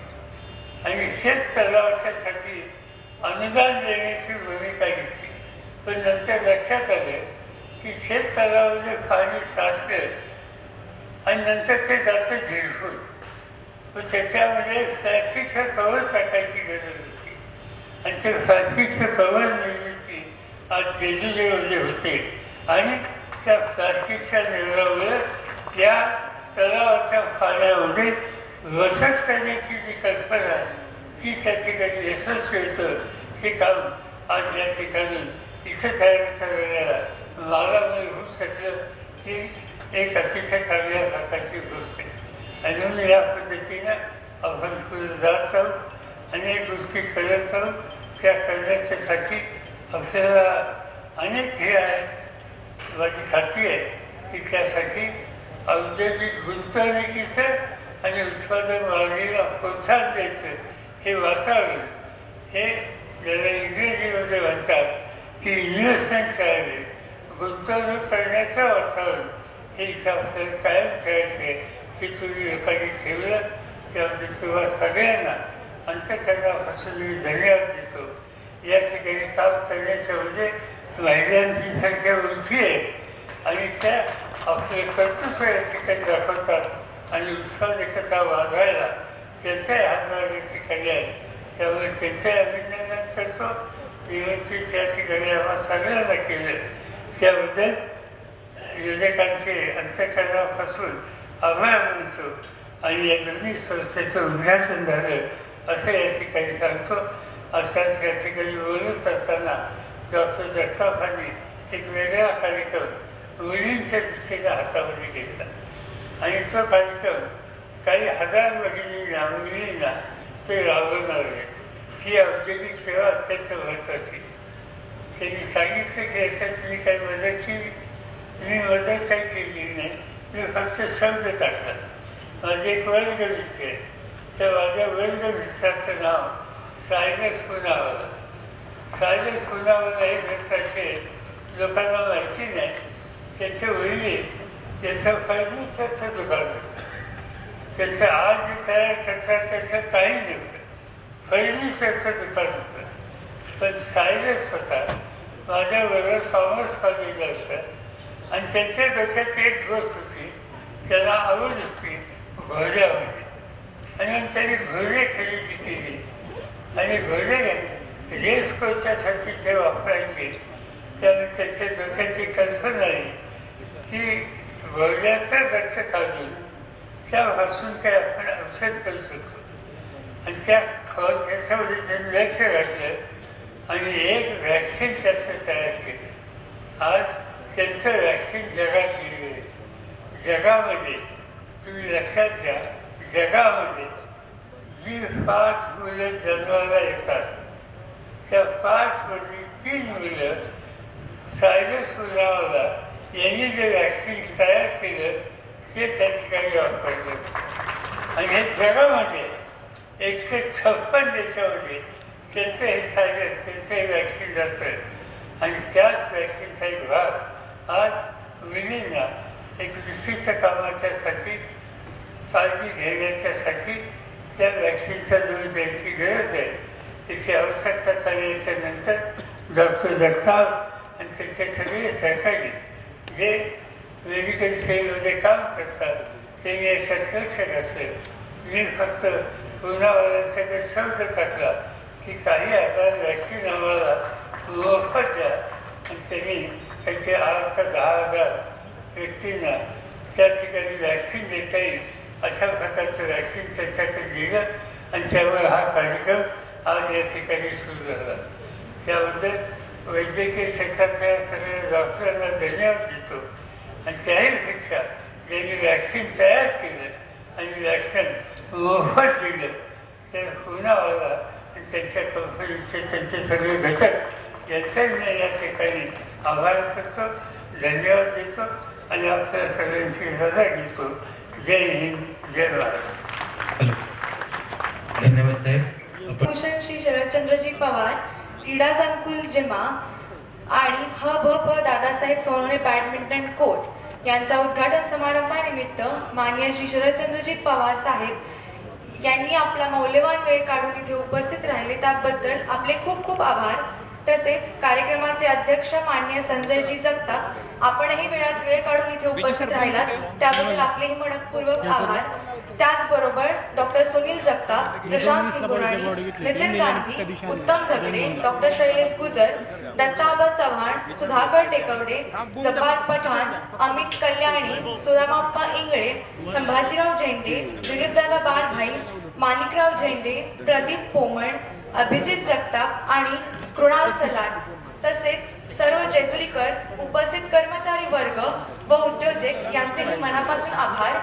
आणि शेत तलावाच्यासाठी अनुदान देण्याची भूमिका घेतली. पण नंतर लक्षात आलं की शेत तलावामध्ये पाणी साचलं आणि नंतर ते जातं झिरपून. पण त्याच्यामध्ये प्लॅस्टिकचं कव्हर टाकायची गरज होती आणि ते प्लास्टिकचं कवर निर्मिती आज जेजुरीमध्ये होते आणि त्या प्लास्टिकच्या निर्माणामुळे या तलावाच्या पाण्यामध्ये वसत करण्याची जी कल्पना ती त्या ठिकाणी यशस्वी होतं ते काम आज या ठिकाणी इथं तयार करण्याला मालामध्ये होऊ शकलं ही एक अतिशय चांगल्या प्रकारची गोष्ट आहे आणि म्हणून या पद्धतीनं आपण पुढे जात जाऊ अनेक गोष्टी करत जाऊ त्या करण्याच्यासाठी आपल्याला अनेक हे आहेत माझी खात्री आहे की त्यासाठी औद्योगिक गुंतवणुकीचं आणि उत्पादन वाढीला प्रोत्साहन द्यायचं हे वातावरण हे ज्याला इंग्रजीमध्ये म्हणतात की इन्व्हेस्टमेंट करावी गुंतवणूक करण्याचं वातावरण हे इथं आपल्याला कायम ठेवायचं आहे की तुम्ही एखादी ठेवलं त्यामध्ये तुम्हाला सगळ्यांना अंतःकरणापासून मी धन्यवाद देतो. या ठिकाणी काम करण्याच्यामध्ये महिलांची संख्या उंची आहे आणि त्या आपले कर्तृत्व या ठिकाणी दाखवतात आणि उत्साहता वाढवायला त्यांचाही हातभार या ठिकाणी आहे. त्यामुळे त्यांचंही अभिनंदन करतो. व्यवस्थित त्या ठिकाणी आम्हाला सगळ्यांना केलं त्याबद्दल योजकांचे अंतःकरणापासून आभार मानतो आणि या दोन्ही संस्थेचं उद्घाटन झालं असं या ठिकाणी सांगतो. अर्थात या ठिकाणी बोलत असताना डॉक्टर जगतापांनी एक वेगळा कार्यक्रम मुलींच्या दृष्टीने हातामध्ये घेतला आणि तो कार्यक्रम काही हजार मुलींना ते राबवणार आहे. ही औद्योगिक सेवा अत्यंत महत्त्वाची. त्यांनी सांगितलं की याच्यात मी काही मदत केली, मी मदत काही केली नाही, मी फक्त शब्द टाकला. माझे एक वर्ग मित्र आहे तर माझ्या वर्ग मित्राचं नाव सायलेस पुनावाला. सायलेस पुनावाला हे मित्राचे लोकांना माहिती नाही. त्याचे वडील त्याचं फर्निचरचं दुकान होतं. त्याचं आज जे तयार करतात त्याचं काही नव्हतं, फर्निचरचं दुकान होतं. पण सायलेस होता माझ्याबरोबर कॉमर्स कॉलेजला होतं आणि त्यांच्या डोक्यात एक गोष्ट होती, त्याला आवड होती घोड्यामध्ये आणि मग त्यांनी घोडे खरेदी केली आणि घोडे रेस कोर्सच्यासाठी ते वापरायचे. त्यामुळे त्यांच्या डोक्याची कल्पना आहे की घोड्याचं रक्त काढून त्यापासून काय आपण औषध करू शकतो आणि त्याच्यामध्ये त्यांनी लक्ष घातलं आणि एक व्हॅक्सिन त्याचं तयार केलं. आज त्यांचं व्हॅक्सिन जगात गेलेलं आहे. जगामध्ये तुम्ही लक्षात घ्या, जगामध्ये जी 5 मुलं जन्माला येतात त्या 5 मधली 3 मुलं सायलेस पुनावाला यांनी जे व्हॅक्सिन तयार केलं ते त्या ठिकाणी वापरलं आणि हे जगामध्ये 156 देशामध्ये त्यांचं हे सायलेस त्यांचं हे व्हॅक्सिन जातं आणि त्याच व्हॅक्सिनचा एक भाग आज मुलींना एक विशिष्ट कामाच्यासाठी काळजी घेण्याच्यासाठी त्या व्हॅक्सिनचा डोस द्यायची गरज आहे. त्याची आवश्यकता करण्याच्या नंतर डॉक्टर जगताप आणि त्यांचे सगळे सहकारी जे मेडिकल सेलमध्ये काम करतात त्यांनी याच्यात लक्ष घातलं. मी फक्त पुन्हावाल्यांच्याकडे शब्द टाकला की काही हजार व्हॅक्सिन आम्हाला मोफत द्या आणि त्यांनी त्याचे 8 ते 10,000 व्यक्तींना त्या ठिकाणी व्हॅक्सिन देता येईल अशा प्रकारचं व्हॅक्सिन त्यांच्याकडे दिलं आणि त्यामुळे हा कार्यक्रम आज या ठिकाणी सुरू झाला. त्याबद्दल वैद्यकीय क्षेत्रातल्या सगळ्या डॉक्टरांना धन्यवाद देतो आणि त्याहीपेक्षा ज्यांनी व्हॅक्सिन तयार केलं आणि व्हॅक्सिन मोफत दिलं त्या पुनावाला आणि त्यांच्या कंपनीचे त्यांचे सगळे घटक यांचा मी या ठिकाणी आभार करतो, धन्यवाद देतो आणि आपल्या सगळ्यांची रजा घेतो. जय हिंद, जय भारत. धन्यवाद साहेब. भूषण श्री शरदचंद्रजी पवार क्रीडा संकुल जिमा आणि भ.प. दादासाहेब सोनवणे बॅडमिंटन कोर्ट यांच्या उद्घाटन समारंभानिमित्त माननीय श्री शरदचंद्रजी पवार साहेब यांनी आपला मौल्यवान वेळ काढून इथे उपस्थित राहिले त्याबद्दल आपले खूप खूप आभार. तसेच कार्यक्रमाचे अध्यक्ष माननीय संजयजी जगताप आपणही वेळात वेळ काढून इथे उपस्थित राहिलात त्याबद्दल आपलेही मनपूर्वक आभार. त्याचबरोबर डॉक्टर सुनील जगताप, प्रशांत हिंगोराणी, नितीन गांधी, उत्तम झगडे, डॉक्टर शैलेश गुजर, दत्ताबा चव्हाण, सुधाकर टेकवडे, जब्बार पठाण, अमित कल्याणी, सुदामाप्पा इंगळे, संभाजीराव झेंडे, दिलीपदादा बारभाई, माणिकराव झेंडे, प्रदीप पोमण, अभिजित जगताप आणि कृणाल सलाट तसेच सर्व जेजुरीकर, उपस्थित कर्मचारी वर्ग व उद्योजक यांचेही मनापासून आभार.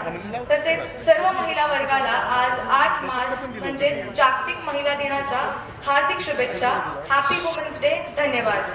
तसेच सर्व महिला वर्गाला आज 8 मार्च म्हणजे जागतिक महिला दिनाच्या हार्दिक शुभेच्छा. Happy women's day. धन्यवाद.